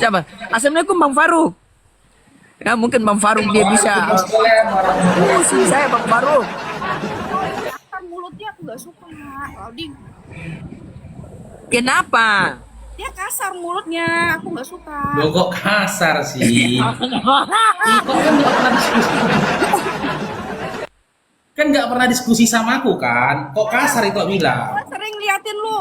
Siapa? Assalamualaikum Bang Faruk. Ya mungkin Bang Faruk dia bisa. Sih saya Bang Faruk. Kan mulutnya aku nggak suka, Aldi. Kenapa? Dia kasar mulutnya, aku nggak suka. Loh kok kasar sih? Kok kan nggak pernah diskusi? Kan nggak pernah diskusi sama aku kan? Kok kasar itu bilang? Gua sering liatin lu.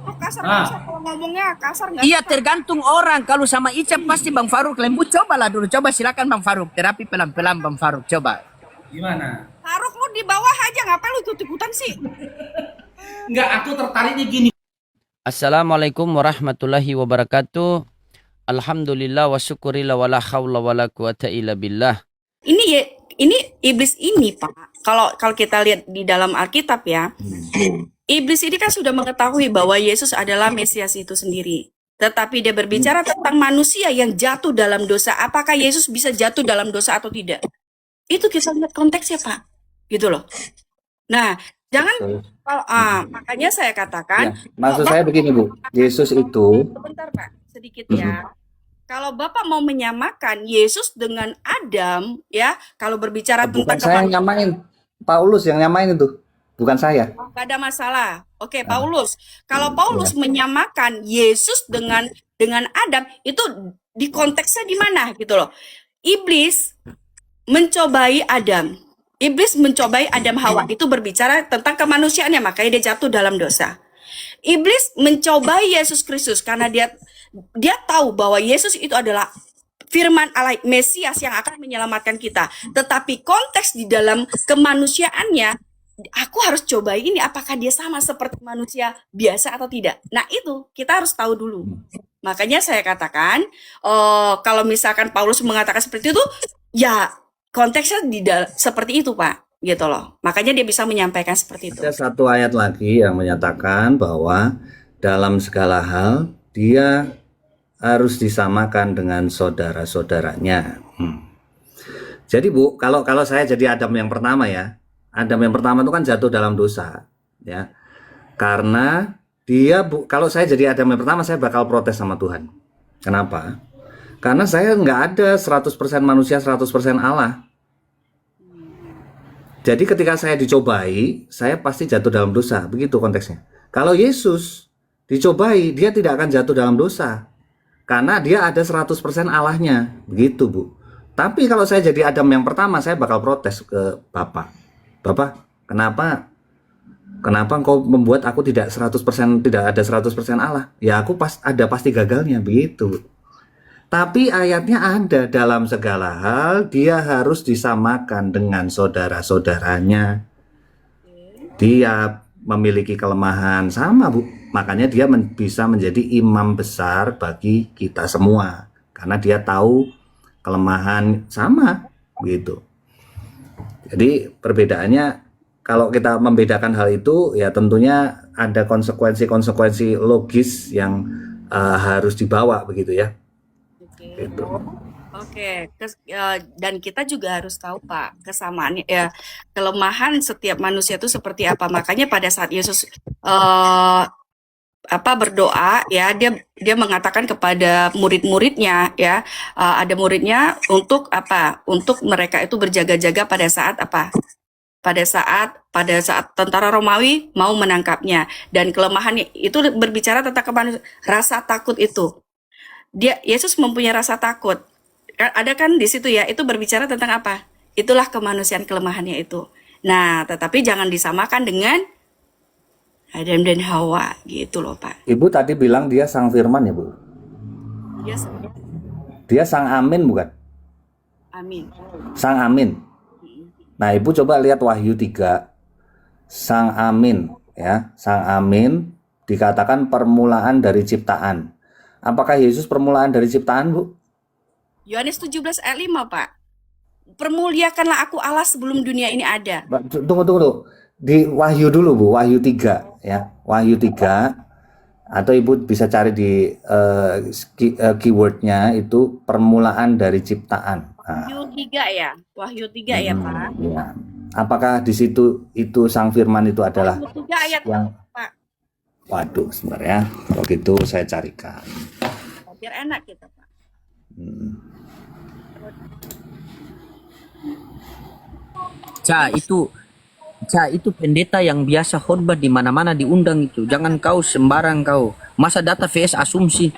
Lu kasar Ah. kasar kalau ngomongnya kasar nggak? Iya tergantung orang. Kalau sama Icap pasti Bang Faruk lembut. Cobalah dulu. Coba silakan Bang Faruk. Terapi pelan-pelan Bang Faruk. Coba. Gimana? Taruh lu di bawah aja, ngapain lu ikut-ikutan sih? Nggak, aku tertariknya gini. Assalamualaikum warahmatullahi wabarakatuh. Alhamdulillah wa syukurillah wa la hawla wa la quwata illa billah. Ini ya, ini iblis ini, Pak. Kalau kita lihat di dalam Alkitab ya, iblis ini kan sudah mengetahui bahwa Yesus adalah Mesias itu sendiri. Tetapi dia berbicara tentang manusia yang jatuh dalam dosa. Apakah Yesus bisa jatuh dalam dosa atau tidak? Itu kita lihat konteksnya, Pak. Gitu loh. Nah, jangan makanya saya katakan, Ya, maksud saya begini Bu, Yesus itu sebentar Pak, sedikit ya. Kalau Bapak mau menyamakan Yesus dengan Adam, ya, kalau berbicara bukan tentang saya yang nyamain, Paulus yang nyamain itu, bukan saya. nggak ada masalah. Oke, Paulus. Kalau Paulus menyamakan Yesus dengan Adam, itu di konteksnya di mana gitu loh. Iblis mencobai Adam. Iblis mencobai Adam Hawa, itu berbicara tentang kemanusiaannya, makanya dia jatuh dalam dosa. Iblis mencobai Yesus Kristus karena dia tahu bahwa Yesus itu adalah firman Allah, Mesias yang akan menyelamatkan kita. Tetapi konteks di dalam kemanusiaannya, aku harus coba ini apakah dia sama seperti manusia biasa atau tidak. Nah itu kita harus tahu dulu. Makanya saya katakan, kalau misalkan Paulus mengatakan seperti itu, ya konteksnya seperti itu Pak, gitu loh. Makanya dia bisa menyampaikan seperti itu. Ada satu ayat lagi yang menyatakan bahwa dalam segala hal dia harus disamakan dengan saudara-saudaranya. Jadi Bu, kalau saya jadi Adam yang pertama ya, Adam yang pertama itu kan jatuh dalam dosa, ya. Karena dia kalau saya jadi Adam yang pertama, saya bakal protes sama Tuhan. Kenapa? Karena saya nggak ada 100% manusia, 100% Allah. Jadi ketika saya dicobai, saya pasti jatuh dalam dosa. Begitu konteksnya. Kalau Yesus dicobai, dia tidak akan jatuh dalam dosa. Karena dia ada 100% Allahnya. Begitu Bu. Tapi kalau saya jadi Adam yang pertama, saya bakal protes ke Bapak. Bapak, kenapa engkau membuat aku tidak 100%, tidak ada 100% Allah? Ya aku pasti gagalnya. Begitu Bu. Tapi ayatnya ada, dalam segala hal dia harus disamakan dengan saudara-saudaranya. Dia memiliki kelemahan sama Bu. Makanya dia bisa menjadi imam besar bagi kita semua. Karena dia tahu kelemahan sama gitu. Jadi perbedaannya, kalau kita membedakan hal itu, ya tentunya ada konsekuensi-konsekuensi logis yang harus dibawa begitu ya. Gitu. Oke, dan kita juga harus tahu Pak kesamaannya ya, kelemahan setiap manusia itu seperti apa. Makanya pada saat Yesus berdoa ya, dia mengatakan kepada murid-muridnya ya, ada muridnya untuk untuk mereka itu berjaga-jaga pada saat pada saat tentara Romawi mau menangkapnya. Dan kelemahannya itu berbicara tentang rasa takut itu. Yesus mempunyai rasa takut. Ada kan di situ ya, itu berbicara tentang apa? Itulah kemanusiaan kelemahannya itu. Nah, tetapi jangan disamakan dengan Adam dan Hawa gitu loh, Pak. Ibu tadi bilang dia sang firman ya Bu? Dia sang amin bukan? Amin. Sang amin. Nah Ibu coba lihat Wahyu 3. Sang amin ya, sang amin dikatakan permulaan dari ciptaan. Apakah Yesus permulaan dari ciptaan, Bu? Yohanes 17 ayat 5, Pak. Permuliakanlah aku Allah sebelum dunia ini ada. Tunggu. Di Wahyu dulu, Bu. Wahyu 3 ya. Wahyu 3, atau Ibu bisa cari di keywordnya itu permulaan dari ciptaan. Wahyu 3 ya. Wahyu 3 ya, Pak. Ya. Apakah di situ itu sang firman itu adalah Wahyu 3 ayat yang Pak. Waduh, sebenarnya kalau gitu saya carikan. Biar enak gitu, Pak. Ca, itu pendeta yang biasa khotbah di mana-mana diundang itu. Jangan kau sembarang kau. Masa data vs asumsi.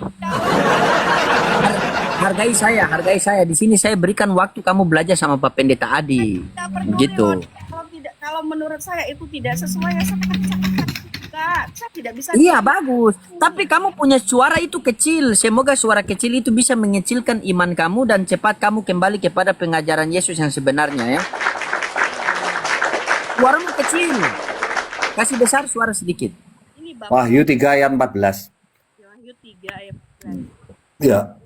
Hargai saya. Di sini saya berikan waktu kamu belajar sama Pak Pendeta Adi. Tidak peduli Begitu. kalau menurut saya itu tidak sesuai ya saya tidak bisa. Iya, bagus. Tapi kamu punya suara itu kecil. Semoga suara kecil itu bisa mengecilkan iman kamu dan cepat kamu kembali kepada pengajaran Yesus yang sebenarnya ya. Suaramu kecil. Kasih besar suara sedikit. Ini Bapak Wahyu 3 ayat 14. Wahyu 3 ayat 14. Ya.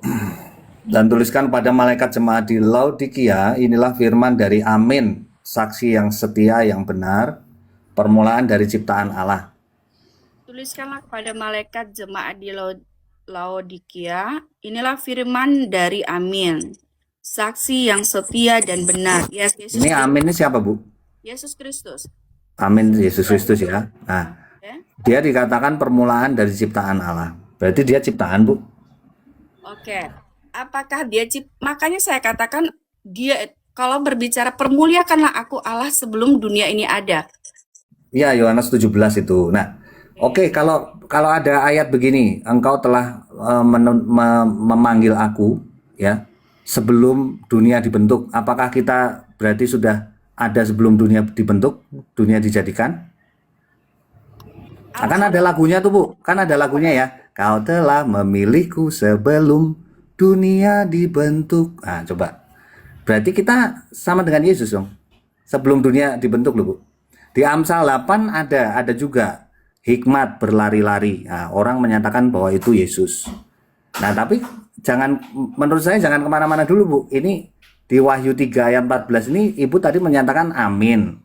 Dan tuliskan pada malaikat jemaat di Laodikia, inilah firman dari Amin, saksi yang setia yang benar, permulaan dari ciptaan Allah. Tuliskanlah kepada malaikat jemaat di Laodikia, inilah firman dari Amin, saksi yang setia dan benar. Yes, Yesus Ini Amin ini siapa, Bu? Yesus Kristus. Amin Yesus Kristus ya. Nah, Ya. dia dikatakan permulaan dari ciptaan Allah. Berarti dia ciptaan, Bu. Oke. Apakah dia makanya saya katakan dia kalau berbicara permuliakanlah aku Allah sebelum dunia ini ada. Iya, Yohanes 17 itu. Nah, oke, kalau ada ayat begini, engkau telah memanggil aku ya sebelum dunia dibentuk. Apakah kita berarti sudah ada sebelum dunia dibentuk, dunia dijadikan? Akan ada lagunya tuh, Bu. Kan ada lagunya ya. Kau telah memilihku sebelum dunia dibentuk. Nah, coba. Berarti kita sama dengan Yesus dong. Sebelum dunia dibentuk loh, Bu. Di Amsal 8 ada juga hikmat berlari-lari. Nah, orang menyatakan bahwa itu Yesus. Nah, tapi menurut saya jangan kemana-mana dulu, Bu. Ini di Wahyu 3 ayat 14 ini Ibu tadi menyatakan amin.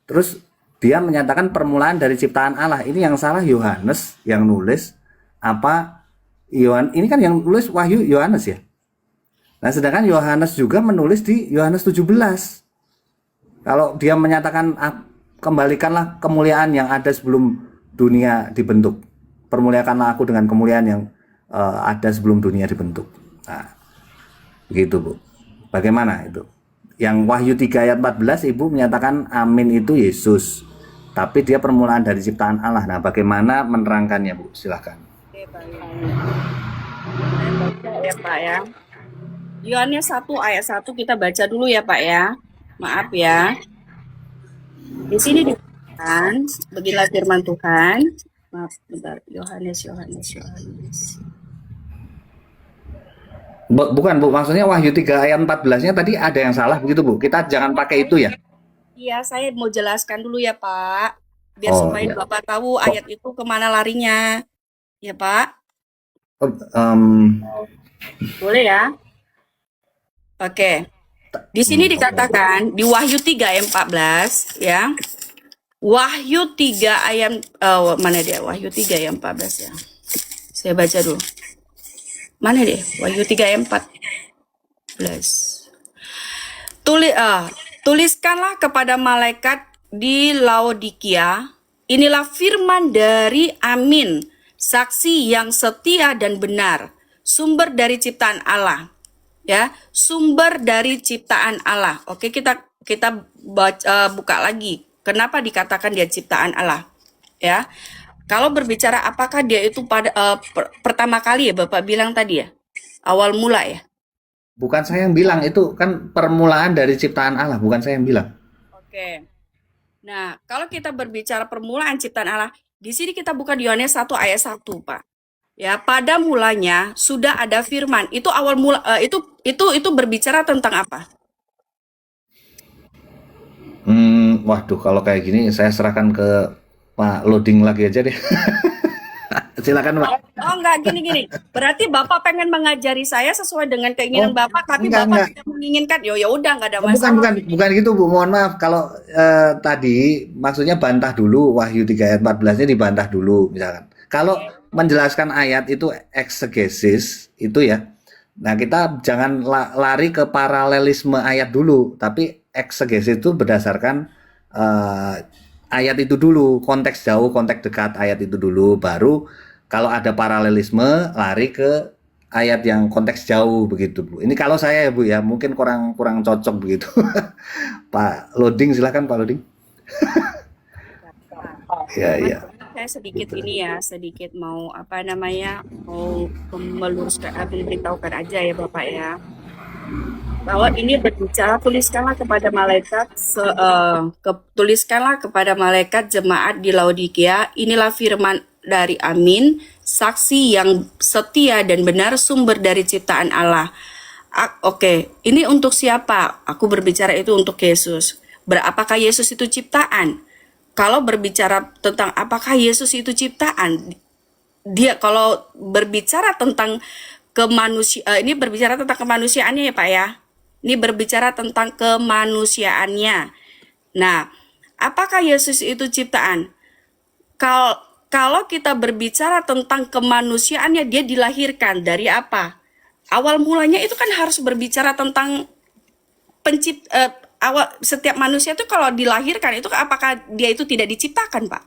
Terus dia menyatakan permulaan dari ciptaan Allah. Ini yang salah Yohanes yang nulis apa ini kan yang nulis Wahyu Yohanes ya. Nah, sedangkan Yohanes juga menulis di Yohanes 17. Kalau dia menyatakan kembalikanlah kemuliaan yang ada sebelum dunia dibentuk. Permuliakanlah aku dengan kemuliaan yang ada sebelum dunia dibentuk. Nah, begitu, Bu. Bagaimana itu? Yang Wahyu 3 ayat 14 Ibu menyatakan amin itu Yesus. Tapi dia permulaan dari ciptaan Allah. Nah, bagaimana menerangkannya, Bu? Silahkan. Oke, baik. Saya baca ya, Pak ya. Yohanes 1 ayat 1 kita baca dulu ya, Pak ya. Maaf ya. Di sini dikatakan, beginilah firman Tuhan. Maaf, bentar. Yohanes. Bukan, Bu, maksudnya Wahyu 3 ayat 14-nya tadi ada yang salah begitu, Bu. Kita jangan pakai itu ya. Iya, saya mau jelaskan dulu ya, Pak. Biar Oh, supaya iya. Bapak tahu ayat itu kemana larinya. Ya, Pak. Boleh ya? Oke. Di sini dikatakan di Wahyu 3 ayat 14 ya. Wahyu 3 ayat mana dia? Wahyu 3 ayat 14 ya. Saya baca dulu. Mana dia? Wahyu 3 ayat 14. Tuliskanlah kepada malaikat di Laodikia, inilah firman dari Amin, saksi yang setia dan benar, sumber dari ciptaan Allah. Ya, sumber dari ciptaan Allah. Oke, kita buka lagi. Kenapa dikatakan dia ciptaan Allah? Ya. Kalau berbicara apakah dia itu pada pertama kali ya Bapak bilang tadi ya? Awal mula ya? Bukan saya yang bilang, itu kan permulaan dari ciptaan Allah, bukan saya yang bilang. Oke. Nah, kalau kita berbicara permulaan ciptaan Allah, di sini kita buka di Yohanes 1 ayat 1, Pak. Ya, pada mulanya sudah ada firman. Itu awal mula itu berbicara tentang apa? Waduh, kalau kayak gini saya serahkan ke Pak loading lagi aja deh. Silakan, Pak. Oh, enggak gini. Berarti Bapak pengen mengajari saya sesuai dengan keinginan Bapak, tapi enggak, Bapak enggak. tidak menginginkan. Ya udah enggak ada Bukan, masalah. bukan gitu, Bu. Mohon maaf kalau tadi maksudnya bantah dulu Wahyu 3 ayat 14-nya dibantah dulu misalkan. Kalau menjelaskan ayat itu eksegesis itu ya. Nah, kita jangan lari ke paralelisme ayat dulu, tapi eksegesis itu berdasarkan ayat itu dulu, konteks jauh, konteks dekat ayat itu dulu, baru kalau ada paralelisme lari ke ayat yang konteks jauh begitu, Bu. Ini kalau saya ya, Bu ya, mungkin kurang kurang cocok begitu. Pak Loading, silakan Pak Loading. Ya, ya. Saya sedikit ini ya, sedikit mau apa namanya, mau meluruskan, memberitahukan aja ya Bapak ya, bahwa ini berbicara, tuliskanlah kepada malaikat jemaat di Laodikia, inilah firman dari Amin, saksi yang setia dan benar, sumber dari ciptaan Allah. Oke, ini untuk siapa? Aku berbicara itu untuk Yesus. Apakah Yesus itu ciptaan? Kalau berbicara tentang apakah Yesus itu ciptaan, dia kalau berbicara tentang ini berbicara tentang kemanusiaannya ya Pak ya. Ini berbicara tentang kemanusiaannya. Nah, apakah Yesus itu ciptaan? Kalau kita berbicara tentang kemanusiaannya, dia dilahirkan dari apa? Awal mulanya itu kan harus berbicara tentang setiap manusia itu kalau dilahirkan itu apakah dia itu tidak diciptakan, Pak?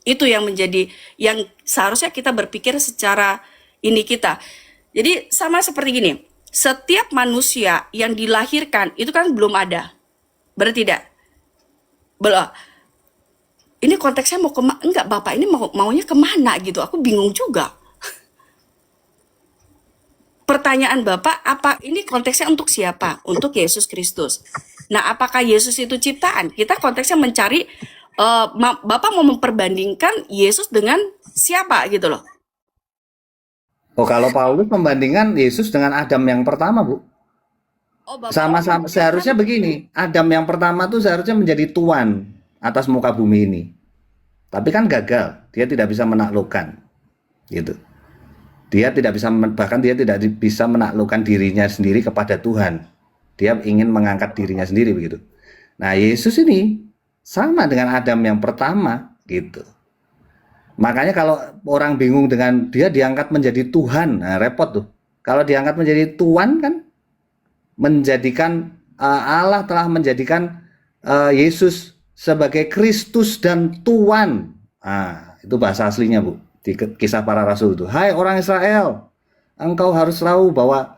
Itu yang menjadi yang seharusnya kita berpikir secara ini kita. Jadi sama seperti gini, setiap manusia yang dilahirkan itu kan belum ada. Benar tidak? Belum. Ini konteksnya mau enggak Bapak, ini maunya kemana gitu, aku bingung juga. Pertanyaan Bapak, apa ini konteksnya untuk siapa? Untuk Yesus Kristus. Nah, apakah Yesus itu ciptaan? Kita konteksnya mencari, Bapak mau memperbandingkan Yesus dengan siapa gitu loh. Oh, kalau Paulus membandingkan Yesus dengan Adam yang pertama, Bu. Oh, Bapak Sama-sama seharusnya begini, Adam yang pertama tuh seharusnya menjadi tuan atas muka bumi ini. Tapi kan gagal, dia tidak bisa menaklukkan. Gitu. Dia tidak bisa, bahkan dia tidak bisa menaklukkan dirinya sendiri kepada Tuhan. Dia ingin mengangkat dirinya sendiri begitu. Nah, Yesus ini sama dengan Adam yang pertama gitu. Makanya kalau orang bingung dengan dia diangkat menjadi Tuhan, nah repot tuh. Kalau diangkat menjadi Tuhan kan menjadikan Allah telah menjadikan Yesus sebagai Kristus dan Tuan. Nah, itu bahasa aslinya, Bu. Di Kisah Para Rasul itu. Hai orang Israel, engkau harus tahu bahwa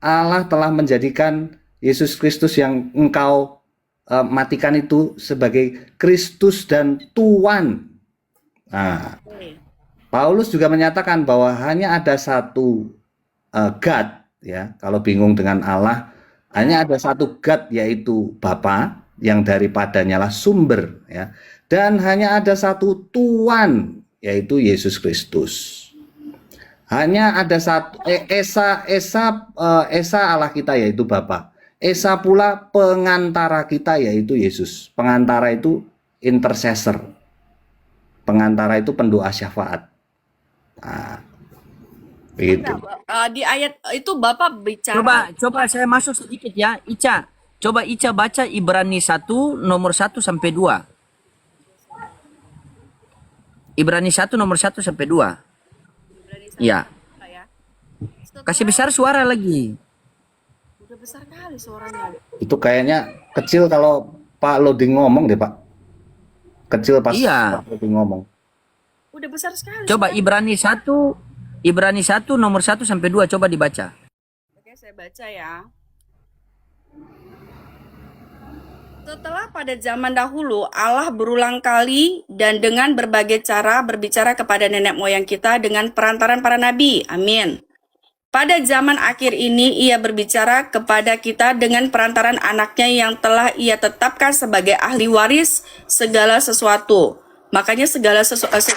Allah telah menjadikan Yesus Kristus yang engkau matikan itu sebagai Kristus dan Tuan. Nah, Paulus juga menyatakan bahwa hanya ada satu God, ya. Kalau bingung dengan Allah, hanya ada satu God, yaitu Bapa, yang daripadanya lah sumber, ya. Dan hanya ada satu Tuan, yaitu Yesus Kristus. Hanya ada satu Esa Allah kita, yaitu Bapa. Esa pula pengantara kita, yaitu Yesus. Pengantara itu intercessor. Pengantara itu pendoa syafaat. Nah, begitu. Di ayat itu Bapak bicara. Coba saya masuk sedikit ya, Ica. Coba Ica baca Ibrani 1 nomor 1 sampai 2. Ibrani 1 nomor 1 sampai 2. Ya. Kasih besar suara lagi. Udah besar kali suaranya. Itu kayaknya kecil kalau Pak Loading ngomong deh, Pak. Kecil pas Iya. Pak Loading ngomong. Udah besar sekali. Coba Ibrani 1 nomor 1 sampai 2 coba dibaca. Oke, saya baca ya. Setelah pada zaman dahulu Allah berulang kali dan dengan berbagai cara berbicara kepada nenek moyang kita dengan perantaran para nabi. Amin. Pada zaman akhir ini ia berbicara kepada kita dengan perantaran anaknya yang telah ia tetapkan sebagai ahli waris segala sesuatu. Makanya segala sesuatu.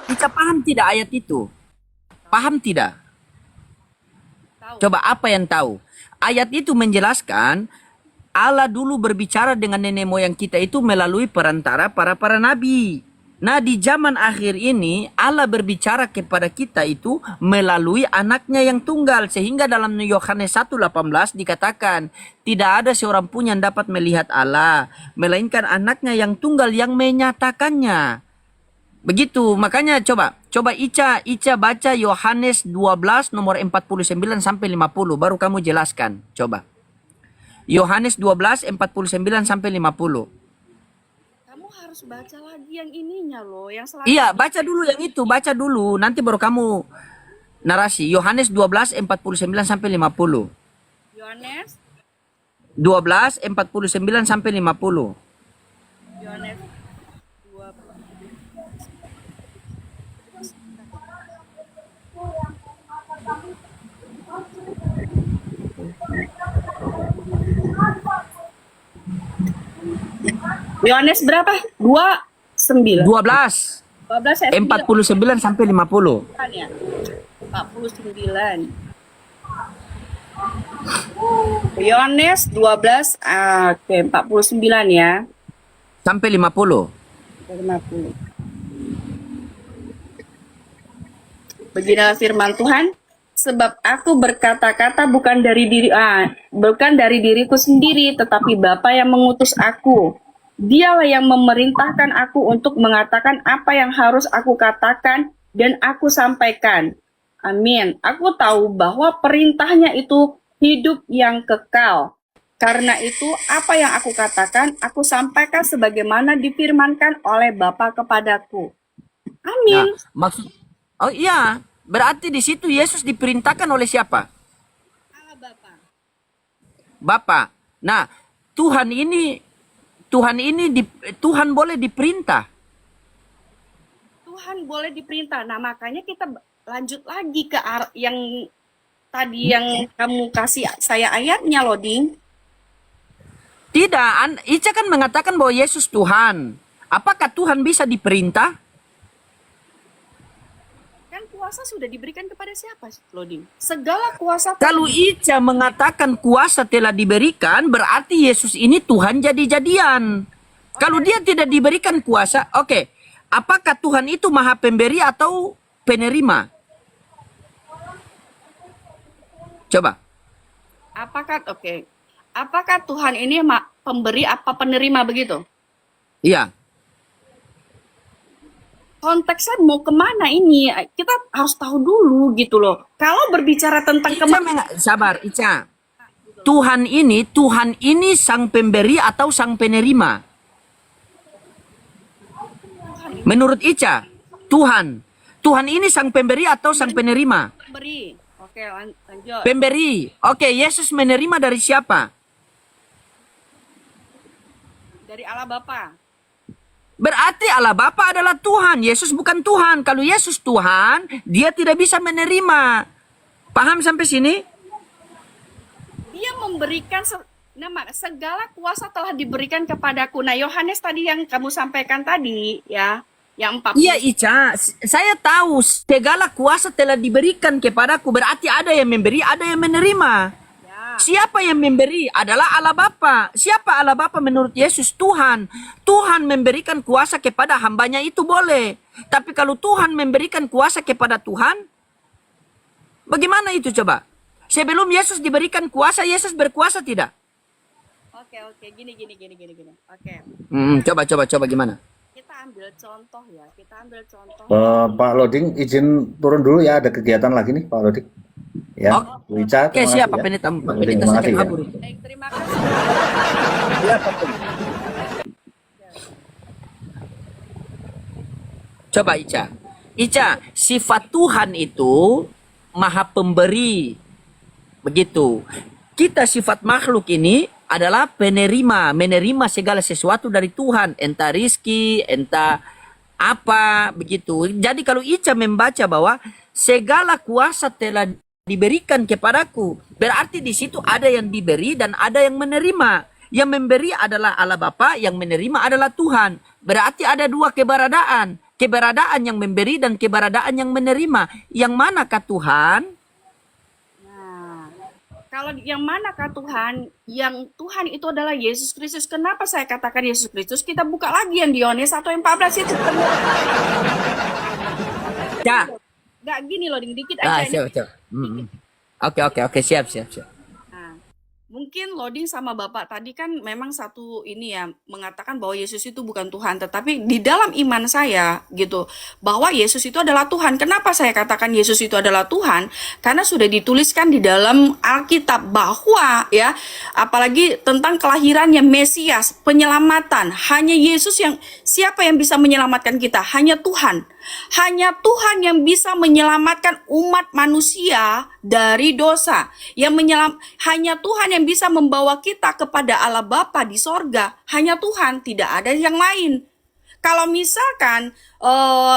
Ica paham tidak ayat itu? Paham tidak? Coba apa yang tahu? Ayat itu menjelaskan Allah dulu berbicara dengan nenek moyang kita itu melalui perantara para nabi. Nah, di zaman akhir ini Allah berbicara kepada kita itu melalui anaknya yang tunggal, sehingga dalam Yohanes 1:18 dikatakan tidak ada seorang pun yang dapat melihat Allah melainkan anaknya yang tunggal yang menyatakannya. Begitu, makanya coba Ica baca Yohanes 12 nomor 49 sampai 50 baru kamu jelaskan. Coba. Yohanes 12 49 sampai 50. Kamu harus baca lagi yang ininya loh, yang Iya, baca dulu yang itu, baca dulu. Nanti baru kamu narasi. Yohanes 12:49 sampai 50. Yohanes 12:49 sampai 50. Yohanes 12. Yohanes berapa? 29. 12 12 ayat 49 sampai 50. 9 ya. 49. Yohanes 12 oke 49 ya. Sampai 50. 50. Beginilah firman Tuhan, sebab aku berkata-kata bukan dari diriku sendiri, tetapi Bapa yang mengutus aku. Dialah yang memerintahkan aku untuk mengatakan apa yang harus aku katakan dan aku sampaikan. Amin. Aku tahu bahwa perintahnya itu hidup yang kekal. Karena itu apa yang aku katakan, aku sampaikan sebagaimana difirmankan oleh Bapa kepadaku. Amin. Nah, maksud Oh iya, berarti di situ Yesus diperintahkan oleh siapa? Allah Bapa. Bapa. Nah, Tuhan ini Tuhan boleh diperintah. Tuhan boleh diperintah. Nah, makanya kita lanjut lagi ke yang tadi yang kamu kasih saya ayatnya loh, Ding. Tidak, Ica kan mengatakan bahwa Yesus Tuhan. Apakah Tuhan bisa diperintah? Kan kuasa sudah diberikan kepada siapa, loh, Ding? Segala kuasa. Kalau Ica mengatakan kuasa telah diberikan, berarti Yesus ini Tuhan jadi-jadian. Kalau dia tidak diberikan kuasa, oke. Apakah Tuhan itu maha pemberi atau penerima? Coba. Apakah Tuhan ini pemberi apa penerima begitu? Iya. Konteksnya mau kemana ini? Kita harus tahu dulu gitu loh. Kalau berbicara tentang Sabar, Ica. Tuhan ini sang pemberi atau sang penerima? Menurut Ica, Tuhan ini sang pemberi atau sang penerima? Pemberi. Oke, lanjut. Pemberi. Oke, Yesus menerima dari siapa? Dari Allah Bapa. Berarti Allah Bapa adalah Tuhan. Yesus bukan Tuhan. Kalau Yesus Tuhan, dia tidak bisa menerima. Paham sampai sini? Dia memberikan segala kuasa telah diberikan kepadaku. Nah, Yohanes tadi yang kamu sampaikan tadi ya, yang 40. Iya, Ica. Saya tahu segala kuasa telah diberikan kepadaku. Berarti ada yang memberi, ada yang menerima. Ya. Siapa yang memberi? Adalah Allah Bapa. Siapa Allah Bapa menurut Yesus? Tuhan. Tuhan memberikan kuasa kepada hambanya itu boleh. Tapi kalau Tuhan memberikan kuasa kepada Tuhan, bagaimana itu coba? Sebelum Yesus diberikan kuasa, Yesus berkuasa tidak? Oke, gini. Oke. Coba gimana? Kita ambil contoh ya. Pak Loding izin turun dulu ya, ada kegiatan lagi nih Pak Loding. Ya, Bu Ica, Oke, terima siap kasih Pak ya. Pendeta. Pak Loding, Pendeta terima saya kasih ya. kabur. Baik, terima kasih. Coba Ica, sifat Tuhan itu maha pemberi. Begitu. Kita sifat makhluk ini adalah penerima, menerima segala sesuatu dari Tuhan, entah rizki, entah apa, begitu. Jadi kalau Ica membaca bahwa segala kuasa telah diberikan kepadaku, berarti di situ ada yang diberi dan ada yang menerima. Yang memberi adalah Allah Bapa, yang menerima adalah Tuhan. Berarti ada dua keberadaan. Keberadaan yang memberi dan keberadaan yang menerima. Yang manakah Tuhan? Nah, kalau yang manakah Tuhan? Yang Tuhan itu adalah Yesus Kristus. Kenapa saya katakan Yesus Kristus? Kita buka lagi yang di Yohanes 1:14 itu. Ya. Nggak gini loh, dikit aja. Siap. Oke, siap. Nah, Mungkin loading sama Bapak tadi kan memang satu ini ya mengatakan bahwa Yesus itu bukan Tuhan, tetapi di dalam iman saya gitu bahwa Yesus itu adalah Tuhan. Kenapa saya katakan Yesus itu adalah Tuhan? Karena sudah dituliskan di dalam Alkitab bahwa ya apalagi tentang kelahirannya Mesias, penyelamatan, hanya Yesus yang siapa yang bisa menyelamatkan kita? Hanya Tuhan. Hanya Tuhan yang bisa menyelamatkan umat manusia dari dosa. Hanya Tuhan yang bisa membawa kita kepada Allah Bapa di sorga. Hanya Tuhan, tidak ada yang lain. Kalau misalkan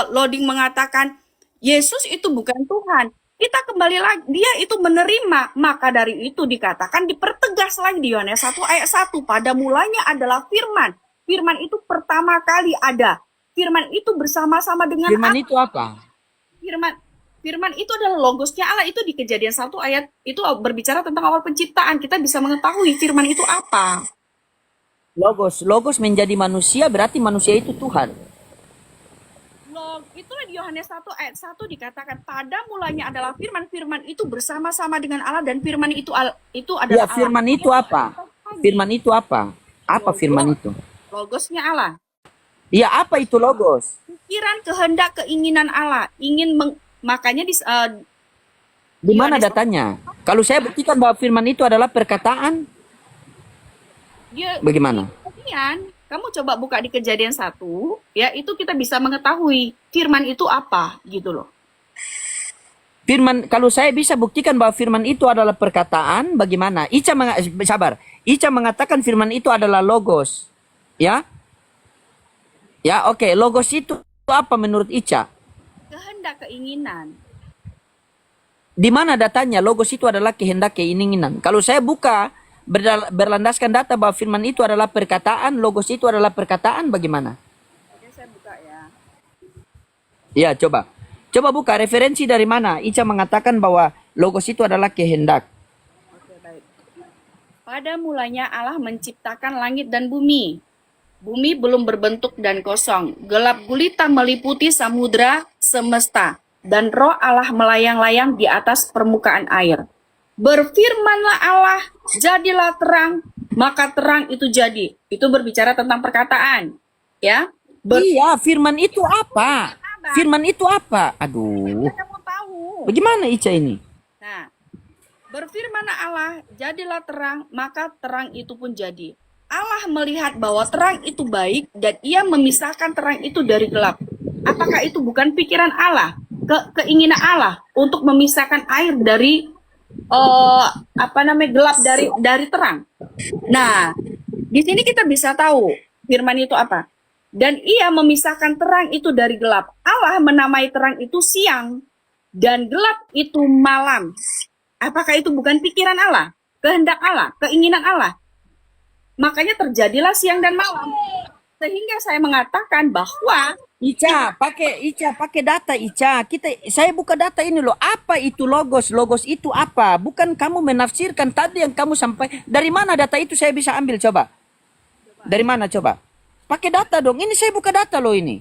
loading mengatakan Yesus itu bukan Tuhan, kita kembali lagi, dia itu menerima. Maka dari itu dikatakan, dipertegas lagi di Yohanes 1 ayat 1. Pada mulanya adalah firman. Firman itu pertama kali ada. Firman itu bersama-sama dengan Firman Allah. itu apa? Firman itu adalah logosnya Allah. Itu di Kejadian 1 ayat itu berbicara tentang awal penciptaan. Kita bisa mengetahui firman itu apa. Logos menjadi manusia berarti manusia itu Tuhan. Itulah di Yohanes 1 ayat 1 dikatakan pada mulanya adalah firman. Firman itu bersama-sama dengan Allah dan firman itu adalah Ya, Allah. firman itu apa? Firman itu apa? Apa firman itu? Logosnya Allah. Ya, apa itu logos? Pikiran, kehendak, keinginan Allah. Makanya Di mana datanya? Kalau saya buktikan bahwa firman itu adalah perkataan, bagaimana? Kemudian kamu coba buka di Kejadian 1, ya itu kita bisa mengetahui firman itu apa gitu loh. Firman, kalau saya bisa buktikan bahwa firman itu adalah perkataan, bagaimana? Sabar. Ica mengatakan firman itu adalah logos. Ya? Ya, oke. Logos itu apa menurut Ica? Kehendak, keinginan. Di mana datanya? Logos itu adalah kehendak, keinginan. Kalau saya buka berlandaskan data bahwa firman itu adalah perkataan, logos itu adalah perkataan, bagaimana? Oke, saya buka ya. Ya, coba. Coba buka referensi dari mana Ica mengatakan bahwa logos itu adalah kehendak. Oke, baik. Pada mulanya Allah menciptakan langit dan bumi. Bumi belum berbentuk dan kosong. Gelap gulita meliputi samudra semesta. Dan roh Allah melayang-layang di atas permukaan air. Berfirmanlah Allah, jadilah terang, maka terang itu jadi. Itu berbicara tentang perkataan. Ya. Iya, firman itu apa? Firman itu apa? Aduh. Kamu tahu. Bagaimana Ica ini? Nah, berfirmanlah Allah, jadilah terang, maka terang itu pun jadi. Allah melihat bahwa terang itu baik dan ia memisahkan terang itu dari gelap. Apakah itu bukan pikiran Allah? Keinginan Allah untuk memisahkan air dari gelap dari terang. Nah, di sini kita bisa tahu firman itu apa. Dan ia memisahkan terang itu dari gelap. Allah menamai terang itu siang dan gelap itu malam. Apakah itu bukan pikiran Allah? Kehendak Allah, keinginan Allah? Makanya terjadilah siang dan malam. Sehingga saya mengatakan bahwa Ica pakai data Ica. Saya buka data ini loh. Apa itu logos? Logos itu apa? Bukan kamu menafsirkan tadi yang kamu sampai. Dari mana data itu saya bisa ambil coba? Dari mana coba? Pakai data dong. Ini saya buka data loh ini.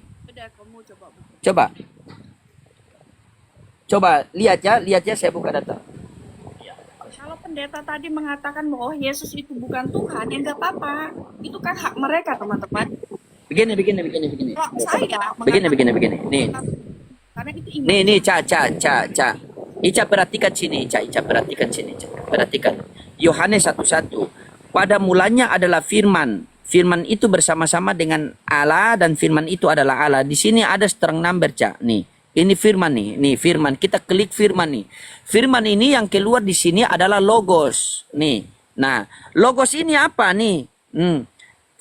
Coba. Coba lihat ya saya buka data. kalau pendeta tadi mengatakan bahwa Yesus itu bukan Tuhan, ya nggak apa-apa. Itu kan hak mereka, teman-teman. Begini. Kalau saya Begini. Nih. Karena itu iman. Nih, Ca. Ica perhatikan sini, Ica perhatikan sini, Ca. Perhatikan. Yohanes 1:1. Pada mulanya adalah firman. Firman itu bersama-sama dengan Allah dan firman itu adalah Allah. Di sini ada strong number, Ca. Nih. Ini firman nih. Nih, firman. Kita klik firman nih. Firman ini yang keluar di sini adalah logos. Nih. Nah, logos ini apa nih?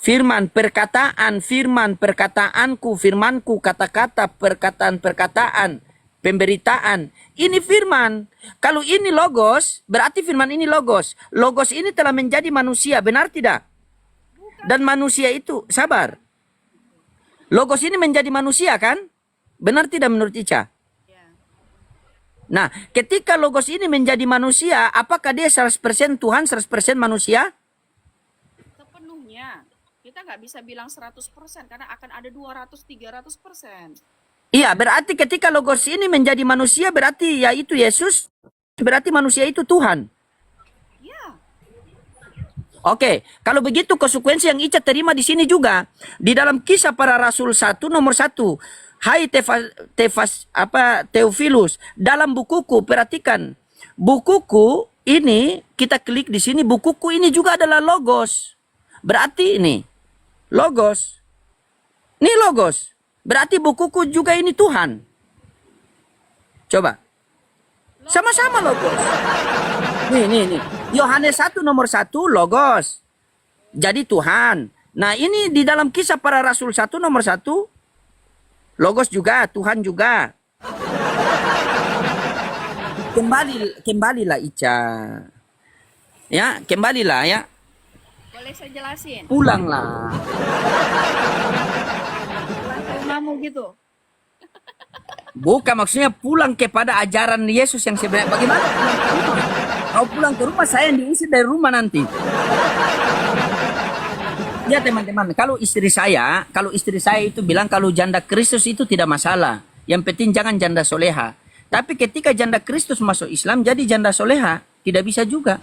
Firman, perkataan, firman, perkataanku, firmanku, kata-kata, perkataan, pemberitaan. Ini firman. Kalau ini logos, berarti firman ini logos. Logos ini telah menjadi manusia, benar tidak? Dan manusia itu, sabar. Logos ini menjadi manusia kan? Benar tidak menurut Ica? Nah, ketika logos ini menjadi manusia, apakah dia 100% Tuhan, 100% manusia? Sepenuhnya. Kita nggak bisa bilang 100% karena akan ada 200-300%. Iya, berarti ketika logos ini menjadi manusia, berarti yaitu Yesus, berarti manusia itu Tuhan. Ya. Oke, kalau begitu konsekuensi yang Ica terima di sini juga di dalam Kisah Para Rasul 1 nomor 1. Hai Theophilus, dalam bukuku, perhatikan. Bukuku ini kita klik di sini, bukuku ini juga adalah logos. Berarti ini logos. Ini logos. Berarti bukuku juga ini Tuhan. Coba. Sama-sama logos. Nih. Yohanes 1 nomor 1 logos. Jadi Tuhan. Nah, ini di dalam Kisah Para Rasul 1 nomor 1 logos juga, Tuhan juga. Kembalilah Ica. Ya, kembalilah ya. Boleh saya jelasin? Pulanglah. Pulang ke rumahmu gitu. Bukan, maksudnya pulang kepada ajaran Yesus yang sebenarnya. Bagaimana? Kau pulang ke rumah, saya yang diusir dari rumah nanti. Ya teman-teman, kalau istri saya itu bilang kalau janda Kristus itu tidak masalah. Yang penting jangan janda soleha. Tapi ketika janda Kristus masuk Islam, jadi janda soleha. Tidak bisa juga.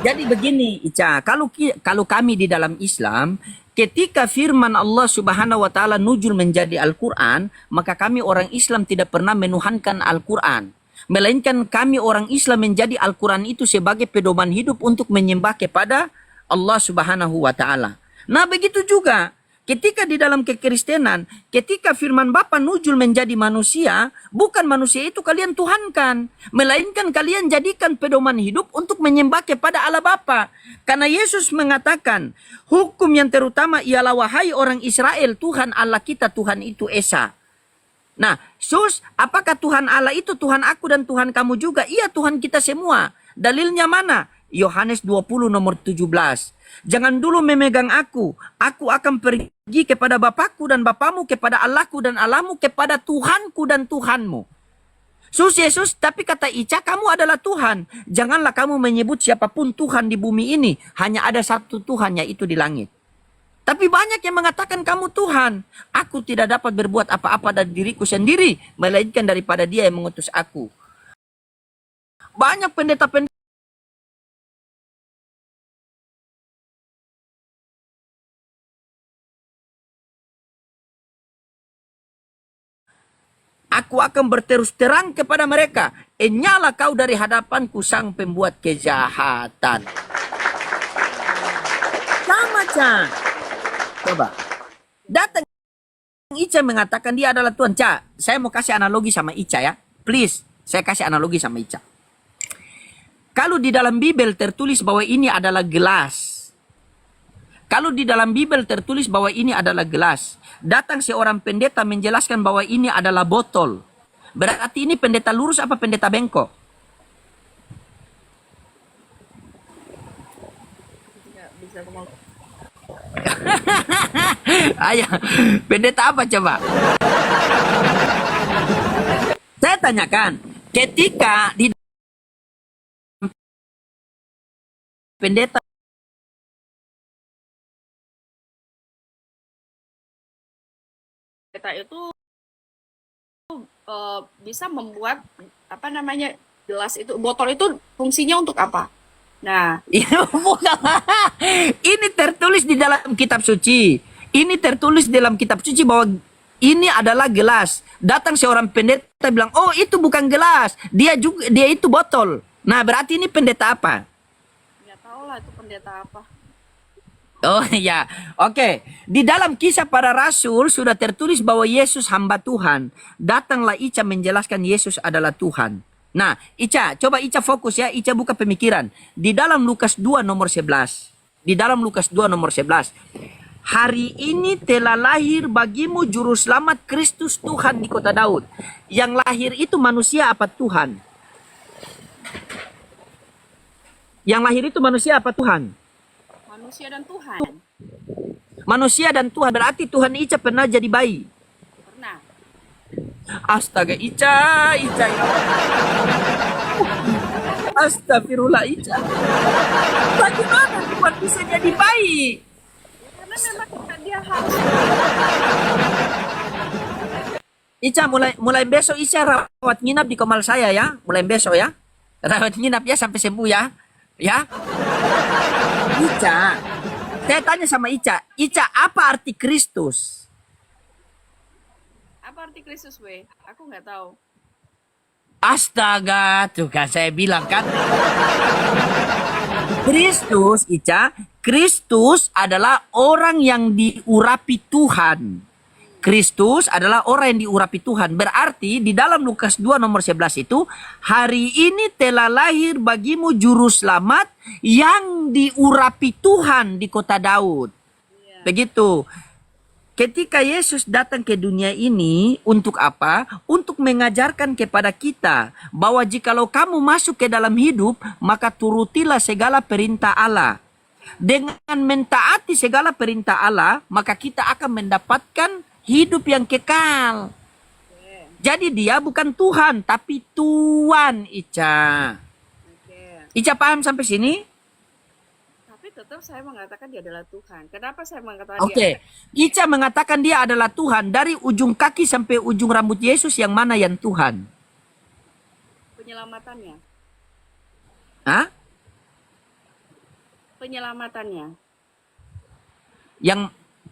Jadi begini Ica, kalau kami di dalam Islam, ketika firman Allah Subhanahu wa taala nuzul menjadi Al-Qur'an, maka kami orang Islam tidak pernah menuhankan Al-Qur'an. Melainkan kami orang Islam menjadi Al-Qur'an itu sebagai pedoman hidup untuk menyembah kepada Allah Subhanahu wa taala. Nah, begitu juga ketika di dalam kekristenan, ketika firman Bapa nuzul menjadi manusia, bukan manusia itu kalian tuhankan, melainkan kalian jadikan pedoman hidup untuk menyembah kepada Allah Bapa. Karena Yesus mengatakan, hukum yang terutama ialah wahai orang Israel, Tuhan Allah kita, Tuhan itu Esa. Nah, apakah Tuhan Allah itu Tuhan aku dan Tuhan kamu juga? Iya, Tuhan kita semua. Dalilnya mana? Yohanes 20 nomor 17. Jangan dulu memegang aku akan pergi kepada Bapakku dan Bapamu, kepada Allahku dan Allahmu, kepada Tuhanku dan Tuhanmu. Yesus, tapi kata Ica, kamu adalah Tuhan. Janganlah kamu menyebut siapapun Tuhan di bumi ini. Hanya ada satu Tuhan, yaitu di langit. Tapi banyak yang mengatakan kamu Tuhan. Aku tidak dapat berbuat apa-apa dari diriku sendiri, melainkan daripada Dia yang mengutus aku. Banyak pendeta-pendeta aku akan berterus terang kepada mereka, enyalah kau dari hadapanku sang pembuat kejahatan. Sama, Ca. Coba. Datang Ica mengatakan dia adalah Tuhan. Ca, saya mau kasih analogi sama Ica ya. Please, saya kasih analogi sama Ica. Kalau di dalam Bible tertulis bahwa ini adalah gelas. Kalau di dalam Bible tertulis bahwa ini adalah gelas, datang seorang pendeta menjelaskan bahwa ini adalah botol. Berarti ini pendeta lurus apa pendeta bengkok? Nggak bisa ngomong. Ayo, pendeta apa coba? Saya tanyakan, ketika di pendeta Kita itu bisa membuat apa namanya gelas itu, botol itu fungsinya untuk apa? Nah, ini tertulis di dalam kitab suci. Ini tertulis di dalam kitab suci bahwa ini adalah gelas. Datang seorang pendeta bilang, oh itu bukan gelas, dia itu botol. Nah, berarti ini pendeta apa? nggak tahu lah itu pendeta apa. Oh ya, oke. Di dalam Kisah Para Rasul sudah tertulis bahwa Yesus hamba Tuhan. Datanglah Ica menjelaskan Yesus adalah Tuhan. Nah, Ica, coba Ica fokus ya. Ica buka pemikiran. Di dalam Lukas 2 nomor 11. Di dalam Lukas 2 nomor 11. Hari ini telah lahir bagimu juru selamat Kristus Tuhan di kota Daud. Yang lahir itu manusia apa Tuhan? Yang lahir itu manusia apa Tuhan? Manusia dan Tuhan. Manusia dan Tuhan, berarti Tuhan Ica pernah jadi bayi. Pernah. Astaga Ica ya. Astagfirullah Ica. Bagaimana Tuhan bisa jadi bayi? Karena memang dia harus. Ica mulai besok Ica rawat nginap di Komal saya ya. Mulai besok ya. Rawat nginap ya sampai sembuh ya. Ya, Ica. Saya tanya sama Ica, Ica apa arti Kristus? Apa arti Kristus, we? Aku nggak tahu. Astaga, tuh kan saya bilang kan. Kristus, Ica, Kristus adalah orang yang diurapi Tuhan. Kristus adalah orang yang diurapi Tuhan. Berarti di dalam Lukas 2 nomor 11 itu, hari ini telah lahir bagimu juru selamat yang diurapi Tuhan di kota Daud. Begitu. Ketika Yesus datang ke dunia ini, untuk apa? Untuk mengajarkan kepada kita bahwa jikalau kamu masuk ke dalam hidup, maka turutilah segala perintah Allah. Dengan mentaati segala perintah Allah, maka kita akan mendapatkan hidup yang kekal. Jadi dia bukan Tuhan, tapi Tuan, Ica. Oke. Ica paham sampai sini? Tapi tetap saya mengatakan dia adalah Tuhan. Kenapa saya mengatakan Oke, dia? Ica mengatakan dia adalah Tuhan. Dari ujung kaki sampai ujung rambut Yesus, yang mana yang Tuhan? Penyelamatannya. Hah? Penyelamatannya. Yang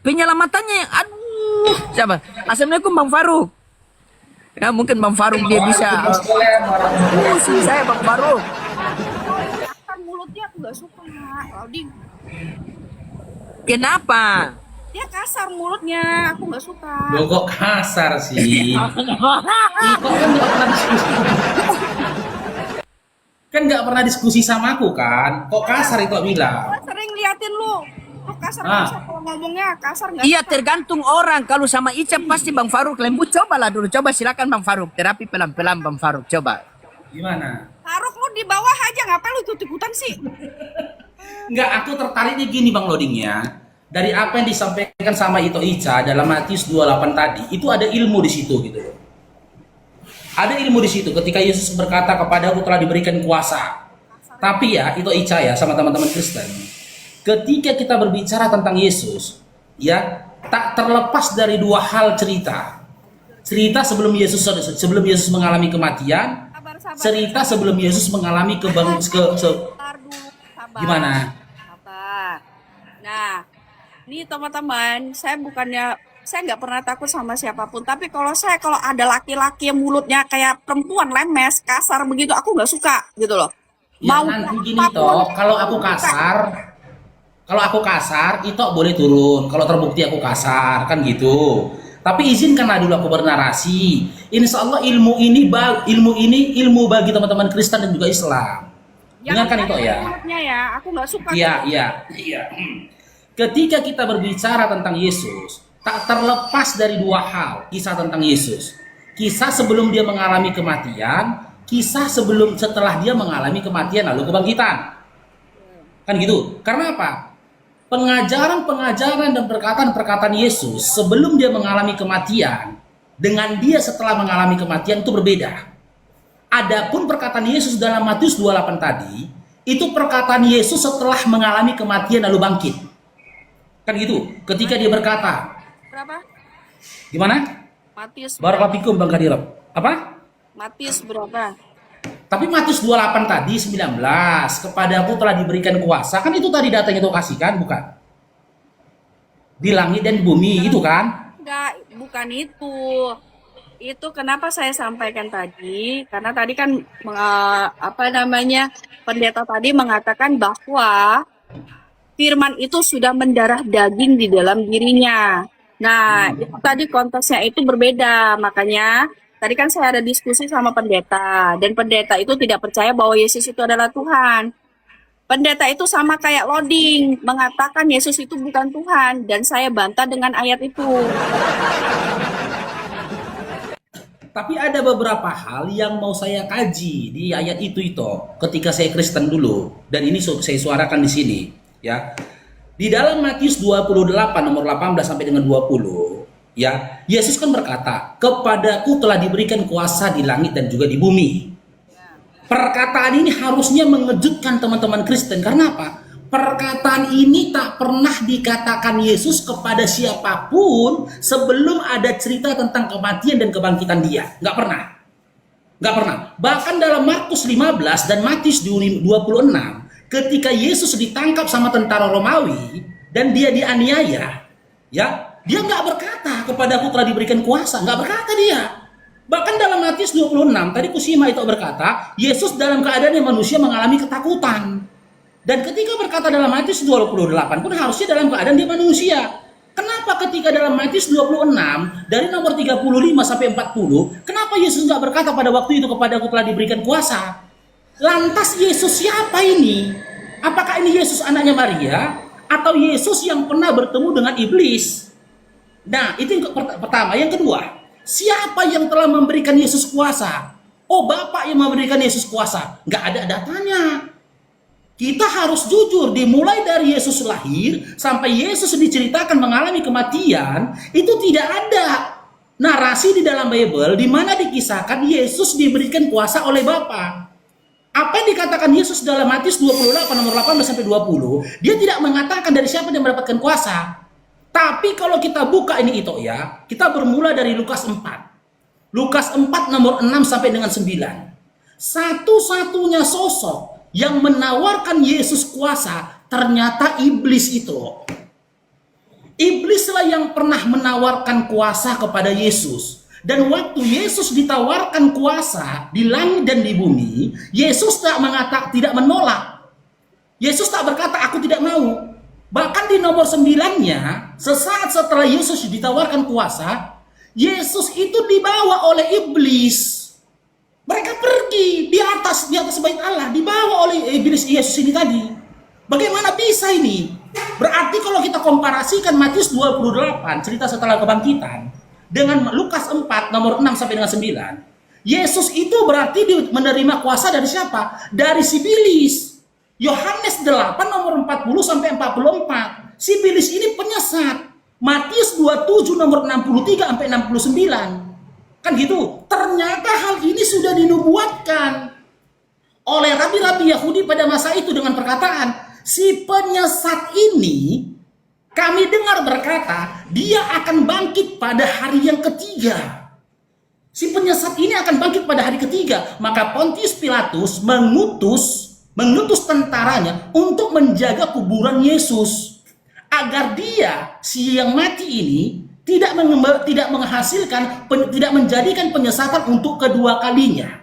penyelamatannya, aduh, siapa? Assalamualaikum Bang Faruk. Ya mungkin Bang Faruk dia bisa. Sih saya Bang Faruk. Kan mulutnya aku nggak suka, Lauding. Kenapa? Dia kasar mulutnya, aku nggak suka. Loh kok kasar sih? Iko kan nggak pernah diskusi. Kan nggak pernah diskusi sama aku kan? Kok kasar itu bilang? Gua sering liatin lu kasar Ah. kalau ngomongnya kasar nggak? Iya tergantung orang. Kalau sama Ica pasti Bang Faruk lembut. Cobalah dulu. Coba silakan Bang Faruk. Terapi pelan-pelan Bang Faruk. Coba. Gimana? Faruk lu di bawah aja, ngapain lu ikut-ikutan sih? Enggak, aku tertariknya gini Bang Lodingnya. Dari apa yang disampaikan sama Ito Ica dalam Matius 28 tadi, itu ada ilmu di situ gitu loh. Ada ilmu di situ ketika Yesus berkata kepadaku telah diberikan kuasa. Tapi ya, Ito Ica ya sama teman-teman Kristen. Ketika kita berbicara tentang Yesus, ya, tak terlepas dari dua hal cerita. Cerita sebelum Yesus mengalami kematian, Sabar. cerita sebelum Yesus mengalami Sabar dulu, sabar. gimana? Sabar. Nah, ini teman-teman, saya nggak pernah takut sama siapapun. Tapi kalau ada laki-laki yang mulutnya kayak perempuan lemes, kasar begitu, aku nggak suka gitu loh. Ya nanti gini toh, kalau aku kasar, itu boleh turun. Kalau terbukti aku kasar, kan gitu. Tapi izinkanlah dulu aku bernarasi. Insya Allah ilmu ini ilmu bagi teman-teman Kristen dan juga Islam. Dengarkan itu ya. Mulutnya ya, aku nggak suka. Iya. Ketika kita berbicara tentang Yesus, tak terlepas dari dua hal kisah tentang Yesus. Kisah sebelum dia mengalami kematian, kisah setelah dia mengalami kematian lalu kebangkitan. Kan gitu. Karena apa? Pengajaran dan perkataan Yesus sebelum dia mengalami kematian dengan dia setelah mengalami kematian itu berbeda. Adapun perkataan Yesus dalam Matius 28 tadi, itu perkataan Yesus setelah mengalami kematian lalu bangkit. Kan gitu. Ketika dia berkata, Berapa? gimana? Matius. Barakallahu Bang Kadirab. Apa? Matius berapa? Tapi Matius 28 tadi 19, kepadaku telah diberikan kuasa. Kan itu tadi datanya itu kasihkan, bukan? Di langit dan di bumi, itu kan? Enggak, bukan itu. Itu kenapa saya sampaikan tadi? Karena tadi kan pendeta tadi mengatakan bahwa firman itu sudah mendarah daging di dalam dirinya. Nah, itu tadi konteksnya itu berbeda. Makanya tadi kan saya ada diskusi sama pendeta, dan pendeta itu tidak percaya bahwa Yesus itu adalah Tuhan. Pendeta itu sama kayak Loading, mengatakan Yesus itu bukan Tuhan, dan saya bantah dengan ayat itu. Tapi ada beberapa hal yang mau saya kaji di ayat itu ketika saya Kristen dulu, dan ini saya suarakan di sini ya. Di dalam Matius 28 nomor 18 sampai dengan 20 ya, Yesus kan berkata, "Kepadaku telah diberikan kuasa di langit dan juga di bumi." Perkataan ini harusnya mengejutkan teman-teman Kristen. Karena apa? Perkataan ini tak pernah dikatakan Yesus kepada siapapun sebelum ada cerita tentang kematian dan kebangkitan dia. Nggak pernah. Bahkan dalam Markus 15 dan Matius 26, ketika Yesus ditangkap sama tentara Romawi dan dia dianiaya, ya, dia nggak berkata kepada aku telah diberikan kuasa, nggak berkata dia. Bahkan dalam Matius 26, tadi Kusima itu berkata, Yesus dalam keadaan yang manusia mengalami ketakutan. Dan ketika berkata dalam Matius 28 pun harusnya dalam keadaan dia manusia. Kenapa ketika dalam Matius 26 dari nomor 35 sampai 40, kenapa Yesus nggak berkata pada waktu itu kepada aku telah diberikan kuasa? Lantas Yesus siapa ini? Apakah ini Yesus anaknya Maria atau Yesus yang pernah bertemu dengan iblis? Nah, itu yang pertama. Yang kedua, siapa yang telah memberikan Yesus kuasa? Oh, Bapak yang memberikan Yesus kuasa. Nggak ada datanya. Kita harus jujur, dimulai dari Yesus lahir sampai Yesus diceritakan mengalami kematian, itu tidak ada narasi di dalam Bible di mana dikisahkan Yesus diberikan kuasa oleh Bapa. Apa yang dikatakan Yesus dalam Matius 28 nomor 18 sampai 20, dia tidak mengatakan dari siapa dia mendapatkan kuasa. Tapi kalau kita buka ini itu ya, kita bermula dari Lukas 4. Lukas 4 nomor 6 sampai dengan 9. Satu-satunya sosok yang menawarkan Yesus kuasa ternyata iblis itu. Iblislah yang pernah menawarkan kuasa kepada Yesus. Dan waktu Yesus ditawarkan kuasa di langit dan di bumi, Yesus tidak menolak. Yesus tak berkata aku tidak mau. Bahkan di nomor 9-nya, sesaat setelah Yesus ditawarkan kuasa, Yesus itu dibawa oleh iblis. Mereka pergi di atas bait Allah, dibawa oleh iblis Yesus ini tadi. Bagaimana bisa ini? Berarti kalau kita komparasikan Matius 28, cerita setelah kebangkitan, dengan Lukas 4 nomor 6 sampai dengan 9, Yesus itu berarti menerima kuasa dari siapa? Dari si iblis. Yohanes 8 nomor 40 sampai 44. Si iblis ini penyesat. Matius 27 nomor 63 sampai 69. Kan gitu. Ternyata hal ini sudah dinubuatkan oleh rabi-rabi Yahudi pada masa itu dengan perkataan, si penyesat ini kami dengar berkata, dia akan bangkit pada hari yang ketiga. Si penyesat ini akan bangkit pada hari ketiga. Maka Pontius Pilatus mengutus tentaranya untuk menjaga kuburan Yesus. Agar dia, si yang mati ini, tidak menjadikan penyesatan untuk kedua kalinya.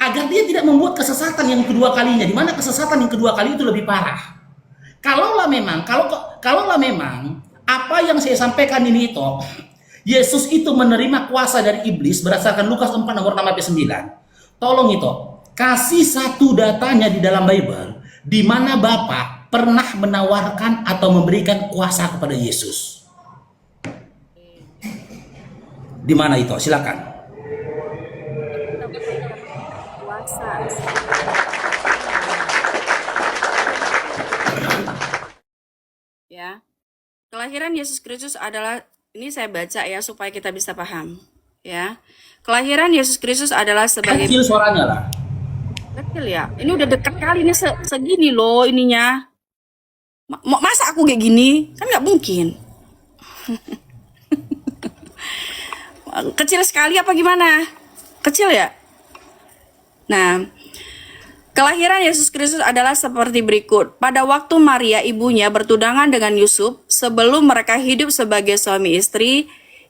Agar dia tidak membuat kesesatan yang kedua kalinya, di mana kesesatan yang kedua kali itu lebih parah. Kalaulah memang apa yang saya sampaikan ini itu, Yesus itu menerima kuasa dari iblis berdasarkan Lukas 4 nomor 6 sampai 9. Tolong itu, kasih satu datanya di dalam Bible di mana Bapa pernah menawarkan atau memberikan kuasa kepada Yesus. Di mana itu? Silakan. Kuasa. Ya. Kelahiran Yesus Kristus adalah, ini saya baca ya supaya kita bisa paham, ya. Kelahiran Yesus Kristus adalah sebagai Kecil suaranya lah. kecil ya. Ini udah dekat kali ini segini loh ininya. Masa aku kayak gini? Kan nggak mungkin. Kecil sekali apa gimana? Kecil ya? Nah, kelahiran Yesus Kristus adalah seperti berikut. Pada waktu Maria ibunya bertunangan dengan Yusuf, sebelum mereka hidup sebagai suami istri,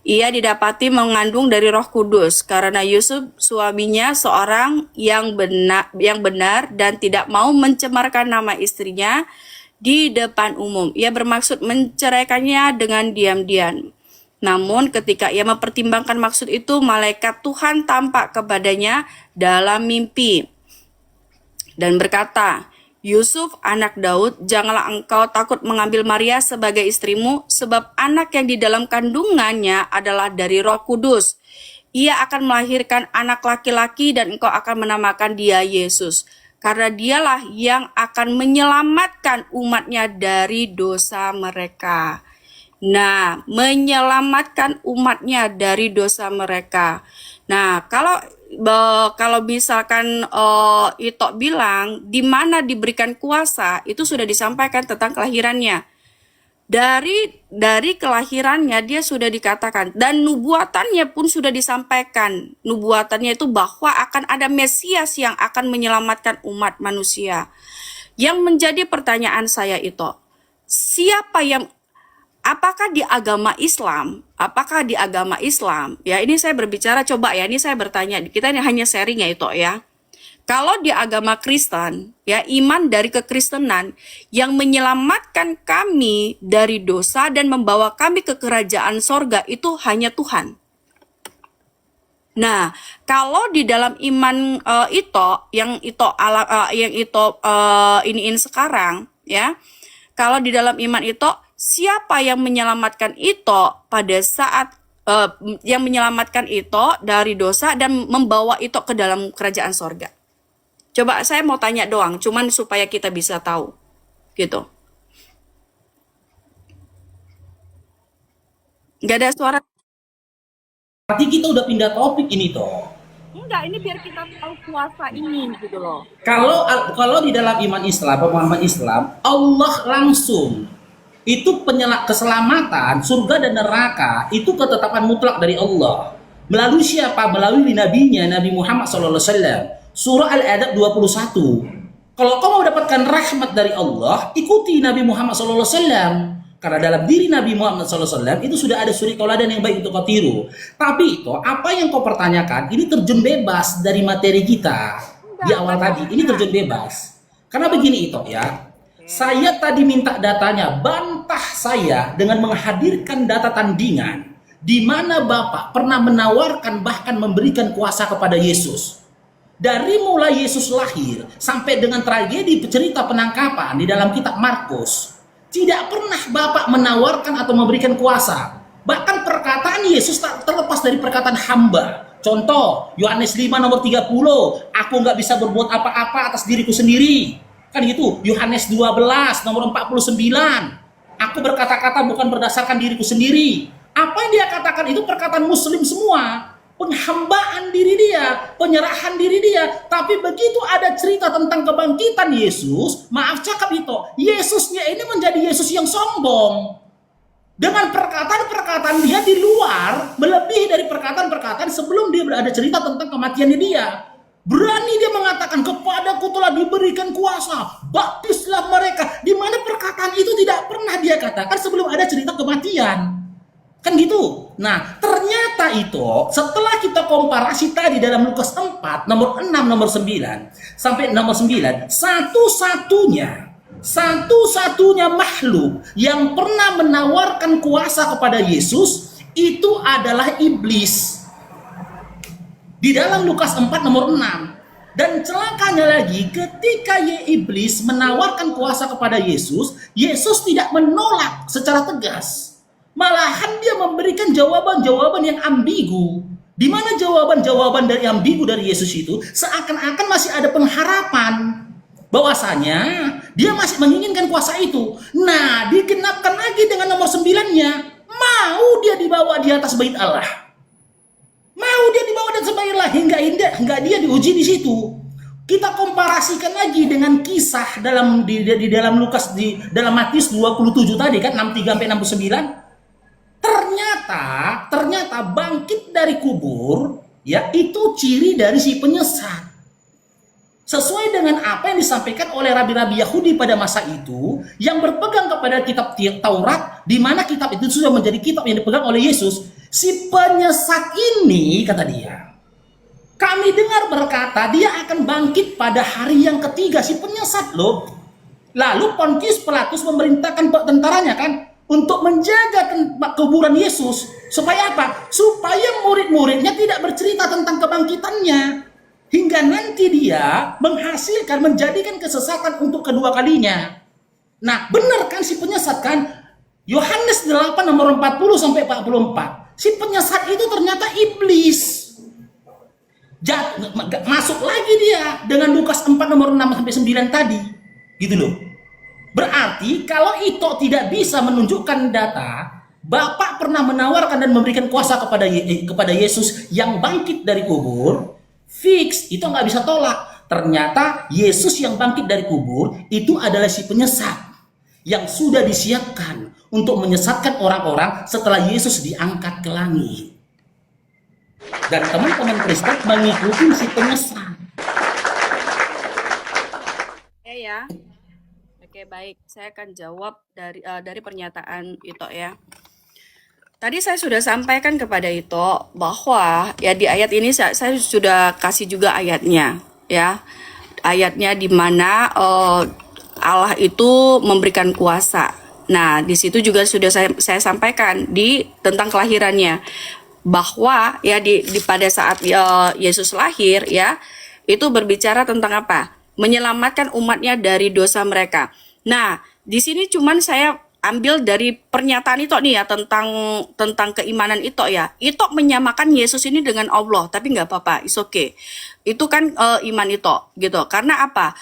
ia didapati mengandung dari Roh Kudus karena Yusuf suaminya seorang yang benar dan tidak mau mencemarkan nama istrinya di depan umum. Ia bermaksud menceraikannya dengan diam-diam. Namun ketika ia mempertimbangkan maksud itu, malaikat Tuhan tampak kepadanya dalam mimpi dan berkata, Yusuf, anak Daud, janganlah engkau takut mengambil Maria sebagai istrimu, sebab anak yang di dalam kandungannya adalah dari Roh Kudus. Ia akan melahirkan anak laki-laki dan engkau akan menamakan dia Yesus, karena dialah yang akan menyelamatkan umatnya dari dosa mereka. Nah, menyelamatkan umatnya dari dosa mereka. Nah, kalau misalkan Itok bilang di mana diberikan kuasa, itu sudah disampaikan tentang kelahirannya. Dari kelahirannya dia sudah dikatakan, dan nubuatannya pun sudah disampaikan. Nubuatannya itu bahwa akan ada Mesias yang akan menyelamatkan umat manusia. Yang menjadi pertanyaan saya itu, siapa yang, apakah di agama Islam, ya ini saya berbicara, coba ya, ini saya bertanya, kita ini hanya sharing ya itu ya. Kalau di agama Kristen, ya iman dari kekristenan yang menyelamatkan kami dari dosa dan membawa kami ke kerajaan sorga itu hanya Tuhan. Nah, kalau di dalam iman iniin sekarang, ya, kalau di dalam iman itu siapa yang menyelamatkan itu pada saat yang menyelamatkan itu dari dosa dan membawa itu ke dalam kerajaan sorga? Coba saya mau tanya doang, cuman supaya kita bisa tahu, gitu. Nggak ada suara. Berarti kita udah pindah topik ini toh. Enggak, ini biar kita tahu kuasa ini, gitu loh. Kalau di dalam iman Islam, pemahaman Islam, Allah langsung itu keselamatan surga dan neraka itu ketetapan mutlak dari Allah. Melalui siapa? Melalui nabinya Nabi Muhammad SAW. Surah Al-Adab 21. Kalau kau mau dapatkan rahmat dari Allah, ikuti Nabi Muhammad SAW. Karena dalam diri Nabi Muhammad SAW itu sudah ada suri tauladan yang baik untuk kau tiru. Tapi itu apa yang kau pertanyakan ini terjun bebas dari materi kita di awal tadi. Ini terjun bebas. Karena begini itu ya. Saya tadi minta datanya, bantah saya dengan menghadirkan data tandingan di mana Bapak pernah menawarkan bahkan memberikan kuasa kepada Yesus. Dari mulai Yesus lahir sampai dengan tragedi cerita penangkapan di dalam kitab Markus, tidak pernah Bapak menawarkan atau memberikan kuasa. Bahkan perkataan Yesus tak terlepas dari perkataan hamba. Contoh, Yohanes 5 nomor 30, aku nggak bisa berbuat apa-apa atas diriku sendiri. Kan gitu. Yohanes 12 nomor 49, aku berkata-kata bukan berdasarkan diriku sendiri. Apa yang dia katakan itu perkataan Muslim semua. Penghambaan diri dia, penyerahan diri dia. Tapi begitu ada cerita tentang kebangkitan Yesus, maaf cakap itu, Yesusnya ini menjadi Yesus yang sombong. Dengan perkataan-perkataan dia di luar, melebihi dari perkataan-perkataan sebelum dia berada cerita tentang kematiannya dia. Berani dia mengatakan, kepadaku telah diberikan kuasa, baptislah mereka. Di mana perkataan itu tidak pernah dia katakan sebelum ada cerita kematian. Kan gitu. Nah, ternyata itu setelah kita komparasi tadi dalam Lukas 4, nomor 6, nomor 9, sampai nomor 9, satu-satunya makhluk yang pernah menawarkan kuasa kepada Yesus itu adalah iblis. Di dalam Lukas 4 nomor 6. Dan celakanya lagi, ketika iblis menawarkan kuasa kepada Yesus, Yesus tidak menolak secara tegas. Malahan dia memberikan jawaban-jawaban yang ambigu. Di mana jawaban-jawaban dari ambigu dari Yesus itu seakan-akan masih ada pengharapan bahwasanya dia masih menginginkan kuasa itu. Nah, digenapkan lagi dengan nomor 9-nya. Mau dia dibawa di atas bait Allah. Mau dia dibawa di atas bait Allah hingga dia diuji di situ. Kita komparasikan lagi dengan kisah di dalam Lukas dalam Matius 27 tadi kan 63 sampai 69. Ternyata bangkit dari kubur ya itu ciri dari si penyesat. Sesuai dengan apa yang disampaikan oleh rabi-rabi Yahudi pada masa itu yang berpegang kepada kitab Taurat, di mana kitab itu sudah menjadi kitab yang dipegang oleh Yesus. Si penyesat ini, kata dia, kami dengar berkata dia akan bangkit pada hari yang ketiga. Si penyesat loh. Lalu Pontius Pilatus memerintahkan tentaranya kan untuk menjaga kuburan Yesus. Supaya apa? Supaya murid-muridnya tidak bercerita tentang kebangkitannya. Hingga nanti dia menjadikan kesesatan untuk kedua kalinya. Nah, benar kan si penyesat kan? Yohanes 8 nomor 40 sampai 44. Si penyesat itu ternyata iblis. Masuk lagi dia dengan Lukas 4 nomor 6 sampai 9 tadi. Gitu loh. Berarti kalau itu tidak bisa menunjukkan data, Bapak pernah menawarkan dan memberikan kuasa kepada Yesus yang bangkit dari kubur, fix itu nggak bisa tolak. Ternyata Yesus yang bangkit dari kubur itu adalah si penyesat yang sudah disiapkan untuk menyesatkan orang-orang setelah Yesus diangkat ke langit. Dan teman-teman Kristen mengikuti si penyesat. Ya. Oke, baik. Saya akan jawab dari pernyataan Ito ya. Tadi saya sudah sampaikan kepada Ito bahwa ya di ayat ini saya sudah kasih juga ayatnya ya. Ayatnya di mana Allah itu memberikan kuasa. Nah, di situ juga sudah saya sampaikan tentang kelahirannya bahwa ya di pada saat Yesus lahir ya, itu berbicara tentang apa? Menyelamatkan umatnya dari dosa mereka. Nah, di sini cuman saya ambil dari pernyataan itu nih ya tentang keimanan itu ya. Itu menyamakan Yesus ini dengan Allah, tapi nggak apa-apa, it's okay. Itu kan iman itu gitu. Karena apa?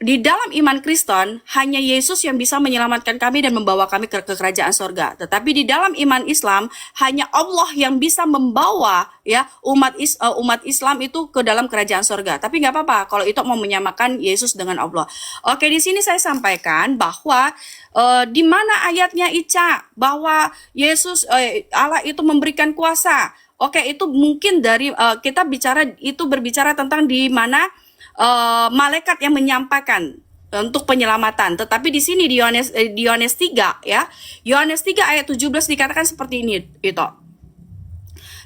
Di dalam iman Kristen hanya Yesus yang bisa menyelamatkan kami dan membawa kami ke kerajaan sorga. Tetapi di dalam iman Islam hanya Allah yang bisa membawa ya umat Islam itu ke dalam kerajaan sorga. Tapi nggak apa-apa kalau itu mau menyamakan Yesus dengan Allah. Oke, di sini saya sampaikan bahwa di mana ayatnya Ica bahwa Yesus Allah itu memberikan kuasa. Oke, itu mungkin dari kita berbicara tentang di mana malaikat yang menyampaikan untuk penyelamatan. Tetapi di sini di Yohanes 3 ya. Yohanes 3 ayat 17 dikatakan seperti ini itu.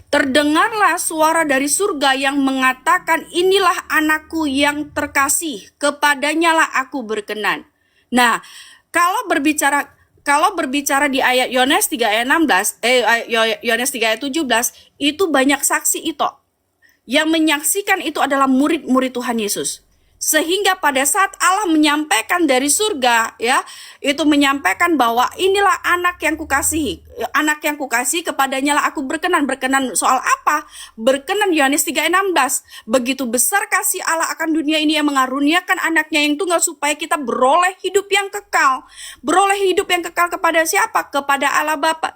Terdengarlah suara dari surga yang mengatakan, "Inilah anakku yang terkasih, kepadanya lah aku berkenan." Nah, kalau berbicara di ayat Yohanes 3 ayat 16, Yohanes 3 ayat 17, itu banyak saksi itu. Yang menyaksikan itu adalah murid-murid Tuhan Yesus. Sehingga pada saat Allah menyampaikan dari surga, ya, itu menyampaikan bahwa inilah anak yang kukasihi. Anak yang kukasihi kepadanya lah aku berkenan. Berkenan soal apa? Berkenan Yohanes 3 ayat 16. Begitu besar kasih Allah akan dunia ini yang mengaruniakan anaknya yang tunggal supaya kita beroleh hidup yang kekal. Beroleh hidup yang kekal kepada siapa? Kepada Allah Bapa.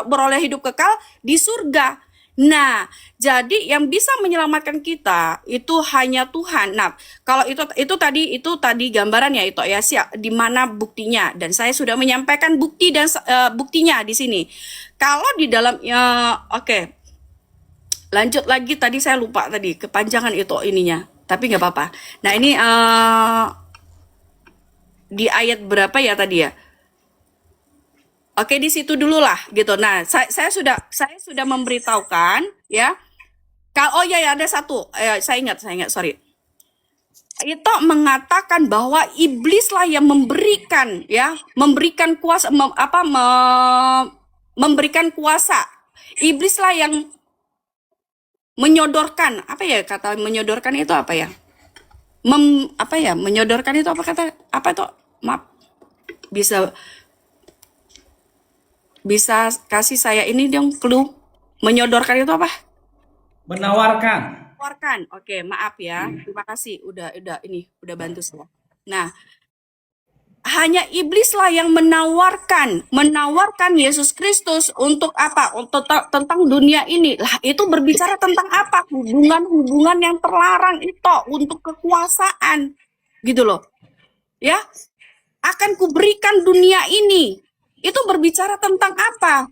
Beroleh hidup kekal di surga. Nah, jadi yang bisa menyelamatkan kita itu hanya Tuhan. Nah, kalau itu tadi gambarannya itu ya, di mana buktinya, dan saya sudah menyampaikan bukti dan buktinya di sini. Kalau di dalam oke. Lanjut lagi, tadi saya lupa tadi kepanjangan itu ininya, tapi nggak apa-apa. Nah, ini di ayat berapa ya tadi ya? Oke, di situ dulu lah gitu. Nah, saya sudah memberitahukan ya. Oh ya ada satu. Saya ingat, sorry. Itu mengatakan bahwa iblislah yang memberikan kuasa memberikan kuasa. Iblislah yang menyodorkan. Apa ya kata menyodorkan itu apa ya? Menyodorkan itu apa itu? Maaf. Bisa kasih saya ini dong clue. Menyodorkan itu apa? Menawarkan. Menawarkan. Oke, maaf ya. Terima kasih udah bantu saya. Nah, hanya iblislah yang menawarkan Yesus Kristus untuk apa? Untuk tentang dunia ini. Lah, itu berbicara tentang apa? Hubungan yang terlarang itu untuk kekuasaan. Gitu loh. Ya. Akan kuberikan dunia ini. Itu berbicara tentang apa?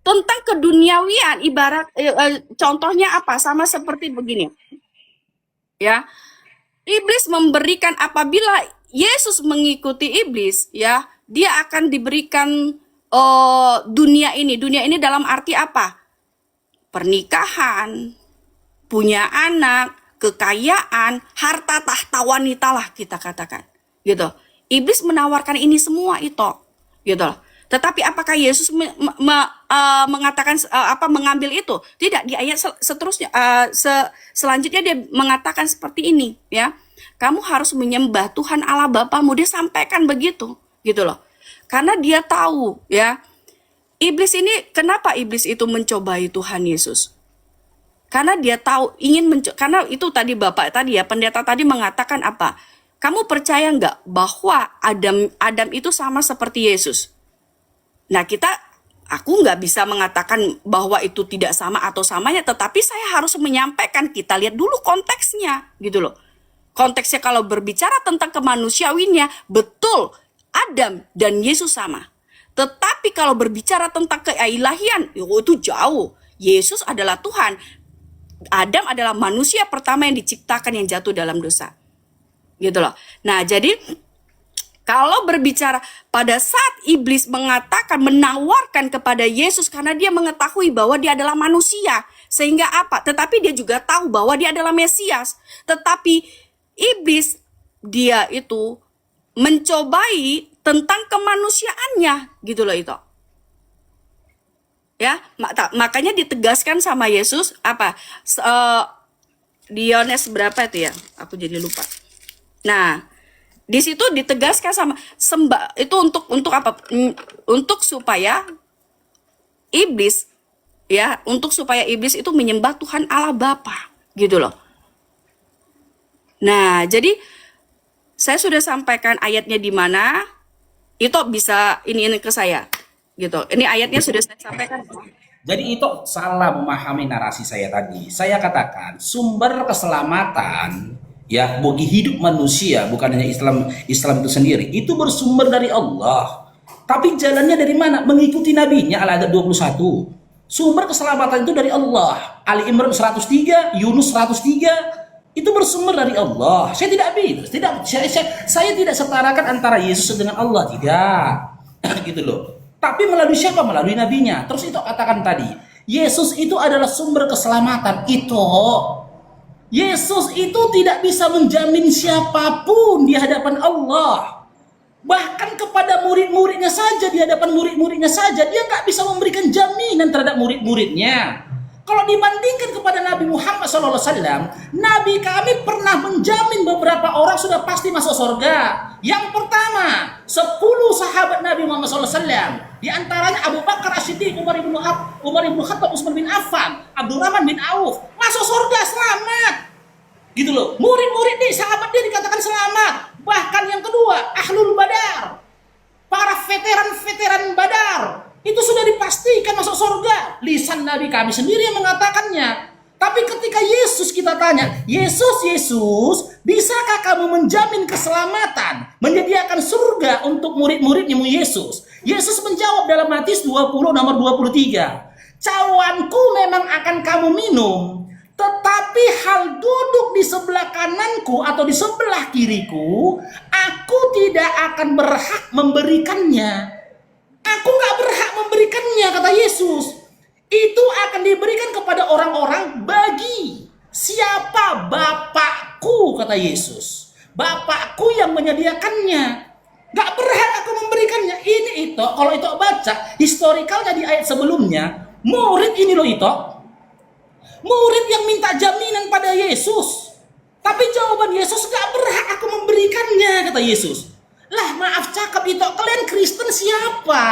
Tentang keduniawian, ibarat contohnya apa? Sama seperti begini. Ya. Iblis memberikan, apabila Yesus mengikuti iblis, ya, dia akan diberikan dunia ini. Dunia ini dalam arti apa? Pernikahan, punya anak, kekayaan, harta tahta wanita lah kita katakan. Gitu. Iblis menawarkan ini semua itu. Gitu loh. Tetapi apakah Yesus mengatakan mengambil itu? Tidak, di ayat seterusnya selanjutnya dia mengatakan seperti ini ya. Kamu harus menyembah Tuhan Allah Bapamu. Dia sampaikan begitu, gitu loh. Karena dia tahu ya. Iblis ini, kenapa iblis itu mencobai Tuhan Yesus? Karena dia tahu karena itu tadi Bapak tadi ya, pendeta tadi mengatakan apa? Kamu percaya nggak bahwa Adam itu sama seperti Yesus? Nah, aku nggak bisa mengatakan bahwa itu tidak sama atau samanya, tetapi saya harus menyampaikan, kita lihat dulu konteksnya, gitu loh. Konteksnya kalau berbicara tentang kemanusiawinya, betul Adam dan Yesus sama. Tetapi kalau berbicara tentang keilahian, itu jauh. Yesus adalah Tuhan. Adam adalah manusia pertama yang diciptakan yang jatuh dalam dosa. Gitu loh. Nah, jadi Kalau berbicara pada saat iblis mengatakan, menawarkan kepada Yesus karena dia mengetahui bahwa dia adalah manusia. Sehingga apa? Tetapi dia juga tahu bahwa dia adalah Mesias. Tetapi iblis dia itu mencobai tentang kemanusiaannya gitu loh itu. Ya, makanya ditegaskan sama Yesus apa? Di Yohanes berapa itu ya? Aku jadi lupa. Nah, di situ ditegaskan sama itu untuk apa? Untuk supaya iblis ya, untuk supaya iblis itu menyembah Tuhan Allah Bapa, gitu loh. Nah, jadi saya sudah sampaikan ayatnya di mana. Itu bisa ini ke saya, gitu. Ini ayatnya sudah saya sampaikan. Jadi itu salah memahami narasi saya tadi. Saya katakan sumber keselamatan ya bagi hidup manusia, bukan hanya Islam itu sendiri, itu bersumber dari Allah. Tapi jalannya dari mana? Mengikuti nabinya. Al-Adab 21. Sumber keselamatan itu dari Allah. Ali Imran 103, Yunus 103, itu bersumber dari Allah. Saya tidak saya tidak setarakan antara Yesus dengan Allah, tidak. Gitu loh. Tapi melalui siapa? Melalui nabinya. Terus itu katakan tadi, Yesus itu adalah sumber keselamatan. Yesus itu tidak bisa menjamin siapapun di hadapan Allah. Bahkan kepada murid-muridnya saja, di hadapan murid-muridnya saja, dia nggak bisa memberikan jaminan terhadap murid-muridnya. Kalau dibandingkan kepada Nabi Muhammad SAW, Nabi kami pernah menjamin beberapa orang sudah pasti masuk surga. Yang pertama, 10 sahabat Nabi Muhammad SAW. Di antaranya Abu Bakar As-Siddiq, Umar ibn Khattab, Utsman bin Affan, Abdurrahman bin Auf. Masuk surga, selamat. Gitu loh. Murid-murid nih, sahabat dia dikatakan selamat. Bahkan yang kedua, Ahlul Badar. Para veteran-veteran Badar. Itu sudah dipastikan masuk surga. Lisan Nabi kami sendiri yang mengatakannya. Tapi ketika Yesus kita tanya, Yesus, bisakah kamu menjamin keselamatan, menyediakan surga untuk murid-muridnya Yesus? Yesus menjawab dalam Matius 20 nomor 23. Cawanku memang akan kamu minum, tetapi hal duduk di sebelah kananku atau di sebelah kiriku, aku tidak akan berhak memberikannya. Aku gak berhak memberikannya, kata Yesus. Itu akan diberikan kepada orang-orang bagi siapa? Bapakku, kata Yesus. Bapakku yang menyediakannya. Gak berhak aku memberikannya. Ini itu, kalau itu baca historikalnya di ayat sebelumnya, murid ini loh itu. Murid yang minta jaminan pada Yesus. Tapi jawaban Yesus, gak berhak aku memberikannya, kata Yesus. Lah maaf cakap itu, kalian Kristen siapa?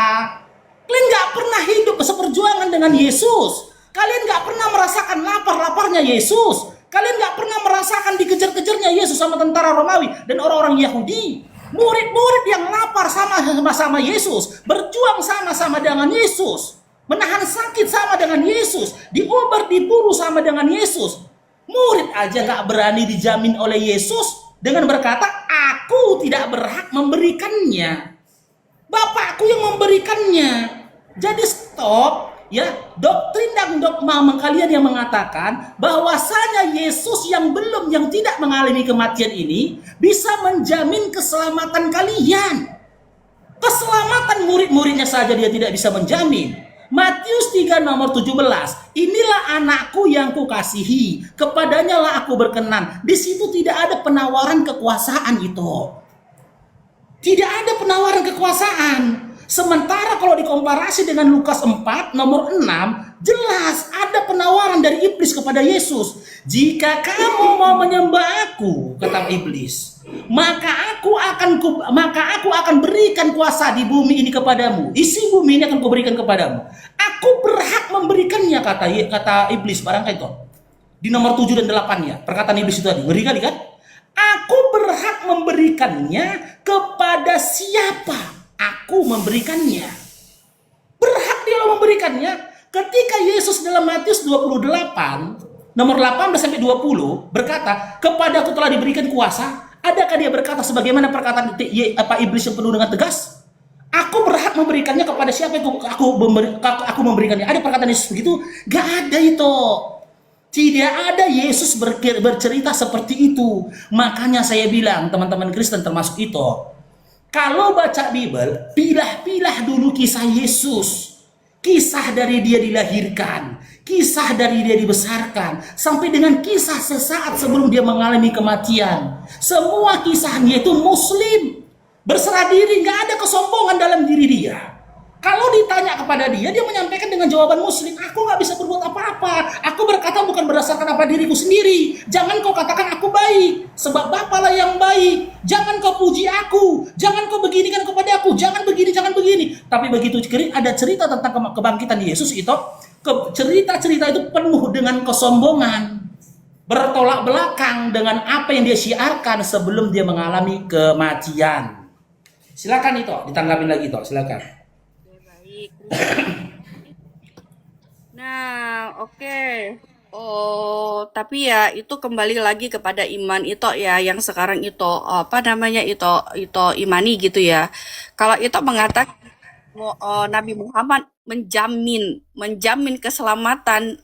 Kalian gak pernah hidup seperjuangan dengan Yesus. Kalian gak pernah merasakan lapar-laparnya Yesus. Kalian gak pernah merasakan dikejar-kejarnya Yesus sama tentara Romawi dan orang-orang Yahudi. Murid-murid yang lapar sama-sama Yesus, berjuang sama-sama dengan Yesus, menahan sakit sama dengan Yesus, diobar diburu sama dengan Yesus. Murid aja gak berani dijamin oleh Yesus dengan berkata, aku tidak berhak memberikannya. Bapakku yang memberikannya. Jadi stop ya doktrin dan dogma kalian yang mengatakan bahwasanya Yesus yang tidak mengalami kematian ini bisa menjamin keselamatan kalian. Keselamatan murid-muridnya saja dia tidak bisa menjamin. Matius 3 nomor 17. Inilah anakku yang kukasihi, kepadanya lah aku berkenan. Di situ tidak ada penawaran kekuasaan itu. Tidak ada penawaran kekuasaan. Sementara kalau dikomparasi dengan Lukas 4 nomor 6, jelas ada penawaran dari iblis kepada Yesus. Jika kamu mau menyembah aku, kata iblis, maka aku akan berikan kuasa di bumi ini kepadamu. Isi bumi ini akan kuberikan kepadamu. Aku berhak memberikannya, kata iblis. Barangkali itu di nomor 7 dan 8 ya. Perkataan iblis itu tadi. Ngeri kali kan? Aku berhak memberikannya kepada siapa aku memberikannya. Berhak dia memberikannya. Ketika Yesus dalam Matius 28 nomor 18 sampai 20 berkata, kepadaku telah diberikan kuasa. Adakah dia berkata sebagaimana perkataan iblis yang penuh dengan tegas? Aku berhak memberikannya kepada siapa itu aku memberikannya. Ada perkataan Yesus begitu? Gak ada itu. Tidak ada Yesus bercerita seperti itu. Makanya saya bilang teman-teman Kristen termasuk itu, Kalau baca Bible, pilah-pilah dulu kisah Yesus. Kisah dari dia dilahirkan, kisah dari dia dibesarkan, sampai dengan kisah sesaat sebelum dia mengalami kematian. Semua kisahnya itu Muslim. Berserah diri, nggak ada kesombongan dalam diri dia. Kalau ditanya kepada dia, dia menyampaikan dengan jawaban Muslim. Aku nggak bisa berbuat apa-apa. Aku berkata bukan berdasarkan apa diriku sendiri. Jangan kau katakan aku baik, sebab Bapalah yang baik. Jangan kau puji aku. Jangan kau beginikan kepada aku. Jangan begini, jangan begini. Tapi begitu ada cerita tentang kebangkitan Yesus itu, cerita-cerita itu penuh dengan kesombongan. Bertolak belakang dengan apa yang dia syiarkan sebelum dia mengalami kematian. Silakan itu, ditanggapin lagi itu, silakan. Baik. Nah, oke. Oh, tapi ya itu kembali lagi kepada iman itu ya yang sekarang itu apa namanya itu imani gitu ya. Kalau itu mengatakan Nabi Muhammad menjamin keselamatan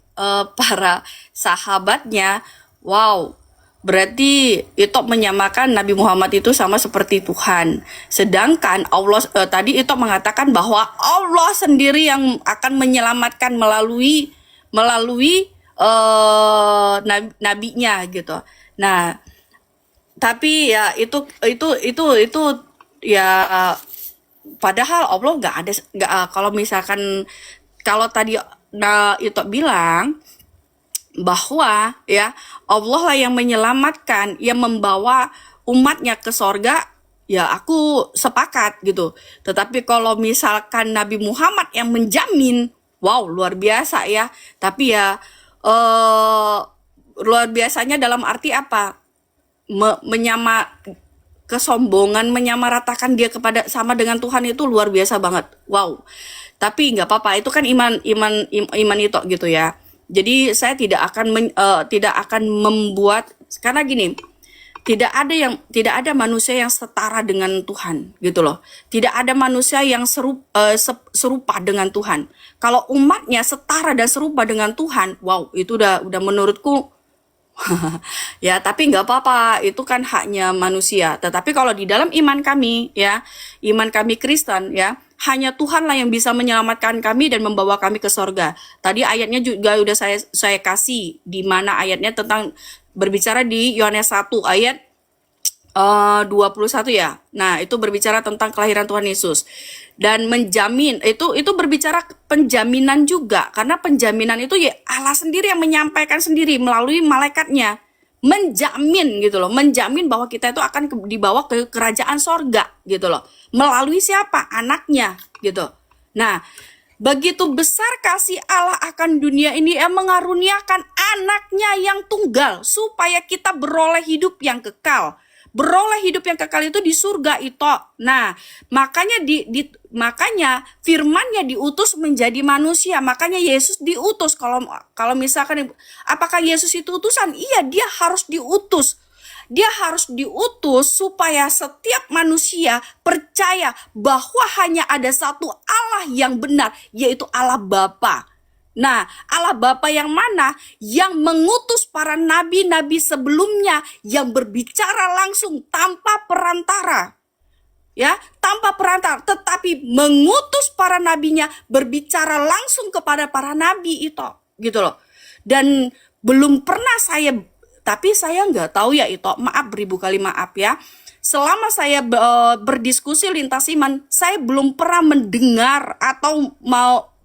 para sahabatnya. Wow. Berarti itu menyamakan Nabi Muhammad itu sama seperti Tuhan. Sedangkan Allah tadi itu mengatakan bahwa Allah sendiri yang akan menyelamatkan melalui nabinya gitu. Nah, tapi ya itu ya padahal Allah nggak kalau misalkan kalau tadi itu bilang bahwa ya Allah lah yang menyelamatkan, yang membawa umatnya ke sorga, ya aku sepakat gitu. Tetapi kalau misalkan Nabi Muhammad yang menjamin, wow luar biasa ya. Tapi ya luar biasanya dalam arti apa? Kesombongan, menyamaratakan dia kepada sama dengan Tuhan itu luar biasa banget. Wow. Tapi nggak apa-apa, itu kan iman itu gitu ya. Jadi saya tidak akan membuat, karena gini, tidak ada manusia yang setara dengan Tuhan gitu loh. Tidak ada manusia yang serupa dengan Tuhan. Kalau umatnya setara dan serupa dengan Tuhan, wow, itu udah menurutku ya, tapi nggak apa-apa, itu kan haknya manusia. Tetapi kalau di dalam iman kami ya, iman kami Kristen ya, hanya Tuhanlah yang bisa menyelamatkan kami dan membawa kami ke sorga. Tadi ayatnya juga udah saya kasih, di mana ayatnya tentang berbicara di Yohanes 1 ayat 21 ya. Nah, itu berbicara tentang kelahiran Tuhan Yesus. Dan menjamin, itu berbicara penjaminan juga. Karena penjaminan itu ya Allah sendiri yang menyampaikan sendiri melalui malaikatnya. Menjamin gitu loh, menjamin bahwa kita itu akan dibawa ke kerajaan sorga gitu loh. Melalui siapa? Anaknya gitu. Nah, begitu besar kasih Allah akan dunia ini, yang mengaruniakan anaknya yang tunggal supaya kita beroleh hidup yang kekal. Beroleh hidup yang kekal itu di surga itu. Nah, makanya makanya firman-Nya diutus menjadi manusia. Makanya Yesus diutus. Kalau misalkan apakah Yesus itu utusan? Iya, dia harus diutus. Dia harus diutus supaya setiap manusia percaya bahwa hanya ada satu Allah yang benar, yaitu Allah Bapa. Nah, Allah Bapa yang mana? Yang mengutus para nabi-nabi sebelumnya yang berbicara langsung tanpa perantara. Ya, tanpa perantara, tetapi mengutus para nabinya berbicara langsung kepada para nabi itu, gitu loh. Dan belum pernah tapi saya nggak tahu ya itu, maaf beribu kali maaf ya. Selama saya berdiskusi lintas iman, saya belum pernah mendengar atau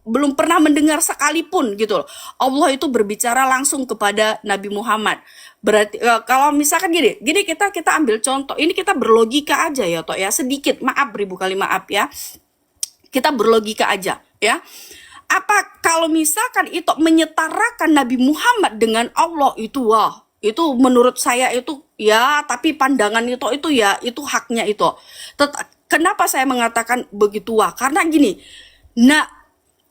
belum pernah mendengar sekalipun gitu loh. Allah itu berbicara langsung kepada Nabi Muhammad. Berarti kalau misalkan gini kita ambil contoh, ini kita berlogika aja ya toh ya, sedikit maaf beribu kali maaf ya. Kita berlogika aja ya. Apa kalau misalkan itu menyetarakan Nabi Muhammad dengan Allah itu, wah, itu menurut saya itu ya, tapi pandangan itu ya, itu haknya itu. Kenapa saya mengatakan begitu? Wah, karena gini. Nah,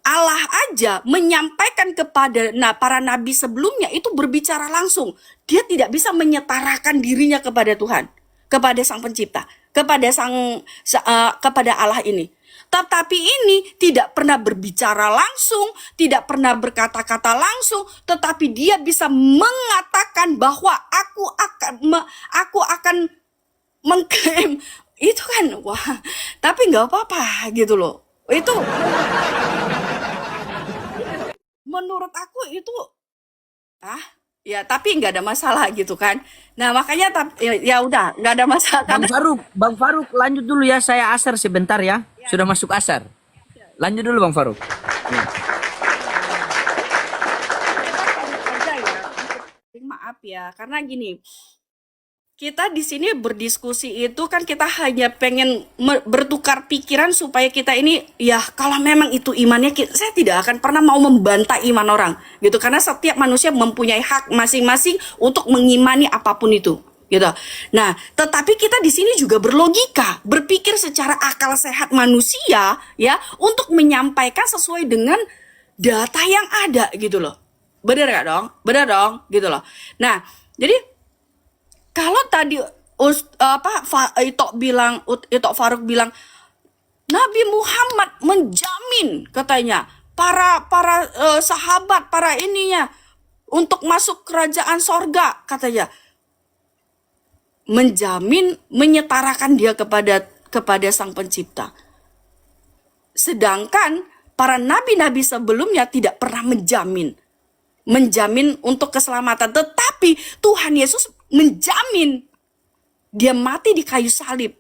Allah aja menyampaikan kepada para nabi sebelumnya itu berbicara langsung. Dia tidak bisa menyetarakan dirinya kepada Tuhan, kepada Sang Pencipta, kepada Allah ini. Tetapi ini tidak pernah berbicara langsung, tidak pernah berkata-kata langsung, tetapi dia bisa mengatakan bahwa aku akan mengklaim Itu kan, wah, tapi nggak apa-apa gitu loh. Itu menurut aku itu ah ya tapi nggak ada masalah gitu kan. Nah makanya ya, ya udah nggak ada masalah karena Bang Faruk, lanjut dulu ya. Saya asar sebentar ya. Sudah masuk asar. Lanjut dulu Bang Faruk. aja ya. Maaf ya, karena gini, kita di sini berdiskusi itu kan kita hanya pengen bertukar pikiran supaya kita ini ya kalau memang itu imannya saya tidak akan pernah mau membantah iman orang gitu karena setiap manusia mempunyai hak masing-masing untuk mengimani apapun itu gitu. Nah, tetapi kita di sini juga berlogika, berpikir secara akal sehat manusia ya untuk menyampaikan sesuai dengan data yang ada gitu loh. Bener gak dong? Bener dong gitu loh. Nah, jadi kalau tadi Ito Faruk bilang Nabi Muhammad menjamin katanya para sahabat para ininya untuk masuk kerajaan sorga katanya menjamin menyetarakan dia kepada Sang Pencipta. Sedangkan para nabi-nabi sebelumnya tidak pernah menjamin untuk keselamatan, tetapi Tuhan Yesus menjamin dia mati di kayu salib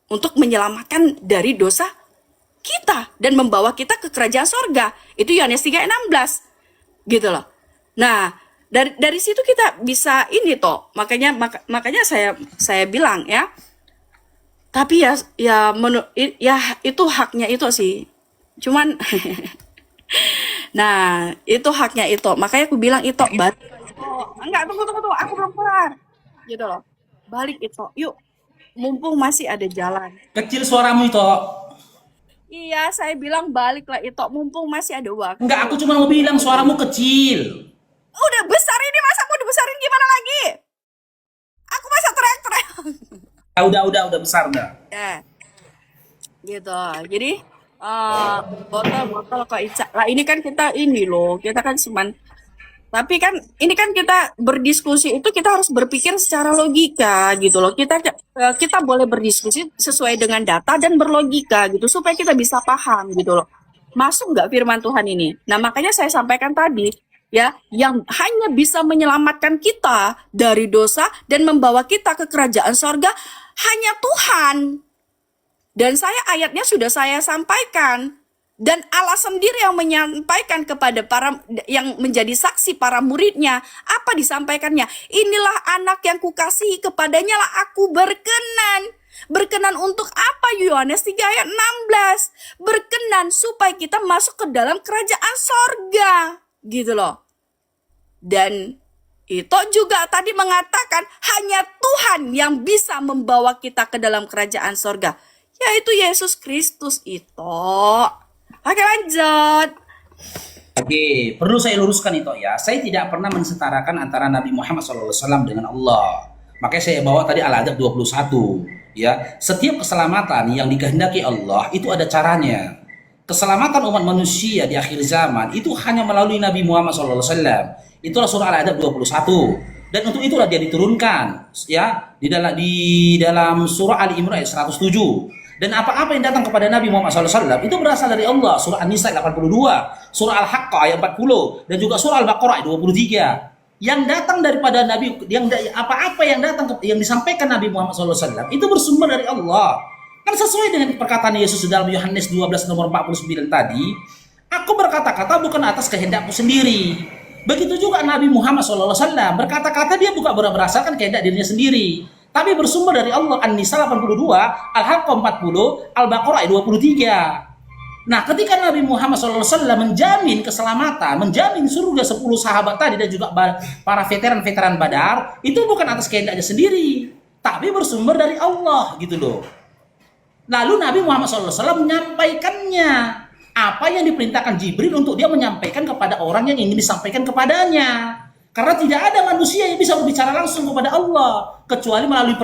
untuk menyelamatkan dari dosa kita dan membawa kita ke kerajaan sorga. Itu Yohanes 3:16 gitu loh. Nah, dari situ kita bisa ini toh. Makanya saya bilang ya. Tapi ya itu haknya itu sih. Cuman nah, itu haknya itu. Makanya aku bilang itu balik. Enggak, tunggu. Aku belum kelar. Gitu loh. Balik itu. Yuk. Mumpung masih ada jalan. Kecil suaramu itu. Iya, saya bilang baliklah itu. Mumpung masih ada waktu. Enggak, aku cuma mau bilang suaramu kecil. Udah besar ini, masa mau dibesarin gimana lagi? Aku masa teriak-teriak. Udah besar udah. Ya. Gitu. Jadi botol kok Ica. Lah ini kan kita ini loh. Kita kan cuman tapi kan ini kan kita berdiskusi itu kita harus berpikir secara logika gitu loh. Kita boleh berdiskusi sesuai dengan data dan berlogika gitu supaya kita bisa paham gitu loh. Masuk nggak firman Tuhan ini? Nah makanya saya sampaikan tadi ya yang hanya bisa menyelamatkan kita dari dosa dan membawa kita ke kerajaan sorga hanya Tuhan. Dan ayatnya sudah saya sampaikan. Dan Allah sendiri yang menyampaikan kepada para yang menjadi saksi para muridnya. Apa disampaikannya? Inilah anak yang kukasihi, kepadanya lah aku berkenan. Berkenan untuk apa? Yohanes 3:16. Berkenan supaya kita masuk ke dalam kerajaan sorga. Gitu loh. Dan itu juga tadi mengatakan hanya Tuhan yang bisa membawa kita ke dalam kerajaan sorga. Yaitu Yesus Kristus itu. Oke lanjut. Oke, perlu saya luruskan itu ya. Saya tidak pernah mensetarakan antara Nabi Muhammad SAW dengan Allah. Makanya saya bawa tadi Al-Adab 21. Ya, setiap keselamatan yang dikehendaki Allah itu ada caranya. Keselamatan umat manusia di akhir zaman itu hanya melalui Nabi Muhammad SAW. Itulah surah Al-Adab 21. Dan untuk itulah dia diturunkan ya di dalam surah Ali Imran ayat 107. Dan apa-apa yang datang kepada Nabi Muhammad SAW itu berasal dari Allah. Surah An-Nisa 82, surah Al-Haqqah ayat 40, dan juga surah Al-Baqarah ayat 23. Yang datang daripada Nabi, apa-apa yang datang yang disampaikan Nabi Muhammad SAW itu bersumber dari Allah. Kan sesuai dengan perkataan Yesus dalam Yohanes 12 nomor 49 tadi, aku berkata-kata bukan atas kehendakku sendiri. Begitu juga Nabi Muhammad SAW berkata-kata dia bukan berdasarkan kehendak dirinya sendiri, tapi bersumber dari Allah. An-Nisa 82, Al-Haqqah 40, Al-Baqarah 23. Nah, ketika Nabi Muhammad SAW menjamin keselamatan, menjamin surga 10 sahabat tadi dan juga para veteran-veteran Badar, itu bukan atas kehendaknya sendiri, tapi bersumber dari Allah gitu loh. Lalu Nabi Muhammad SAW menyampaikannya apa yang diperintahkan Jibril untuk dia menyampaikan kepada orang yang ingin disampaikan kepadanya. Karena tidak ada manusia yang bisa berbicara langsung kepada Allah kecuali melalui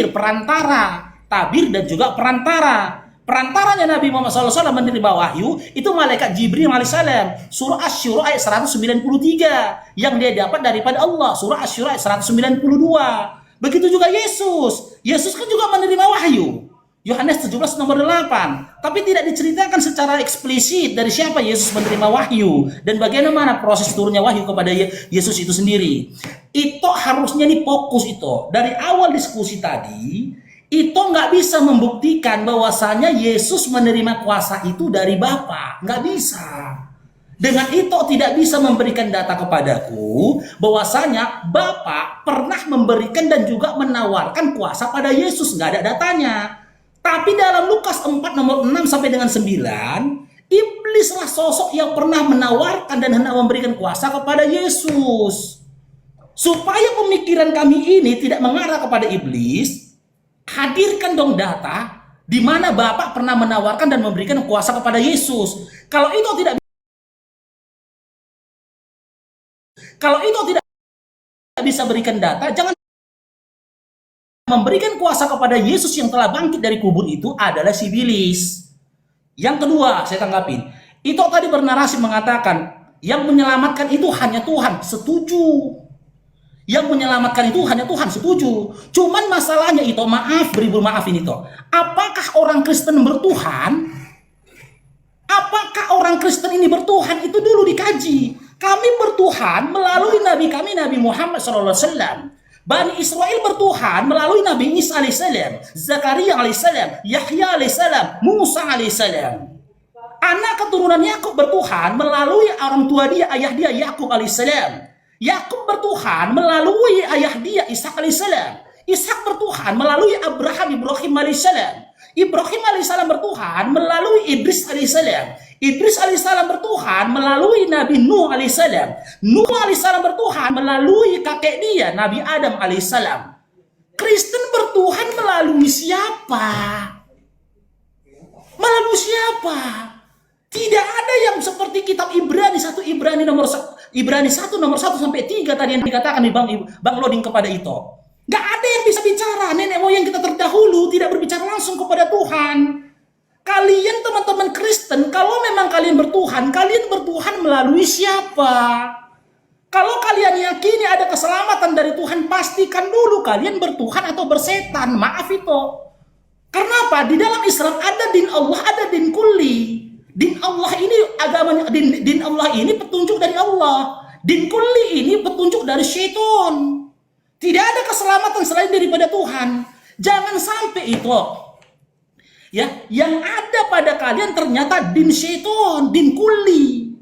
perantara, tabir dan juga perantara. Perantaranya Nabi Muhammad SAW menerima wahyu itu malaikat Jibril alaihissalam. Surah Asy-Syura ayat 193 yang dia dapat daripada Allah. Surah Asy-Syura ayat 192. Begitu juga Yesus. Yesus kan juga menerima wahyu. Yohanes 17 nomor 8. Tapi tidak diceritakan secara eksplisit dari siapa Yesus menerima wahyu dan bagaimana proses turunnya wahyu kepada Yesus itu sendiri. Itu harusnya nih fokus itu. Dari awal diskusi tadi, itu nggak bisa membuktikan bahwasanya Yesus menerima kuasa itu dari Bapa. Nggak bisa. Dengan itu tidak bisa memberikan data kepadaku bahwasanya Bapa pernah memberikan dan juga menawarkan kuasa pada Yesus. Nggak ada datanya. Tapi dalam Lukas 4 nomor 6 sampai dengan 9, iblislah sosok yang pernah menawarkan dan hendak memberikan kuasa kepada Yesus. Supaya pemikiran kami ini tidak mengarah kepada iblis, hadirkan dong data di mana Bapak pernah menawarkan dan memberikan kuasa kepada Yesus. Kalau itu tidak bisa berikan data, jangan. Memberikan kuasa kepada Yesus yang telah bangkit dari kubur itu adalah si iblis. Yang kedua, saya tanggapin. Itu tadi bernarasi mengatakan, yang menyelamatkan itu hanya Tuhan. Setuju. Yang menyelamatkan itu hanya Tuhan. Setuju. Cuman masalahnya itu, beribu maaf ini toh. Apakah orang Kristen bertuhan? Apakah orang Kristen ini bertuhan? Itu dulu dikaji. Kami bertuhan melalui Nabi kami, Nabi Muhammad SAW. Bani Israel bertuhan melalui Nabi Isa alaihissalam, Zakaria alaihissalam, Yahya alaihissalam, Musa alaihissalam. Anak keturunan Yakub bertuhan melalui orang tua dia, ayah dia Yakub alaihissalam. Yakub bertuhan melalui ayah dia Ishak alaihissalam. Ishak bertuhan melalui Ibrahim alaihissalam. Ibrahim alaihissalam bertuhan melalui Idris alaihissalam. Idris alaihissalam bertuhan melalui Nabi Nuh alaihissalam. Nuh alaihissalam bertuhan melalui kakek dia Nabi Adam alaihissalam. Kristen bertuhan melalui siapa? Melalui siapa? Tidak ada yang seperti kitab Ibrani 1 Ibrani 1 nomor 1 sampai 3 tadi yang dikatakan di Bang Loding kepada itu. Gak ada yang bisa bicara. Nenek moyang kita terdahulu tidak berbicara langsung kepada Tuhan. Kalian teman-teman Kristen, kalau memang kalian bertuhan melalui siapa? Kalau kalian yakini ada keselamatan dari Tuhan, pastikan dulu kalian bertuhan atau bersetan. Maaf itu. Karena apa? Di dalam Islam ada din Allah, ada din kulli. Din Allah ini agamanya, din Allah ini petunjuk dari Allah. Din kulli ini petunjuk dari syaitan. Tidak ada keselamatan selain daripada Tuhan. Jangan sampai itu. Ya, yang ada pada kalian ternyata din syaitan, din kulli.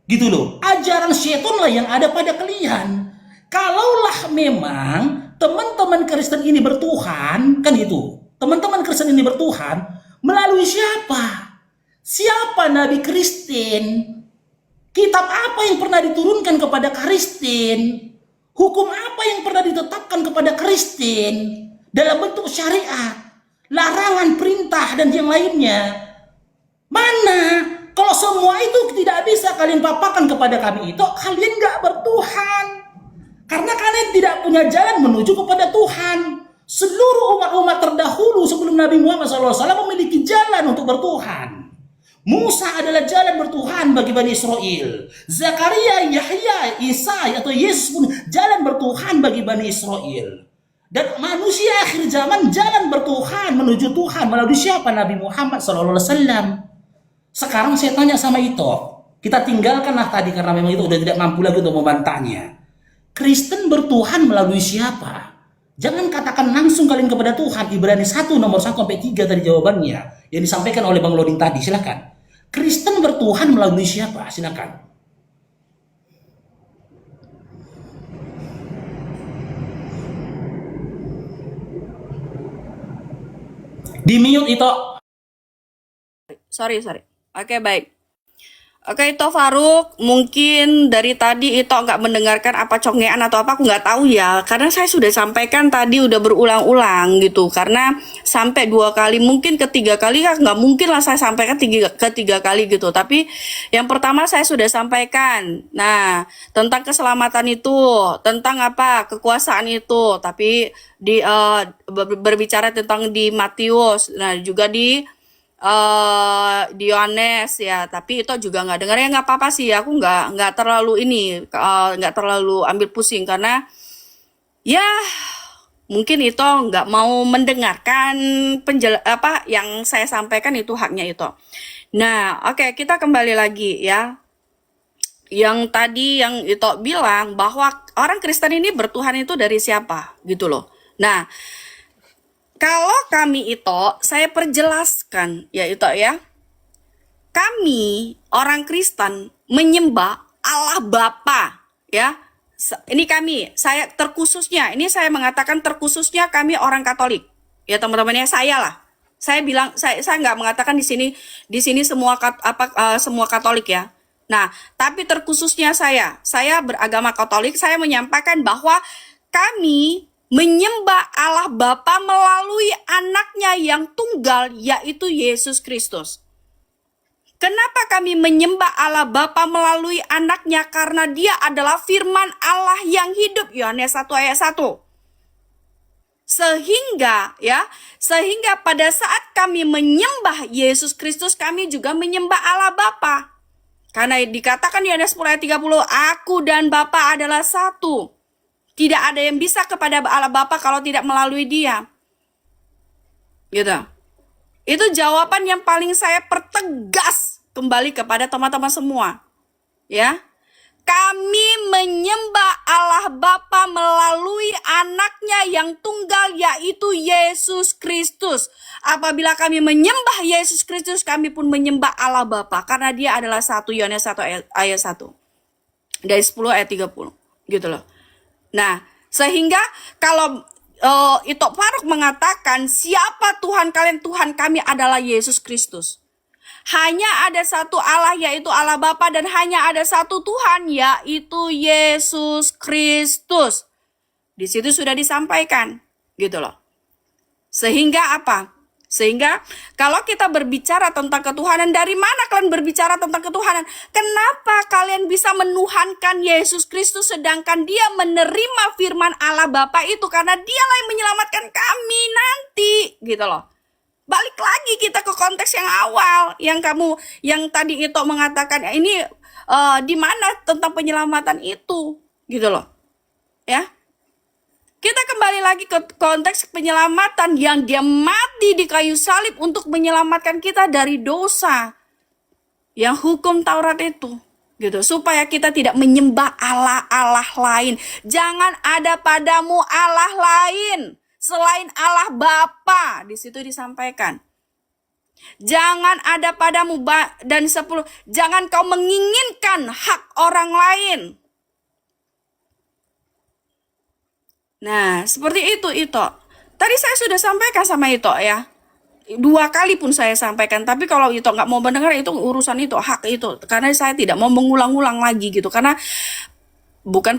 Gitu loh. Ajaran syaitan lah yang ada pada kalian. Kalaulah memang teman-teman Kristen ini bertuhan, kan itu. Teman-teman Kristen ini bertuhan melalui siapa? Siapa Nabi Kristen? Kitab apa yang pernah diturunkan kepada Kristen? Hukum apa yang pernah ditetapkan kepada Kristen dalam bentuk syariat, larangan, perintah, dan yang lainnya? Mana? Kalau semua itu tidak bisa kalian paparkan kepada kami itu, kalian nggak bertuhan. Karena kalian tidak punya jalan menuju kepada Tuhan. Seluruh umat-umat terdahulu sebelum Nabi Muhammad SAW memiliki jalan untuk bertuhan. Musa adalah jalan bertuhan bagi Bani Israel. Zakaria, Yahya, Isa atau Yesus pun jalan bertuhan bagi Bani Israel. Dan manusia akhir zaman jalan bertuhan menuju Tuhan melalui siapa? Nabi Muhammad SAW. Sekarang saya tanya sama itu. Kita tinggalkanlah tadi karena memang itu udah tidak mampu lagi untuk membantahnya. Kristen bertuhan melalui siapa? Jangan katakan langsung kalian kepada Tuhan. Ibrani 1 nomor 1 sampai 3 tadi jawabannya yang disampaikan oleh Bang Loding tadi. Silakan. Kristen bertuhan melalui siapa? Silakan. Di mute itu. Sorry. Oke, baik. Oke, itu Faruk, mungkin dari tadi itu nggak mendengarkan apa congean atau apa, aku nggak tahu ya. Karena saya sudah sampaikan tadi udah berulang-ulang gitu. Karena sampai 2 kali, mungkin ketiga kali kan nggak mungkin lah saya sampaikan ketiga kali gitu. Tapi yang pertama saya sudah sampaikan. Nah, tentang keselamatan itu, tentang apa kekuasaan itu. Tapi berbicara tentang di Matius, nah juga di Yohanes ya, tapi itu juga nggak dengar ya, nggak apa-apa sih, aku nggak terlalu nggak terlalu ambil pusing karena ya Mungkin itu nggak mau mendengarkan apa yang saya sampaikan, itu haknya itu. Nah, oke, kita kembali lagi ya. Yang tadi yang itu bilang bahwa orang Kristen ini bertuhan itu dari siapa gitu loh. Nah, kalau kami itu saya perjelaskan ya itu ya. Kami orang Kristen menyembah Allah Bapa ya. Ini kami, saya terkhususnya, ini saya mengatakan terkhususnya kami orang Katolik. Ya teman-teman ya, saya lah. Saya bilang saya nggak mengatakan di sini semua semua Katolik ya. Nah, tapi terkhususnya saya beragama Katolik, saya menyampaikan bahwa kami menyembah Allah Bapa melalui anaknya yang tunggal, yaitu Yesus Kristus. Kenapa kami menyembah Allah Bapa melalui anaknya? Karena dia adalah firman Allah yang hidup. Yohanes 1 ayat 1. Sehingga pada saat kami menyembah Yesus Kristus, kami juga menyembah Allah Bapa. Karena dikatakan di Yohanes 10 ayat 30, aku dan Bapa adalah satu. Tidak ada yang bisa kepada Allah Bapa kalau tidak melalui dia. Gitu. Itu jawaban yang paling saya pertegas kembali kepada teman-teman semua. Ya. Kami menyembah Allah Bapa melalui anaknya yang tunggal, yaitu Yesus Kristus. Apabila kami menyembah Yesus Kristus, kami pun menyembah Allah Bapa. Karena dia adalah satu. Yohanes 1 ayat 1. Dari 10 ayat 30. Gitu loh. Nah, sehingga kalau Ito Faruk mengatakan, siapa Tuhan kalian? Tuhan kami adalah Yesus Kristus. Hanya ada satu Allah, yaitu Allah Bapa, dan hanya ada satu Tuhan, yaitu Yesus Kristus. Di situ sudah disampaikan, gitu loh. Sehingga apa? Sehingga kalau kita berbicara tentang ketuhanan, dari mana kalian berbicara tentang ketuhanan? Kenapa kalian bisa menuhankan Yesus Kristus sedangkan dia menerima firman Allah Bapa itu? Karena dialah yang menyelamatkan kami nanti, gitu loh. Balik lagi kita ke konteks yang awal, yang tadi itu mengatakan ini di mana tentang penyelamatan itu, gitu loh, ya. Kita kembali lagi ke konteks penyelamatan yang dia mati di kayu salib untuk menyelamatkan kita dari dosa, yang hukum Taurat itu, gitu, supaya kita tidak menyembah Allah lain. Jangan ada padamu Allah lain selain Allah Bapa. Di situ disampaikan. Jangan ada padamu dan 10. Jangan kau menginginkan hak orang lain. Nah, seperti itu. Tadi saya sudah sampaikan sama Ito ya. 2 kali pun saya sampaikan. Tapi kalau Ito nggak mau mendengar, itu urusan itu, hak itu. Karena saya tidak mau mengulang-ulang lagi gitu. Karena bukan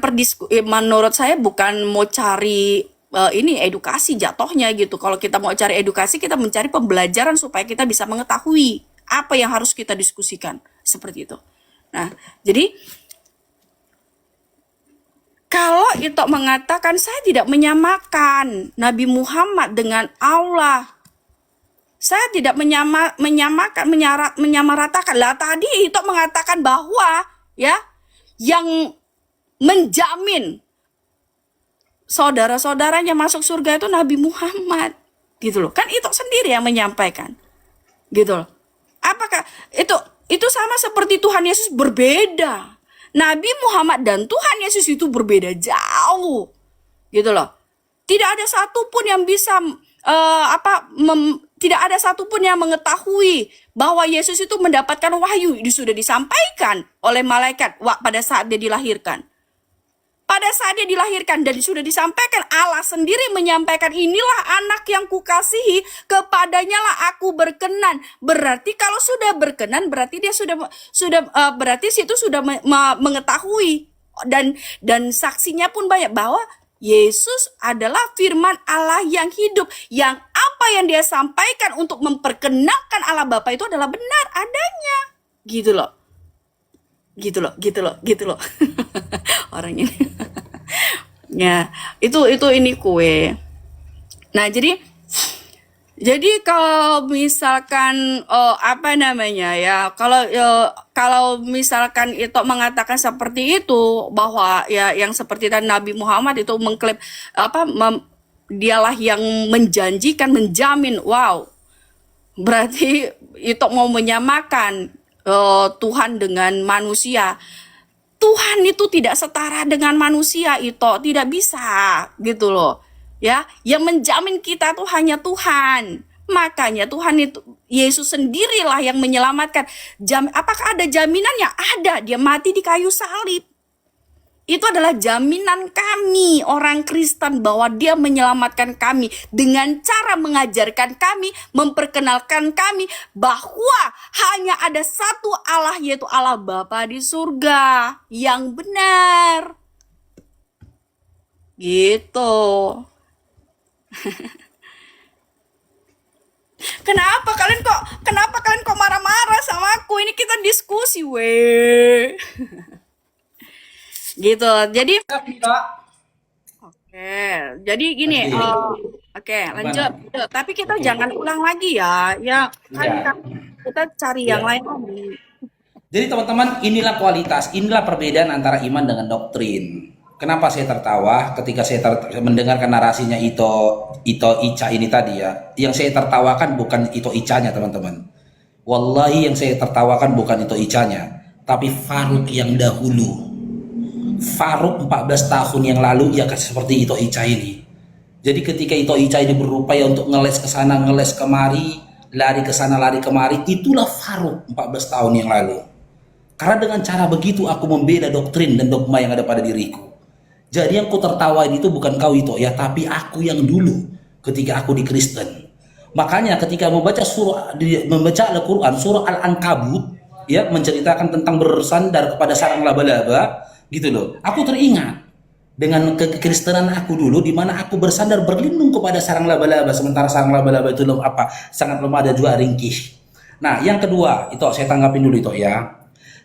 menurut saya bukan mau cari ini edukasi jatuhnya gitu. Kalau kita mau cari edukasi, kita mencari pembelajaran supaya kita bisa mengetahui apa yang harus kita diskusikan, seperti itu. Nah, jadi kalau itu mengatakan saya tidak menyamakan Nabi Muhammad dengan Allah, saya tidak menyamaratakan. Lah tadi itu mengatakan bahwa ya yang menjamin saudara-saudaranya masuk surga itu Nabi Muhammad, gitu loh. Kan itu sendiri yang menyampaikan, gitu loh. Apakah itu sama seperti Tuhan Yesus? Berbeda. Nabi Muhammad dan Tuhan Yesus itu berbeda jauh, gitu loh. Tidak ada satupun yang bisa tidak ada satupun yang mengetahui bahwa Yesus itu mendapatkan wahyu. Itu sudah disampaikan oleh malaikat pada saat dia dilahirkan. Pada saat dia dilahirkan dan sudah disampaikan, Allah sendiri menyampaikan, inilah anak yang kukasihi, kepadanya lah aku berkenan. Berarti kalau sudah berkenan, berarti dia berarti situ sudah mengetahui dan saksinya pun banyak bahwa Yesus adalah firman Allah yang hidup, yang apa yang dia sampaikan untuk memperkenalkan Allah Bapa itu adalah benar adanya. Gitu loh. Orangnya. Ya, itu ini kue. Nah, jadi kalau misalkan kalau misalkan itu mengatakan seperti itu, bahwa ya yang seperti tadi Nabi Muhammad itu mengklaim dialah yang menjanjikan, menjamin. Wow, berarti itu mau menyamakan Tuhan dengan manusia. Tuhan itu tidak setara dengan manusia, itu tidak bisa gitu loh. Ya, yang menjamin kita tuh hanya Tuhan. Makanya Tuhan itu, Yesus sendirilah yang menyelamatkan. Apakah ada jaminannya? Ada, dia mati di kayu salib. Itu adalah jaminan kami orang Kristen bahwa dia menyelamatkan kami dengan cara mengajarkan kami, memperkenalkan kami bahwa hanya ada satu Allah, yaitu Allah Bapa di surga yang benar. Gitu. Kenapa kalian kok marah-marah sama aku? Ini kita diskusi, weh. Gitu. Jadi oke, jadi gini, oke, lanjut. Tapi kita jangan ulang lagi ya. Ya, kan kita cari yang lain lagi. Jadi teman-teman, inilah kualitas, inilah perbedaan antara iman dengan doktrin. Kenapa saya tertawa ketika saya mendengarkan narasinya Ito Ica ini tadi ya. Yang saya tertawakan bukan Ito Icanya, teman-teman. Wallahi yang saya tertawakan bukan Ito Icanya, tapi Faruk yang dahulu. Faruk 14 tahun yang lalu ya seperti Ito Ica ini. Jadi ketika Ito Ica ini berupaya untuk ngeles ke sana, ngeles kemari, lari ke sana, lari kemari, itulah Faruk 14 tahun yang lalu. Karena dengan cara begitu aku membela doktrin dan dogma yang ada pada diriku. Jadi yang ku tertawain itu bukan kau Ito ya, tapi aku yang dulu ketika aku di Kristen. Makanya ketika membaca Al-Quran, surah Al-Ankabut ya, menceritakan tentang bersandar kepada sarang laba-laba gitu loh. Aku teringat dengan kekristenan aku dulu, di mana aku bersandar berlindung kepada sarang laba-laba, sementara sarang laba-laba itu sangat lemah dan juga ringkih. Nah, yang kedua, itu saya tanggapin dulu itu ya.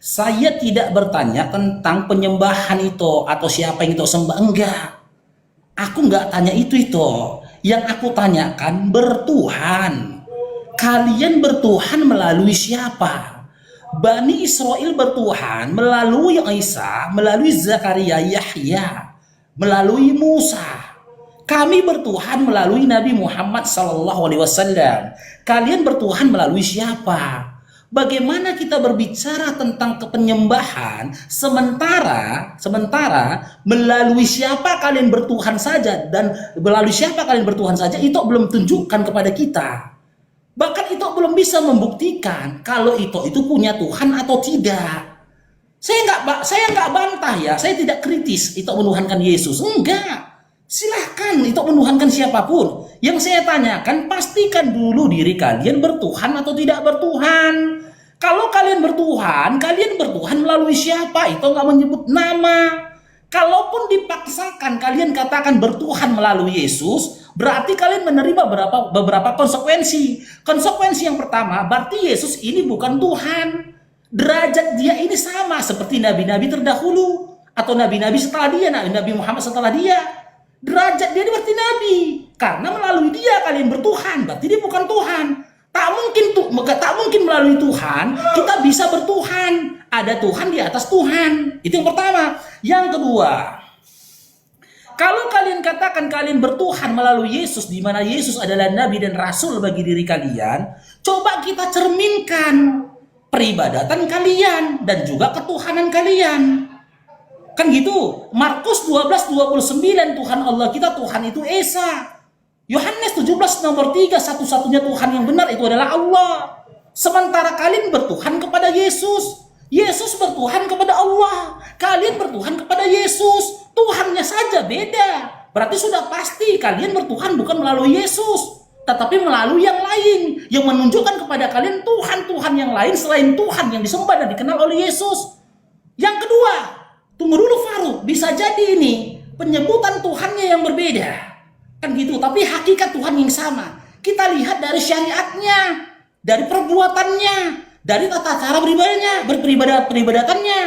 Saya tidak bertanya tentang penyembahan itu atau siapa yang itu sembah, enggak. Aku enggak tanya itu. Yang aku tanyakan bertuhan. Kalian bertuhan melalui siapa? Bani Israel bertuhan melalui Isa, melalui Zakaria, Yahya, melalui Musa. Kami bertuhan melalui Nabi Muhammad SAW. Kalian bertuhan melalui siapa? Bagaimana kita berbicara tentang penyembahan sementara melalui siapa kalian bertuhan saja, dan melalui siapa kalian bertuhan saja itu belum tunjukkan kepada kita. Bahkan itu belum bisa membuktikan kalau itu punya Tuhan atau tidak. Saya nggak bantah ya, saya tidak kritis itu menuhankan Yesus, enggak. Silahkan itu menuhankan siapapun. Yang saya tanyakan, pastikan dulu diri kalian bertuhan atau tidak bertuhan. Kalau kalian bertuhan melalui siapa? Itu nggak menyebut nama. Kalaupun dipaksakan kalian katakan bertuhan melalui Yesus, berarti kalian menerima beberapa konsekuensi. Konsekuensi yang pertama, berarti Yesus ini bukan Tuhan. Derajat dia ini sama seperti nabi-nabi terdahulu atau nabi-nabi setelah dia, Nabi Muhammad setelah dia. Derajat dia berarti nabi, karena melalui dia kalian bertuhan, berarti dia bukan Tuhan. Tak mungkin melalui Tuhan kita bisa bertuhan. Ada Tuhan di atas Tuhan. Itu yang pertama. Yang kedua, kalau kalian katakan kalian bertuhan melalui Yesus, di mana Yesus adalah nabi dan rasul bagi diri kalian, coba kita cerminkan peribadatan kalian dan juga ketuhanan kalian. Kan gitu. Markus 12:29, Tuhan Allah kita, Tuhan itu Esa. Yohanes 17 nomor 3, satu-satunya Tuhan yang benar itu adalah Allah. Sementara kalian bertuhan kepada Yesus. Yesus bertuhan kepada Allah. Kalian bertuhan kepada Yesus. Tuhannya saja beda. Berarti sudah pasti kalian bertuhan bukan melalui Yesus, tetapi melalui yang lain, yang menunjukkan kepada kalian Tuhan-Tuhan yang lain selain Tuhan yang disembah dan dikenal oleh Yesus. Yang kedua, tunggu dulu Faruk, bisa jadi ini penyebutan Tuhannya yang berbeda. Kan gitu, tapi hakikat Tuhan yang sama. Kita lihat dari syariatnya, dari perbuatannya, dari tata cara peribadatannya.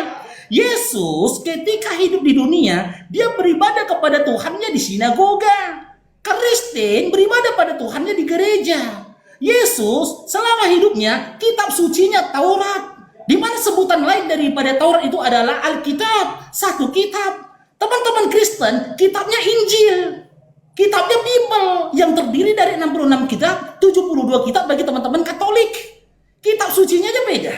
Yesus ketika hidup di dunia, dia beribadah kepada Tuhannya di sinagoga. Kristen beribadah pada Tuhannya di gereja. Yesus selama hidupnya kitab sucinya Taurat, di mana sebutan lain daripada Taurat itu adalah Alkitab, satu kitab. Teman-teman Kristen, kitabnya Injil. Kitabnya Bible yang terdiri dari 66 kitab, 72 kitab bagi teman-teman Katolik. Kitab sucinya aja beda.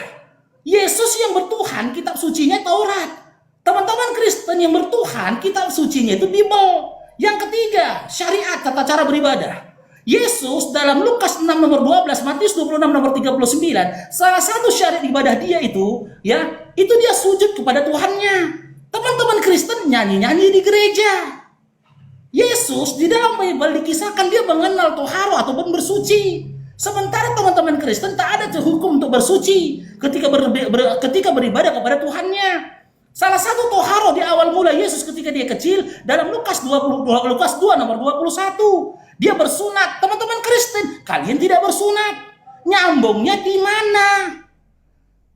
Yesus yang bertuhan, kitab sucinya Taurat. Teman-teman Kristen yang bertuhan, kitab sucinya itu Bible. Yang ketiga, syariat, tata cara beribadah. Yesus dalam Lukas 6 nomor 12, Matius 26 nomor 39, salah satu syariat ibadah dia itu, ya, itu dia sujud kepada Tuhannya. Teman-teman Kristen nyanyi-nyanyi di gereja. Yesus di dalam Bible dikisahkan dia mengenal toharo ataupun bersuci. Sementara teman-teman Kristen tak ada hukum untuk bersuci ketika beribadah kepada Tuhannya. Salah satu toharo di awal mula Yesus ketika dia kecil dalam Lukas 2 nomor 21. Dia bersunat. Teman-teman Kristen, kalian tidak bersunat. Nyambungnya di mana?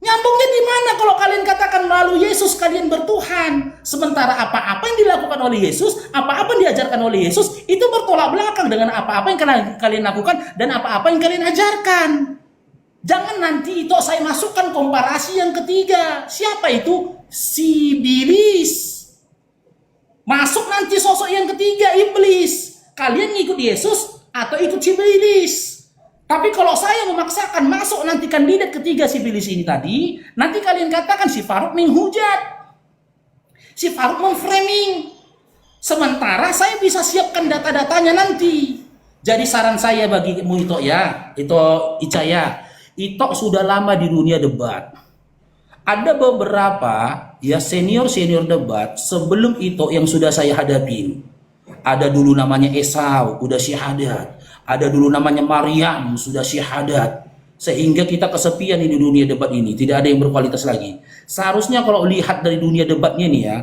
Nyambungnya di mana kalau kalian katakan melalui Yesus kalian bertuhan? Sementara apa-apa yang dilakukan oleh Yesus, apa-apa yang diajarkan oleh Yesus, itu bertolak belakang dengan apa-apa yang kalian lakukan dan apa-apa yang kalian ajarkan. Jangan nanti itu saya masukkan komparasi yang ketiga. Siapa itu? Sibilis. Masuk nanti sosok yang ketiga, iblis. Kalian ngikut Yesus atau ikut Sibilis? Tapi kalau saya memaksakan masuk nanti kandidat ketiga Sibilis ini tadi, nanti kalian katakan si Faruk menghujat. Si Faruk memframing. Sementara saya bisa siapkan data-datanya nanti. Jadi saran saya bagimu Ito ya, Ito Icaya, Ito sudah lama di dunia debat. Ada beberapa ya senior debat sebelum Ito yang sudah saya hadapin. Ada dulu namanya Esau, udah syahadat. Ada dulu namanya Maryam, sudah syahadat. Sehingga kita kesepian di dunia debat ini. Tidak ada yang berkualitas lagi. Seharusnya kalau lihat dari dunia debatnya nih ya,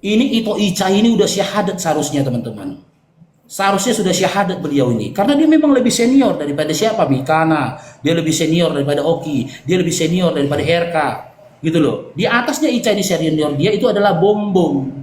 ini Ito Ica ini udah syahadat seharusnya teman-teman. Seharusnya sudah syahadat beliau ini. Karena dia memang lebih senior daripada siapa? Mikana. Dia lebih senior daripada Oki. Dia lebih senior daripada RK. Gitu loh. Di atasnya Ica ini senior dia itu adalah Bombom.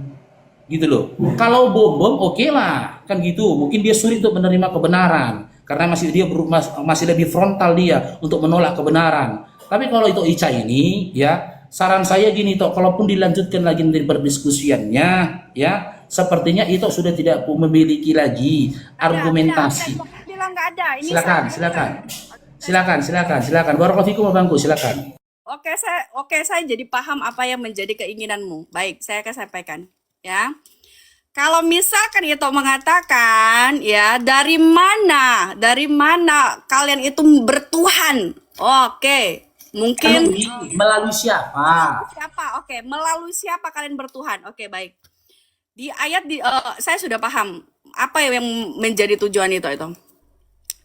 Gitu loh. Kalau Bombom oke lah, kan gitu. Mungkin dia sulit untuk menerima kebenaran karena masih lebih frontal dia untuk menolak kebenaran. Tapi kalau itu Ica ini ya, saran saya gini toh, kalaupun dilanjutkan lagi dari perdiskusiannya ya, sepertinya itu sudah tidak memiliki lagi argumentasi. Bilang nggak ada. Ini Silakan. Barakallahu bangku, silakan. Oke, saya jadi paham apa yang menjadi keinginanmu. Baik, saya akan sampaikan. Ya, kalau misalkan itu mengatakan ya dari mana kalian itu bertuhan? Oke, mungkin melalui siapa? Oke, melalui siapa kalian bertuhan? Oke, baik. Di ayat saya sudah paham apa yang menjadi tujuan itu.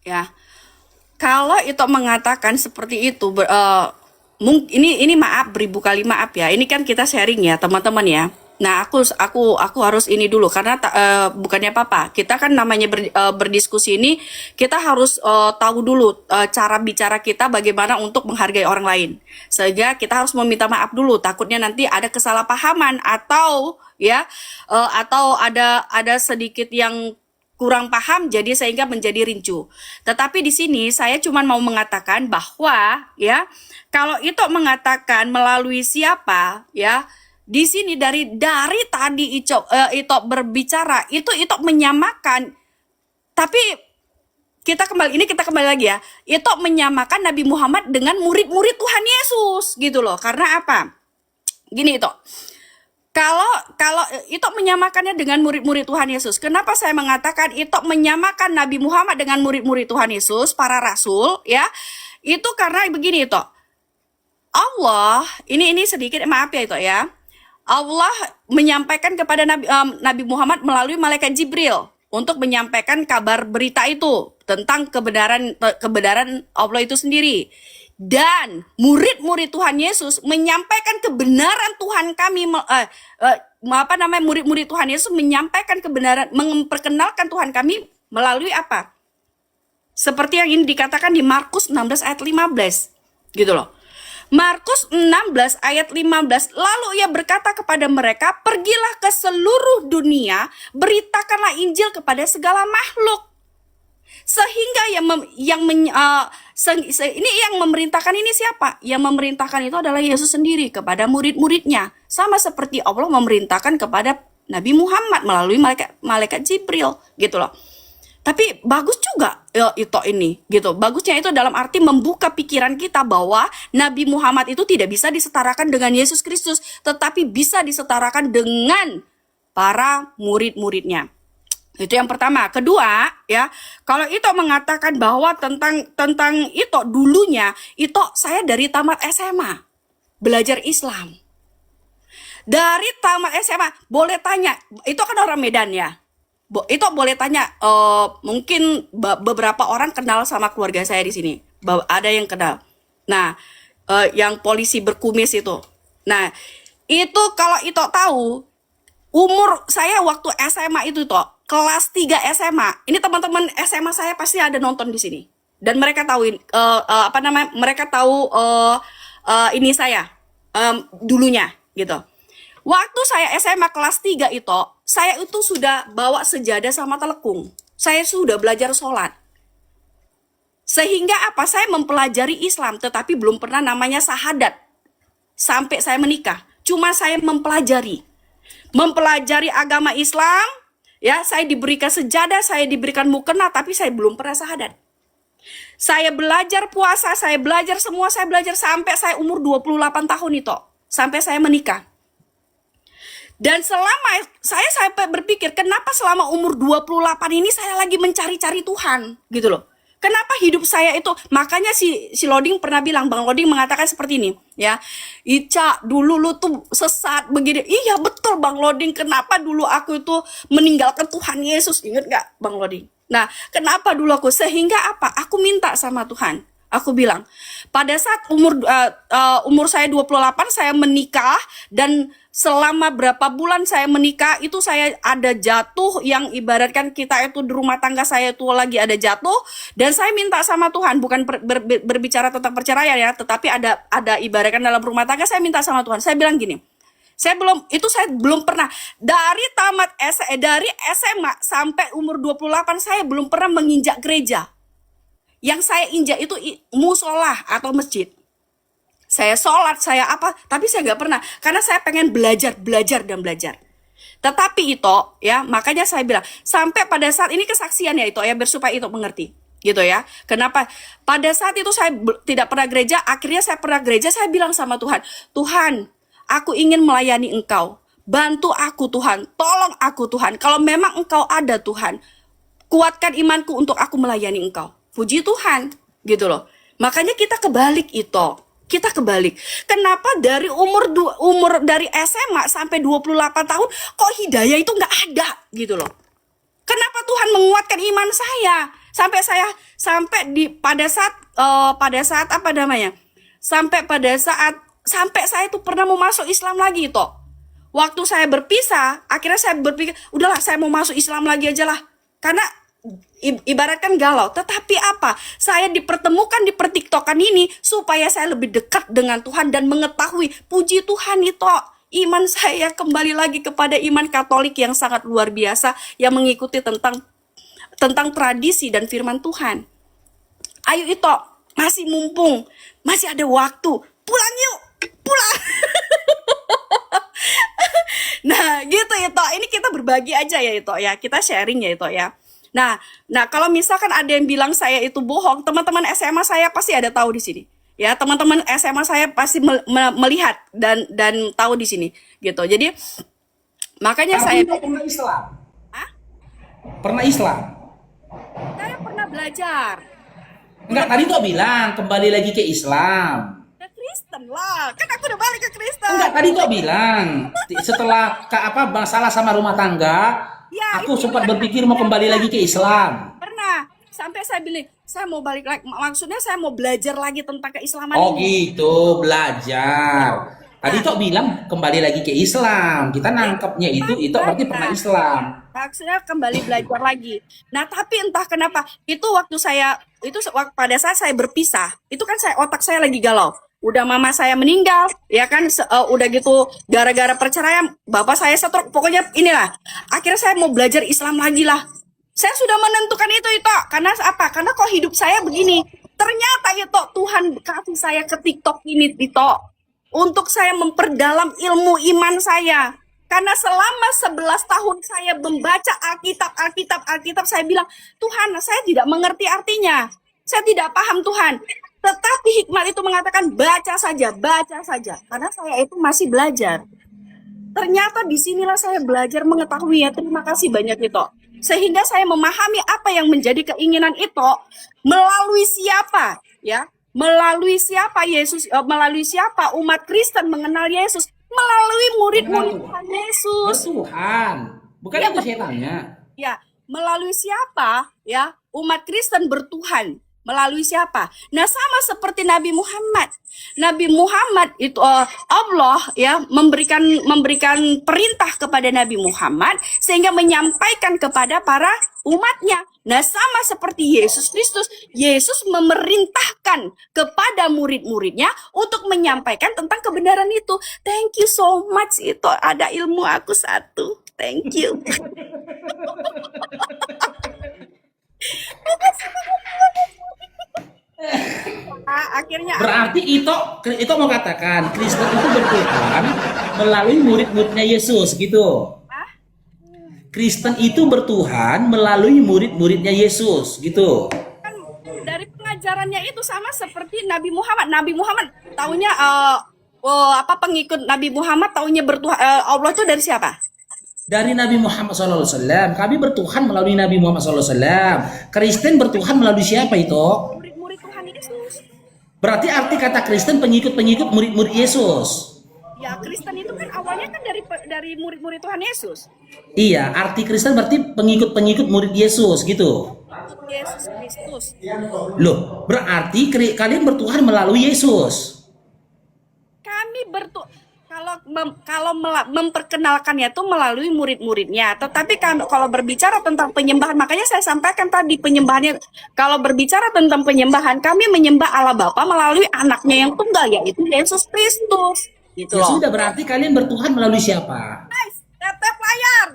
Ya, kalau itu mengatakan seperti itu, ini maaf beribu kali maaf ya. Ini kan kita sharing ya teman-teman ya. Nah, aku harus ini dulu karena bukannya apa-apa. Kita kan namanya berdiskusi ini kita harus tahu dulu cara bicara kita bagaimana untuk menghargai orang lain. Sehingga kita harus meminta maaf dulu. Takutnya nanti ada kesalahpahaman atau ya atau ada sedikit yang kurang paham jadi sehingga menjadi rincu. Tetapi di sini saya cuma mau mengatakan bahwa ya kalau itu mengatakan melalui siapa ya. Di sini dari tadi Ito berbicara itu menyamakan, tapi kita kembali lagi ya. Ito menyamakan Nabi Muhammad dengan murid-murid Tuhan Yesus gitu loh. Karena apa? Gini Ito. Kalau Ito menyamakannya dengan murid-murid Tuhan Yesus. Kenapa saya mengatakan Ito menyamakan Nabi Muhammad dengan murid-murid Tuhan Yesus, para rasul ya? Itu karena begini Ito. Allah, ini sedikit maaf ya Ito ya. Allah menyampaikan kepada Nabi Muhammad melalui malaikat Jibril untuk menyampaikan kabar berita itu tentang kebenaran Allah itu sendiri. Dan murid-murid Tuhan Yesus menyampaikan kebenaran Tuhan kami murid-murid Tuhan Yesus menyampaikan kebenaran, memperkenalkan Tuhan kami melalui apa? Seperti yang ini dikatakan di Markus 16 ayat 15. Gitu loh. Markus 16 ayat 15, lalu ia berkata kepada mereka, pergilah ke seluruh dunia, beritakanlah Injil kepada segala makhluk. Sehingga ini yang memerintahkan ini siapa? Yang memerintahkan itu adalah Yesus sendiri kepada murid-muridnya. Sama seperti Allah memerintahkan kepada Nabi Muhammad melalui malaikat Jibril gitu loh. Tapi bagus juga ya, itu ini gitu. Bagusnya itu dalam arti membuka pikiran kita bahwa Nabi Muhammad itu tidak bisa disetarakan dengan Yesus Kristus, tetapi bisa disetarakan dengan para murid-muridnya. Itu yang pertama. Kedua, ya, kalau itu mengatakan bahwa tentang itu dulunya, itu saya dari tamat SMA belajar Islam. Dari tamat SMA, boleh tanya, itu kan orang Medan ya. Itu boleh tanya, mungkin beberapa orang kenal sama keluarga saya di sini. Ada yang kenal. Nah, yang polisi berkumis itu. Nah, itu kalau itu tahu, umur saya waktu SMA itu toh, kelas 3 SMA. Ini teman-teman SMA saya pasti ada nonton di sini. Dan mereka tahu mereka tahu ini saya dulunya gitu. Waktu saya SMA kelas 3 itu, saya itu sudah bawa sejadah sama telekung. Saya sudah belajar sholat. Sehingga apa? Saya mempelajari Islam, tetapi belum pernah namanya syahadat. Sampai saya menikah. Cuma saya mempelajari agama Islam, ya, saya diberikan sejadah, saya diberikan mukena, tapi saya belum pernah syahadat. Saya belajar puasa, saya belajar semua, saya belajar sampai saya umur 28 tahun itu. Sampai saya menikah. Dan selama saya sampai berpikir, kenapa selama umur 28 ini saya lagi mencari-cari Tuhan, gitu loh. Kenapa hidup saya itu, makanya si Loding pernah bilang, Bang Loding mengatakan seperti ini, ya. Ica, dulu lu tuh sesat begini. Iya betul Bang Loding, kenapa dulu aku itu meninggalkan Tuhan Yesus, ingat gak Bang Loding? Nah, kenapa dulu aku, sehingga apa? Aku minta sama Tuhan. Aku bilang, pada saat umur saya 28, saya menikah, dan selama berapa bulan saya menikah, itu saya ada jatuh, yang ibaratkan kita itu di rumah tangga saya itu lagi ada jatuh, dan saya minta sama Tuhan, bukan berbicara tentang perceraian ya, tetapi ada ibaratkan dalam rumah tangga, saya minta sama Tuhan. Saya bilang gini, saya belum pernah dari dari SMA sampai umur 28 saya belum pernah menginjak gereja. Yang saya injak itu musola atau masjid. Saya sholat, saya apa, tapi saya nggak pernah. Karena saya pengen belajar. Tetapi itu, ya, makanya saya bilang, sampai pada saat ini kesaksian ya itu, ya, supaya itu mengerti. Gitu ya. Kenapa? Pada saat itu saya tidak pernah gereja, akhirnya saya pernah gereja, saya bilang sama Tuhan, Tuhan, aku ingin melayani Engkau. Bantu aku Tuhan, tolong aku Tuhan. Kalau memang Engkau ada Tuhan, kuatkan imanku untuk aku melayani Engkau. Puji Tuhan, gitu loh. Makanya kita kebalik itu. Kita kebalik. Kenapa dari umur dari SMA sampai 28 tahun kok hidayah itu nggak ada, gitu loh. Kenapa Tuhan menguatkan iman saya? Sampai saya pada saat apa namanya? Sampai saya itu pernah mau masuk Islam lagi itu. Waktu saya berpisah, akhirnya saya berpikir, udahlah saya mau masuk Islam lagi aja lah. Karena ibaratkan galau, tetapi apa? Saya dipertemukan di pertiktokan ini supaya saya lebih dekat dengan Tuhan dan mengetahui, puji Tuhan itu iman saya kembali lagi kepada iman Katolik yang sangat luar biasa, yang mengikuti tentang tradisi dan firman Tuhan. Ayo itu, masih mumpung, masih ada waktu, pulang yuk, pulang. Nah gitu itu, ini kita berbagi aja ya itu ya, kita sharing ya itu ya. Nah, kalau misalkan ada yang bilang saya itu bohong, teman-teman SMA saya pasti ada tahu di sini. Ya, teman-teman SMA saya pasti melihat dan tahu di sini, gitu. Jadi makanya saya pernah Islam. Hah? Pernah Islam. Saya pernah belajar. Enggak, tadi tuh bilang kembali lagi ke Islam. Ke Kristen lah, kan aku udah balik ke Kristen. Enggak, tadi tuh bilang setelah masalah sama rumah tangga. Ya, aku sempat berpikir mau kembali lagi ke Islam. Pernah. Sampai saya bilang, saya mau balik lagi. Maksudnya saya mau belajar lagi tentang keislaman Oh ini. gitu, belajar. Tadi Tok bilang kembali lagi ke Islam. Kita nangkepnya itu berarti pernah Islam. Maksudnya kembali belajar lagi. Nah, tapi entah kenapa, pada saat saya berpisah, itu kan otak saya lagi galau. Udah mama saya meninggal, ya kan, udah gitu gara-gara perceraian, bapak saya stroke, pokoknya inilah. Akhirnya saya mau belajar Islam lagi lah. Saya sudah menentukan itu. Karena apa? Karena kok hidup saya begini. Ternyata itu Tuhan kasih saya ke TikTok ini, untuk saya memperdalam ilmu iman saya. Karena selama 11 tahun saya membaca Alkitab, saya bilang, Tuhan, saya tidak mengerti artinya. Saya tidak paham Tuhan. Tetapi hikmat itu mengatakan baca saja. Karena saya itu masih belajar. Ternyata disinilah saya belajar mengetahui ya. Terima kasih banyak itu. Sehingga saya memahami apa yang menjadi keinginan itu melalui siapa, ya? Melalui siapa Yesus, melalui siapa umat Kristen mengenal Yesus? Melalui murid-murid Tuhan Yesus. Bertuhan. Bukan Ya, itu saya tanya. Ya, melalui siapa ya umat Kristen bertuhan? Melalui siapa? Nah, sama seperti Nabi Muhammad. Nabi Muhammad itu Allah ya memberikan perintah kepada Nabi Muhammad sehingga menyampaikan kepada para umatnya. Nah, sama seperti Yesus Kristus, Yesus memerintahkan kepada murid-muridnya untuk menyampaikan tentang kebenaran itu. Thank you so much, itu ada ilmu aku satu. Thank you. Akhirnya Berarti itu mau katakan Kristen itu bertuhan melalui murid-muridnya Yesus gitu. Kristen itu bertuhan melalui murid-muridnya Yesus gitu. kan dari pengajarannya itu sama seperti Nabi Muhammad. Nabi Muhammad taunya pengikut Nabi Muhammad taunya bertuhan Allah itu dari siapa? Dari Nabi Muhammad SAW. Kami bertuhan melalui Nabi Muhammad SAW. Kristen bertuhan melalui siapa itu? Murid-murid Tuhan Yesus. Berarti arti kata Kristen pengikut-pengikut murid-murid Yesus. Ya, Kristen itu kan awalnya kan dari murid-murid Tuhan Yesus. Iya, arti Kristen berarti pengikut-pengikut murid Yesus gitu. Yesus Kristus. Loh, berarti kalian bertuhan melalui Yesus. Kami kalau memperkenalkannya itu melalui murid-muridnya. Tetapi kalau berbicara tentang penyembahan, makanya saya sampaikan tadi penyembahannya. Kalau berbicara tentang penyembahan, kami menyembah Allah Bapa melalui anaknya yang tunggal, yaitu Yesus Kristus. Gitu Ya loh. sudah, berarti kalian bertuhan melalui siapa? Guys, tap layar.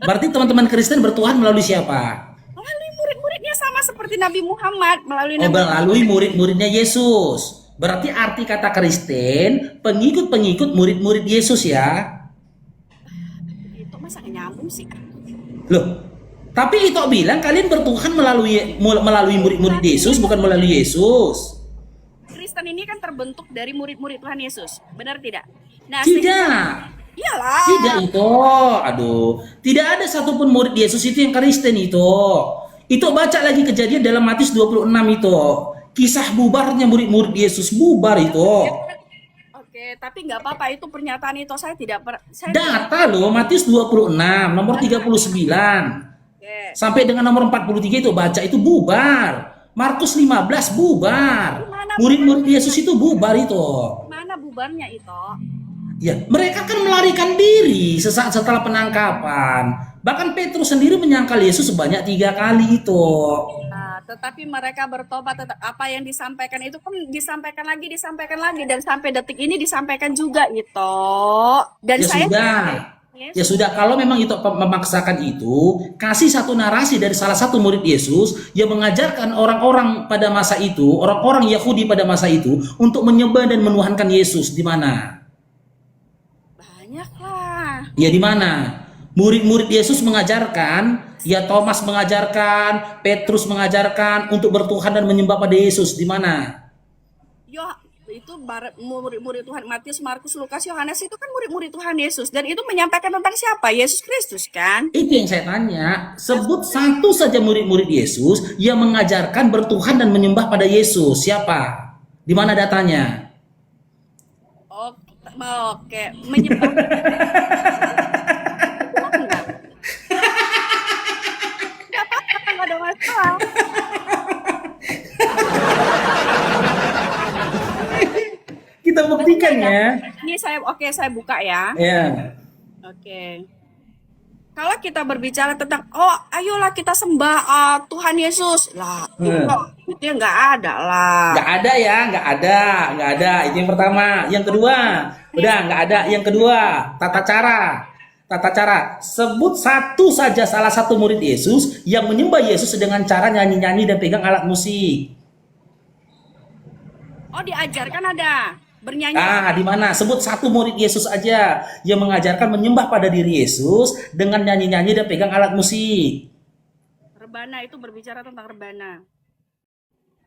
Berarti teman-teman Kristen bertuhan melalui siapa? Melalui murid-muridnya sama seperti Nabi Muhammad. Oh, melalui murid-muridnya Yesus. Berarti arti kata Kristen pengikut-pengikut murid-murid Yesus ya. Itu masa nyambung sih? Loh, tapi itu bilang kalian bertuhan melalui murid-murid Yesus, bukan melalui Yesus. Kristen ini kan terbentuk dari murid-murid Tuhan Yesus. Benar tidak? Nah, Tidak. Iyalah. Tidak itu. Aduh, tidak ada satupun murid Yesus itu yang Kristen itu. Itu baca lagi Kejadian dalam Matius 26 itu. Kisah bubarnya murid-murid Yesus, bubar itu. Oke, tapi nggak apa-apa, itu pernyataan itu saya tidak Data loh, Matius 26 nomor 39 Oke. sampai dengan nomor 43 itu baca, itu bubar. Markus 15 bubar. Murid-murid Yesus itu bubar itu. Mana bubarnya itu? Ya, mereka kan melarikan diri sesaat setelah penangkapan. Bahkan Petrus sendiri menyangkal Yesus sebanyak 3 kali itu. Nah, tetapi mereka bertobat, apa yang disampaikan itu kan disampaikan lagi, dan sampai detik ini disampaikan juga itu. Dan Ya saya sudah. Ya sudah, kalau memang itu memaksakan itu, kasih satu narasi dari salah satu murid Yesus yang mengajarkan orang-orang pada masa itu, orang-orang Yahudi pada masa itu untuk menyembah dan menuhankan Yesus. Di mana? banyak lah. Ya di mana? Murid-murid Yesus mengajarkan, ya Thomas mengajarkan, Petrus mengajarkan untuk bertuhan dan menyembah pada Yesus. Di mana? Yo, itu murid-murid Tuhan Matius, Markus, Lukas, Yohanes itu kan murid-murid Tuhan Yesus, dan itu menyampaikan tentang siapa? Yesus Kristus kan? Itu yang saya tanya. Sebut satu saja murid-murid Yesus yang mengajarkan bertuhan dan menyembah pada Yesus. Siapa? Di mana datanya? Oke, menyembah. Nggak apa-apa, nggak ada masalah. Kita buktikan ya. Ini saya buka ya. Ya. Oke. Kalau kita berbicara tentang, ayolah kita sembah Tuhan Yesus. Lah, itu yang nggak ada lah. Nggak ada ya, nggak ada. Itu yang pertama. Yang kedua, udah nggak ada. Yang kedua, tata cara. Sebut satu saja salah satu murid Yesus yang menyembah Yesus dengan cara nyanyi-nyanyi dan pegang alat musik. Oh, diajarkan ada. Bernyanyi. Di mana? Sebut satu murid Yesus aja yang mengajarkan menyembah pada diri Yesus dengan nyanyi-nyanyi dan pegang alat musik. Rebana itu berbicara tentang rebana.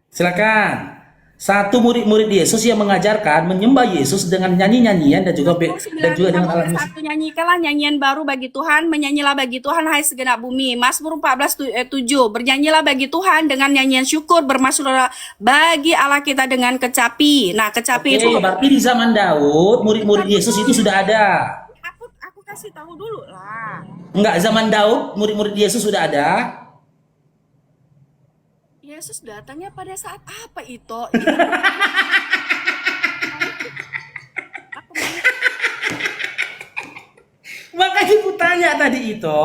Silakan. Satu murid-murid Yesus yang mengajarkan menyembah Yesus dengan nyanyi-nyanyian dan juga dengan alat musik. Satu nyanyikanlah nyanyian baru bagi Tuhan, menyanyilah bagi Tuhan hai segenap bumi. Mazmur 14:7, bernyanyilah bagi Tuhan dengan nyanyian syukur, bermasmurlah bagi Allah kita dengan kecapi. Nah, kecapi itu Berarti di zaman Daud murid-murid Yesus itu sudah ada. aku kasih tahu dulu lah. Enggak, zaman Daud murid-murid Yesus sudah ada. Yesus datangnya pada saat apa itu? Makanya ku tanya tadi itu,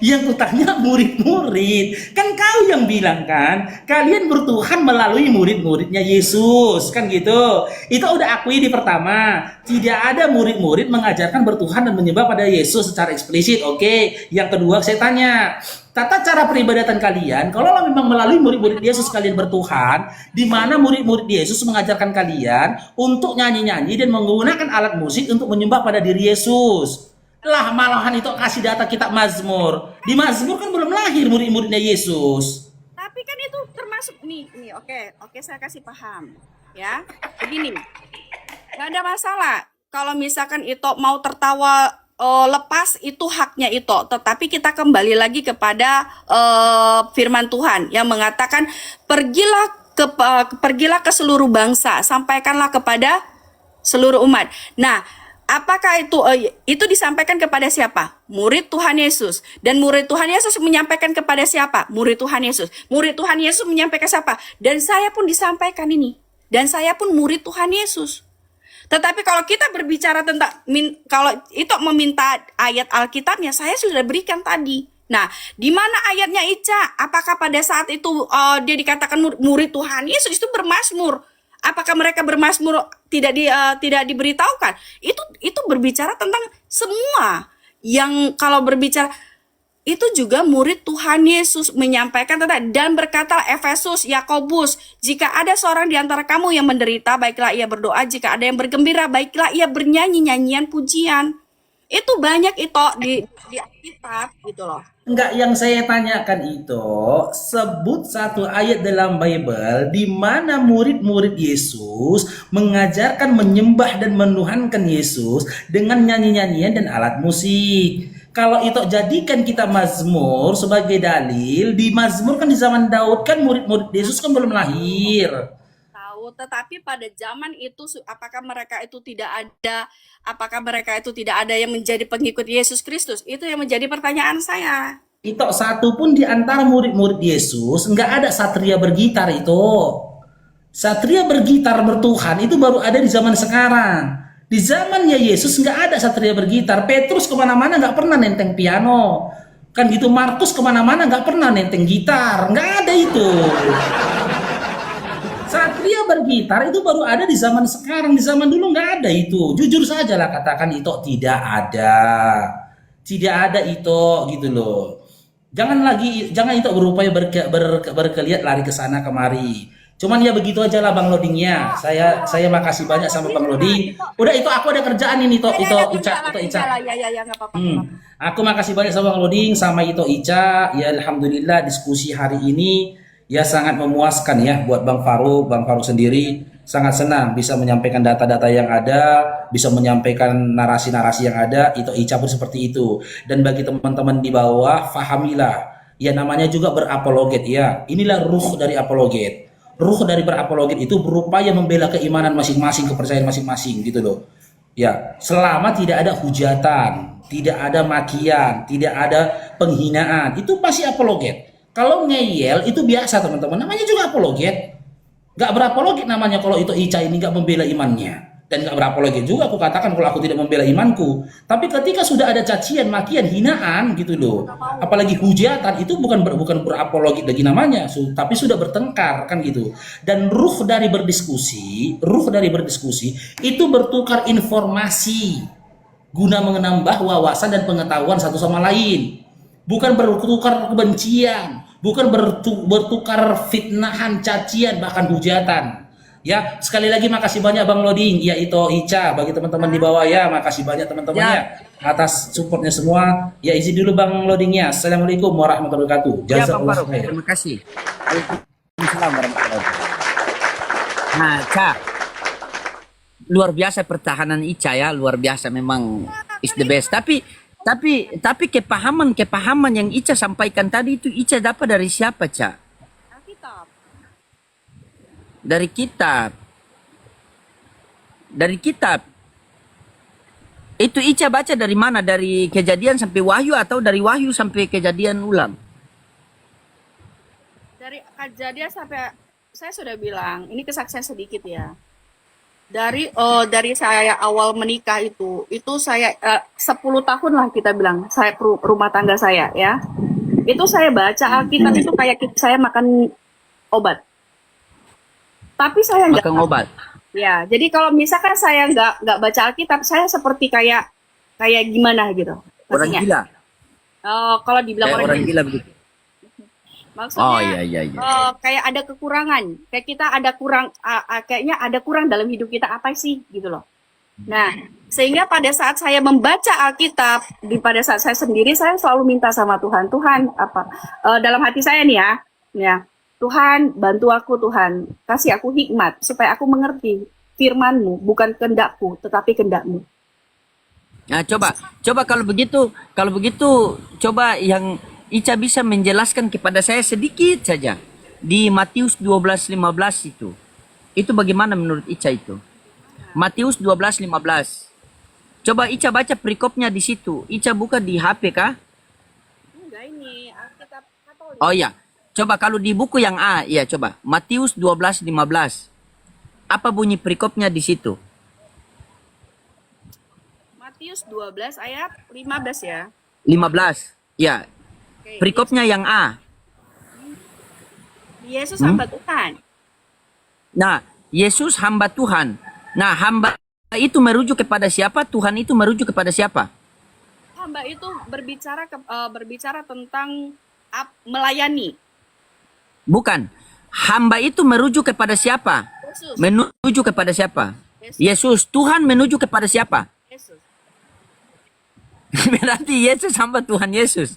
yang ku tanya murid-murid. Kan kau yang bilang kan, kalian bertuhan melalui murid-muridnya Yesus, kan gitu. Itu udah akui di pertama. Tidak ada murid-murid mengajarkan bertuhan dan menyembah pada Yesus secara eksplisit. Oke. Yang kedua saya tanya, tata cara peribadatan kalian, kalau memang melalui murid-murid Yesus kalian bertuhan, di mana murid-murid Yesus mengajarkan kalian untuk nyanyi-nyanyi dan menggunakan alat musik untuk menyembah pada diri Yesus. Lah malahan itu kasih data kitab Mazmur. Di Mazmur kan belum lahir murid-muridnya Yesus. Tapi kan itu termasuk nih, oke saya kasih paham ya. Begini, nggak ada masalah kalau misalkan itu mau tertawa lepas, itu haknya itu. Tetapi kita kembali lagi kepada firman Tuhan yang mengatakan pergilah ke seluruh bangsa, sampaikanlah kepada seluruh umat. Nah, apakah itu disampaikan kepada siapa? Murid Tuhan Yesus. Dan murid Tuhan Yesus menyampaikan kepada siapa? Murid Tuhan Yesus. Murid Tuhan Yesus menyampaikan siapa? Dan saya pun disampaikan ini. Dan saya pun murid Tuhan Yesus. Tetapi kalau kita berbicara tentang, kalau itu meminta ayat Alkitabnya, saya sudah berikan tadi. Nah, di mana ayatnya Ica? Apakah pada saat itu dia dikatakan murid Tuhan Yesus itu bermazmur? Apakah mereka bermazmur tidak diberitahukan? Itu berbicara tentang semua yang kalau berbicara itu juga murid Tuhan Yesus menyampaikan tentang, dan berkata Efesus, Yakobus, jika ada seorang di antara kamu yang menderita, baiklah ia berdoa, jika ada yang bergembira, baiklah ia bernyanyi nyanyian pujian. Itu banyak itu di Alkitab gitu loh. Enggak, yang saya tanyakan itu, sebut satu ayat dalam Bible di mana murid-murid Yesus mengajarkan menyembah dan menuhankan Yesus dengan nyanyi-nyanyian dan alat musik. Kalau itu jadikan kita Mazmur sebagai dalil, di Mazmur kan di zaman Daud kan murid-murid Yesus kan belum lahir. Tetapi pada zaman itu apakah mereka itu tidak ada yang menjadi pengikut Yesus Kristus? Itu yang menjadi pertanyaan saya. Itu satu pun di antara murid-murid Yesus nggak ada satria bergitar itu. Satria bergitar bertuhan itu baru ada di zaman sekarang. Di zamannya Yesus nggak ada satria bergitar. Petrus kemana-mana nggak pernah nenteng piano. Kan gitu, Markus kemana-mana nggak pernah nenteng gitar. Nggak ada itu. Satria bergitar itu baru ada di zaman sekarang. Di zaman dulu nggak ada itu. Jujur saja lah katakan itu tidak ada. Tidak ada itu gitu loh. Jangan itu berupaya berkeliat lari ke sana kemari. Cuman ya begitu aja lah Bang Lodingnya. Saya makasih banyak sama Bang Loding. Udah itu aku ada kerjaan ini Ica. Ya, nggak apa-apa. Aku makasih banyak sama Bang Loding sama Ica. Ya alhamdulillah diskusi hari ini ya sangat memuaskan ya buat Bang Faruk sendiri sangat senang bisa menyampaikan data-data yang ada, bisa menyampaikan narasi-narasi yang ada. Itu Ica pun seperti itu. Dan bagi teman-teman di bawah, fahamilah ya namanya juga berapologet ya. Inilah ruh dari apologet. Ruh dari berapologet itu berupaya membela keimanan masing-masing, kepercayaan masing-masing gitu loh. Ya, selama tidak ada hujatan, tidak ada makian, tidak ada penghinaan, itu pasti apologet. Kalau ngeyel itu biasa teman-teman, namanya juga apologet. Gak berapologet namanya kalau itu Ica ini gak membela imannya. Dan gak berapologet juga aku katakan kalau aku tidak membela imanku. Tapi ketika sudah ada cacian, makian, hinaan gitu loh. Apalagi hujatan itu bukan berapologet lagi namanya, tapi sudah bertengkar kan gitu. Dan ruh dari berdiskusi itu bertukar informasi guna menambah wawasan dan pengetahuan satu sama lain. Bukan bertukar kebencian, bukan bertukar fitnahan, cacian, bahkan hujatan. Ya, sekali lagi makasih banyak Bang Loding, ya Ito Ica, bagi teman-teman di bawah ya, makasih banyak teman-teman Ya. ya atas supportnya semua. Ya izin dulu Bang Lodingnya. Assalamualaikum warahmatullahi wabarakatuh. Ya Bang Jazakallah Farouk, khair. terima kasih. Waalaikumsalam warahmatullahi wabarakatuh. Nah, Ca, luar biasa pertahanan Ica ya, luar biasa memang is the best. Tapi kepahaman yang Ica sampaikan tadi itu Ica dapat dari siapa, Ca? Alkitab. Dari kitab. Dari kitab. Itu Ica baca dari mana? Dari Kejadian sampai Wahyu atau dari Wahyu sampai Kejadian ulang? Dari Kejadian sampai saya sudah bilang, ini kesaksian sedikit ya. Dari saya awal menikah itu saya 10 tahun lah kita bilang, saya rumah tangga saya ya. Itu saya baca Alkitab itu kayak saya makan obat. Tapi saya nggak, Makan obat. ya. Jadi kalau misalkan saya nggak baca Alkitab, saya seperti kayak gimana gitu. Orang Maksudnya, gila. kalau dibilang Kayak orang gila begitu. maksudnya Oh iya. kayak ada kekurangan, kayak kita ada kurang, kayaknya ada kurang dalam hidup kita apa sih gitu loh. Nah, sehingga pada saat saya membaca Alkitab, pada saat saya sendiri, saya selalu minta sama Tuhan, dalam hati saya nih ya, Tuhan bantu aku, Tuhan kasih aku hikmat supaya aku mengerti firman-Mu, bukan kehendakku tetapi kehendak-Mu. Nah, coba kalau begitu coba yang Ica bisa menjelaskan kepada saya sedikit saja di Matius 12:15 itu. Itu bagaimana menurut Ica itu? Matius 12:15. Coba Ica baca perikopnya di situ. Ica buka di HP kah? Enggak, ini Alkitab Katolik. Oh iya. Coba kalau di buku yang A, ya coba. Matius 12:15. Apa bunyi perikopnya di situ? Matius 12 ayat 15 ya. 15. Ya, Oke, perikopnya yang A. Yesus hamba Tuhan. Nah, Yesus hamba Tuhan. Nah, hamba itu merujuk kepada siapa? Tuhan itu merujuk kepada siapa? Hamba itu berbicara tentang melayani. Bukan. Hamba itu merujuk kepada siapa? Yesus. Menuju kepada siapa? Yesus. Yesus. Tuhan menuju kepada siapa? Yesus. Berarti Yesus hamba Tuhan Yesus.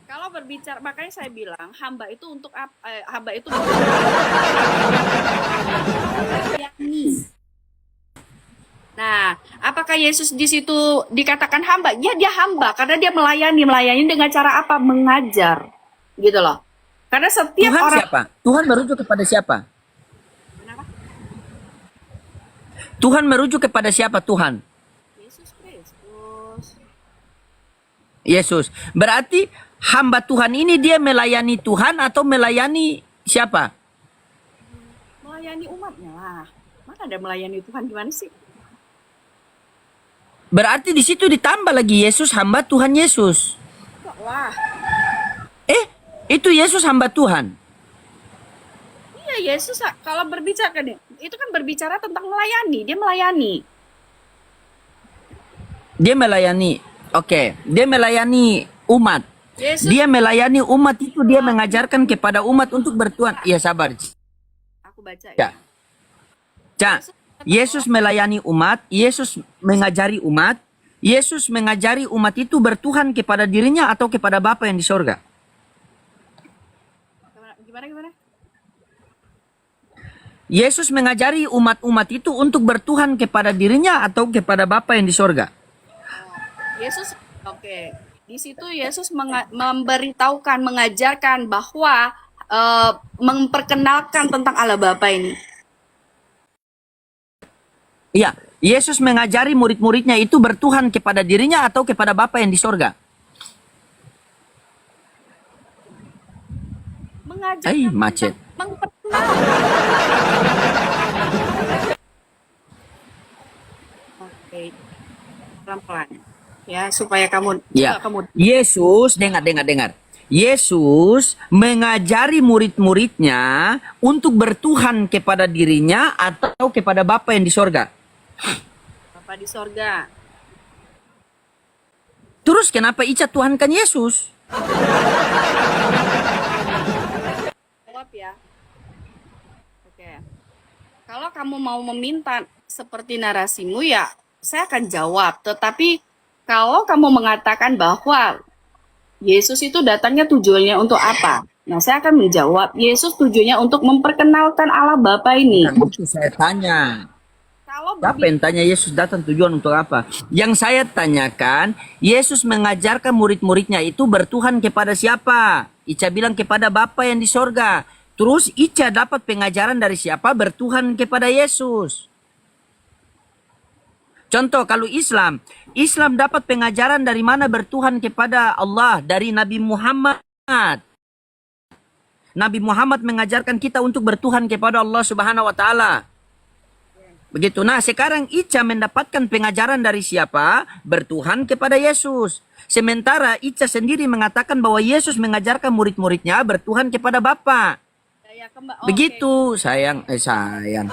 Kalau berbicara, makanya saya bilang hamba itu untuk hamba itu melayani. Nah, apakah Yesus di situ dikatakan hamba? Ya, dia hamba karena dia melayani dengan cara apa? Mengajar, gitu loh. Karena setiap Tuhan orang siapa? Tuhan merujuk kepada siapa? Kenapa? Tuhan merujuk kepada siapa Tuhan? Yesus Kristus. Yesus. Berarti hamba Tuhan ini dia melayani Tuhan atau melayani siapa? Melayani umatnya lah. Mana ada melayani Tuhan gimana sih? Berarti di situ ditambah lagi Yesus hamba Tuhan Yesus. Kok lah. Itu Yesus hamba Tuhan. Iya, Yesus kalau berbicara itu kan berbicara tentang melayani, dia melayani. Dia melayani. Oke, dia melayani umat. Yesus, Dia melayani umat itu dia mengajarkan kepada umat untuk bertuhan. Iya sabar. aku baca Ya. Cak, Yesus melayani umat, Yesus mengajari umat, Yesus mengajari umat itu bertuhan kepada dirinya atau kepada Bapa yang di sorga. Gimana? Yesus mengajari umat-umat itu untuk bertuhan kepada dirinya atau kepada Bapa yang di sorga. Yesus, oke. Di situ Yesus memberitahukan, mengajarkan bahwa memperkenalkan tentang Allah Bapa ini. Iya, Yesus mengajari murid-muridnya itu bertuhan kepada dirinya atau kepada Bapa yang di sorga. Mengajarkan macet. Oke, pelan-pelan ya supaya kamu Ya, kamu Yesus dengar. Yesus mengajari murid-muridnya untuk bertuhan kepada dirinya atau kepada Bapa yang di sorga. Bapa di sorga. Terus kenapa Ica tuhankan Yesus? Jawab ya. Oke. Kalau kamu mau meminta seperti narasimu ya, saya akan jawab. Tetapi kalau kamu mengatakan bahwa Yesus itu datangnya tujuannya untuk apa? Nah, saya akan menjawab, Yesus tujuannya untuk memperkenalkan Allah Bapa ini. Bukan itu saya tanya. Kalau Siapa yang tanya Yesus datang tujuan untuk apa? Yang saya tanyakan, Yesus mengajarkan murid-muridnya itu bertuhan kepada siapa? Ica bilang kepada Bapa yang di sorga. Terus Ica dapat pengajaran dari siapa? Bertuhan kepada Yesus. Contoh kalau Islam, Islam dapat pengajaran dari mana bertuhan kepada Allah? Dari Nabi Muhammad. Nabi Muhammad mengajarkan kita untuk bertuhan kepada Allah Subhanahu wa taala. Begitu. Nah, sekarang Ica mendapatkan pengajaran dari siapa? Bertuhan kepada Yesus. Sementara Ica sendiri mengatakan bahwa Yesus mengajarkan murid-muridnya bertuhan kepada Bapa. Ya, oke. Begitu, sayang. Sayang.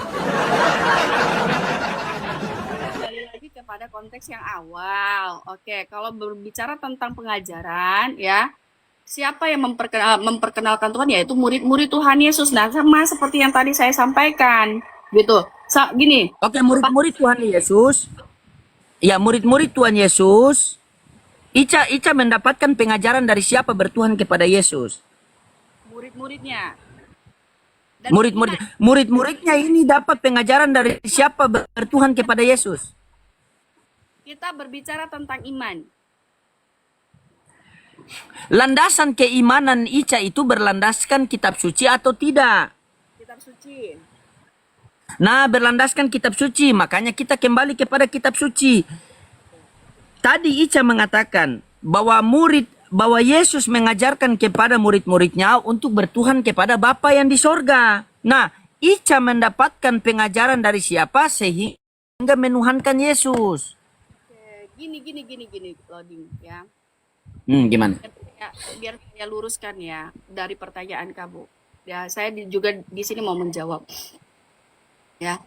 Kembali lagi kepada konteks yang awal. Oke, kalau berbicara tentang pengajaran, ya, siapa yang memperkenalkan Tuhan? Yaitu murid-murid Tuhan Yesus. Nah, sama seperti yang tadi saya sampaikan, gitu. Gini. Oke, murid-murid Tuhan Yesus. Ya, murid-murid Tuhan Yesus. Ica mendapatkan pengajaran dari siapa bertuhan kepada Yesus? Murid-muridnya. Dan Murid-muridnya ini dapat pengajaran dari siapa bertuhan kepada Yesus? kita berbicara tentang iman. Landasan keimanan Ica itu berlandaskan kitab suci atau tidak? Kitab suci. Nah, berlandaskan kitab suci, makanya kita kembali kepada kitab suci. Tadi Ica mengatakan bahwa Yesus mengajarkan kepada murid-muridnya untuk bertuhan kepada Bapa yang di sorga. Nah, Ica mendapatkan pengajaran dari siapa sehingga menuhankan Yesus? Oke, gini, loading ya. Gimana? Biar saya luruskan ya dari pertanyaan kamu. Ya, saya juga di sini mau menjawab. Ya.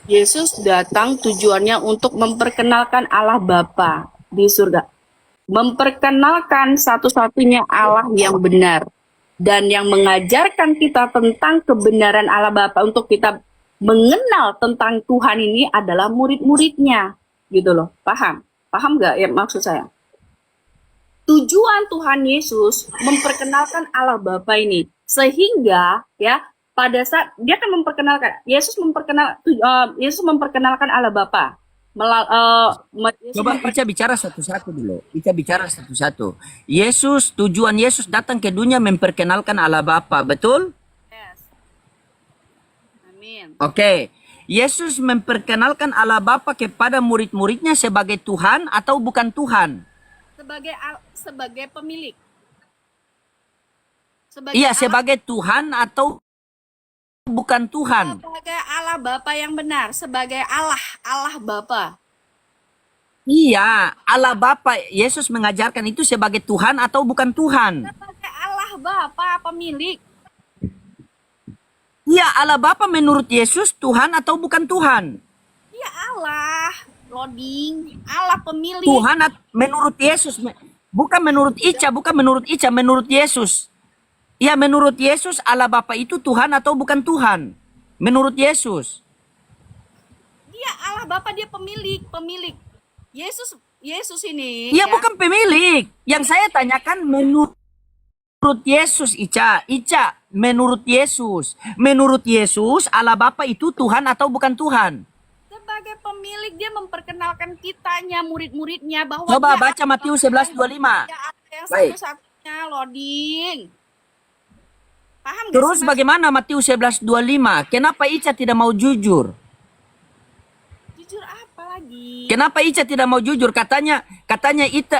Yesus datang tujuannya untuk memperkenalkan Allah Bapa di surga. Memperkenalkan satu-satunya Allah yang benar dan yang mengajarkan kita tentang kebenaran Allah Bapa untuk kita mengenal tentang Tuhan ini adalah murid-muridnya. Gitu loh. Paham? Paham nggak ya maksud saya? Tujuan Tuhan Yesus memperkenalkan Allah Bapa ini sehingga ya pada saat dia akan memperkenalkan Yesus memperkenalkan Allah Bapa. Coba Ica bicara satu-satu dulu. Ica bicara satu-satu. Tujuan Yesus datang ke dunia memperkenalkan Allah Bapa, betul? Yes. Amin. Oke. Yesus memperkenalkan Allah Bapa kepada murid-muridnya sebagai Tuhan atau bukan Tuhan? Sebagai pemilik. Sebagai Tuhan atau bukan Tuhan? Sebagai Allah Bapa yang benar, sebagai Allah Bapa. Iya, Allah Bapa. Yesus mengajarkan itu sebagai Tuhan atau bukan Tuhan? Sebagai Allah Bapa pemilik. Iya, Allah Bapa menurut Yesus Tuhan atau bukan Tuhan? Iya Allah, loading, Allah pemilik. Tuhan menurut Yesus, bukan menurut Ica, menurut Yesus. Ya, menurut Yesus Allah Bapa itu Tuhan atau bukan Tuhan? Menurut Yesus. Dia Allah Bapa, dia pemilik. Yesus ini. Ya, bukan pemilik. Yang saya tanyakan menurut Yesus, Ica, menurut Yesus. Menurut Yesus Allah Bapa itu Tuhan atau bukan Tuhan? Sebagai pemilik dia memperkenalkan kitanya, murid-muridnya bahwa Coba dia baca Matius 11:25. dia ada yang Baik. satu-satunya, loading. Paham gak Terus sih, bagaimana Matius 11:25? Kenapa Ica tidak mau jujur? jujur apa lagi? Kenapa Ica tidak mau jujur? Katanya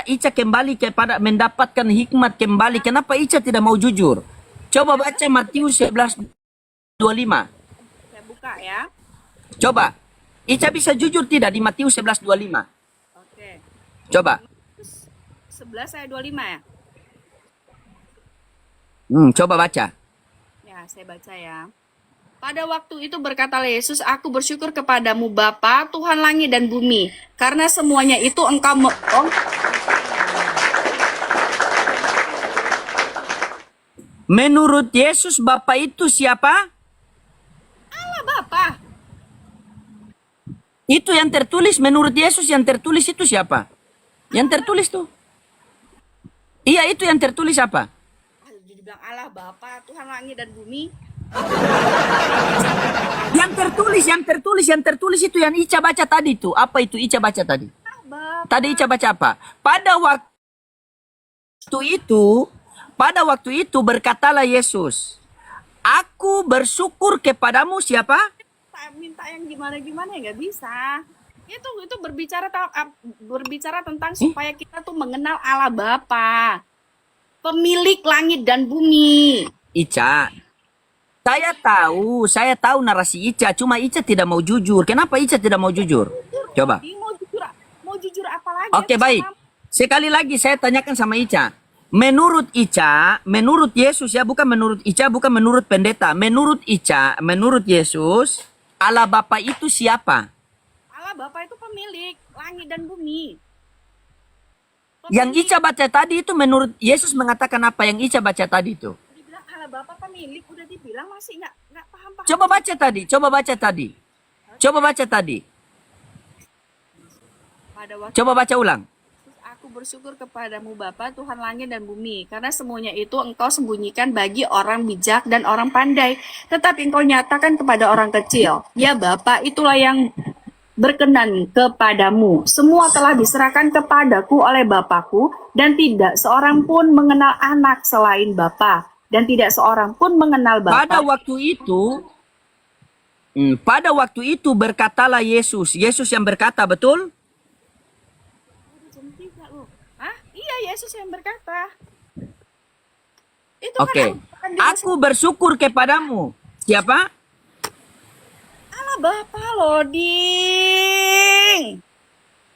Ica kembali kepada mendapatkan hikmat kembali. Kenapa Ica tidak mau jujur? Coba baca Matius 11:25. Saya buka ya. Coba. Ica bisa jujur tidak di Matius 11:25? Oke. Coba. 11 ayat 25 ya? Coba baca. Ya, saya baca ya. Pada waktu itu berkatalah Yesus, aku bersyukur kepadamu Bapa, Tuhan langit dan bumi, karena semuanya itu engkau Menurut Yesus Bapa itu siapa? Allah Bapa. Itu yang tertulis menurut Yesus, yang tertulis itu siapa? Yang tertulis tuh. Iya, itu yang tertulis apa? Dibilang Allah Bapa, Tuhan langit dan bumi. Yang tertulis itu yang Ica baca tadi tuh. Apa itu Ica baca tadi? Bapa. Tadi Ica baca apa? Pada waktu itu berkatalah Yesus, aku bersyukur kepadamu siapa? Minta yang gimana-gimana ya nggak bisa. Itu berbicara tentang supaya kita tuh mengenal Allah Bapa, pemilik langit dan bumi. Ica, saya tahu narasi Ica, cuma Ica tidak mau jujur. Kenapa Ica tidak mau jujur? Coba. Mau jujur apa lagi? Oke, Aku baik. sama- Sekali lagi saya tanyakan sama Ica. Menurut Ica, menurut Yesus ya, bukan menurut Ica, bukan menurut pendeta. Menurut Ica, menurut Yesus, Allah Bapa itu siapa? Allah Bapa itu pemilik langit dan bumi. Yang Ica baca tadi itu menurut Yesus mengatakan apa yang Ica baca tadi itu? Dibilang Allah Bapa pemilik, udah dibilang masih nggak paham. Coba baca tadi. Pada waktu Coba baca ulang. aku bersyukur kepadamu Bapa Tuhan langit dan bumi, karena semuanya itu engkau sembunyikan bagi orang bijak dan orang pandai, tetapi engkau nyatakan kepada orang kecil. Ya Bapa, itulah yang berkenan kepadamu. Semua telah diserahkan kepadaku oleh Bapakku, dan tidak seorang pun mengenal anak selain Bapa, dan tidak seorang pun mengenal Pada Bapa. waktu itu berkatalah Yesus. Yesus yang berkata, betul? Jam 3 loh. Hah? Iya, Yesus yang berkata. Itu Oke. kan dia Aku bersyukur kepadamu. Siapa? Allah Bapa loh, Ding.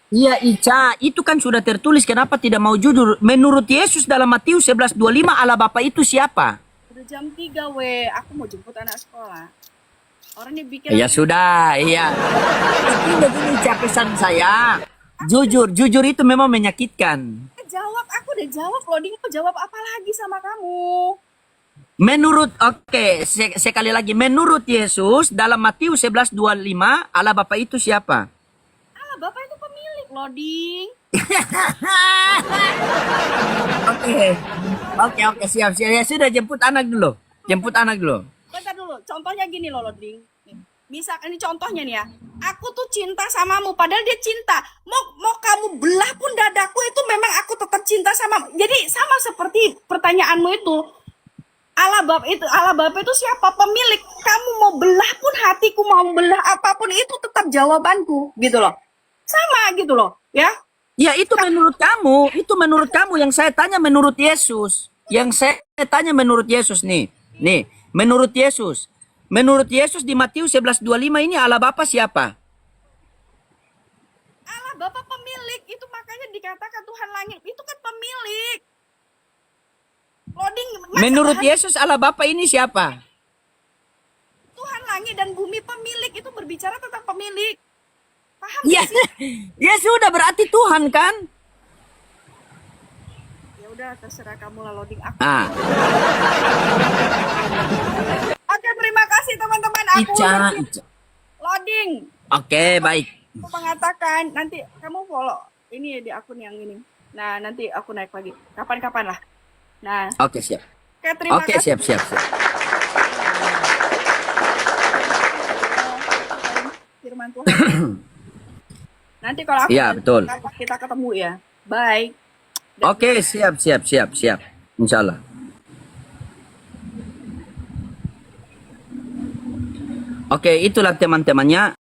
Iya Ica, itu kan sudah tertulis. Kenapa tidak mau jujur? Menurut Yesus dalam Matius 11:25 Allah Bapa itu siapa? Udah jam 3 weh, aku mau jemput anak sekolah. Orang ini bikin Ya sudah, iya. Itu begini Ica, pesan saya. Jujur itu memang menyakitkan. jawab, aku udah jawab loh, Ding. Mau jawab apa lagi sama kamu? Sekali lagi. Menurut Yesus dalam Matius 11:25 Allah Bapa itu siapa? Allah Bapa itu pemilik loh, Ding. Oke, siap. Ya sudah, jemput anak dulu. Bentar dulu, contohnya gini loh, Ding. Nih, misalkan ini contohnya nih ya. Aku tuh cinta samamu, padahal dia cinta. Mau kamu belah pun dadaku itu memang aku tetap cinta sama. Jadi sama seperti pertanyaanmu itu. Allah Bapa itu siapa? Pemilik. Kamu mau belah pun hatiku, mau belah apapun itu tetap jawabanku, gitu loh. Sama gitu loh, ya. Ya itu menurut kamu. Yang saya tanya menurut Yesus. Nih. Menurut Yesus. Menurut Yesus di Matius 11:25 ini Allah Bapa siapa? Allah Bapa pemilik, itu makanya dikatakan Tuhan langit, itu kan pemilik. Loading, Menurut Yesus Allah Bapa ini siapa? Tuhan langit dan bumi pemilik, itu berbicara tentang pemilik. Paham Ya, gak sih? ya sudah berarti Tuhan kan? Ya udah terserah kamu lah, Loading. Aku. Ah, Oke, terima kasih teman-teman. Aku Ica. Loading. Oke, baik. Aku mengatakan nanti kamu follow ini di akun yang ini. Nah, nanti aku naik lagi. Kapan-kapan lah. Nah, Oke, siap. oke, terima Oke, kasih. siap. Firman Tuhan. Nanti kalau aku Iya, betul. kita ketemu ya. Bye. Oke, siap. Insya Allah. Oke, itulah teman-temannya.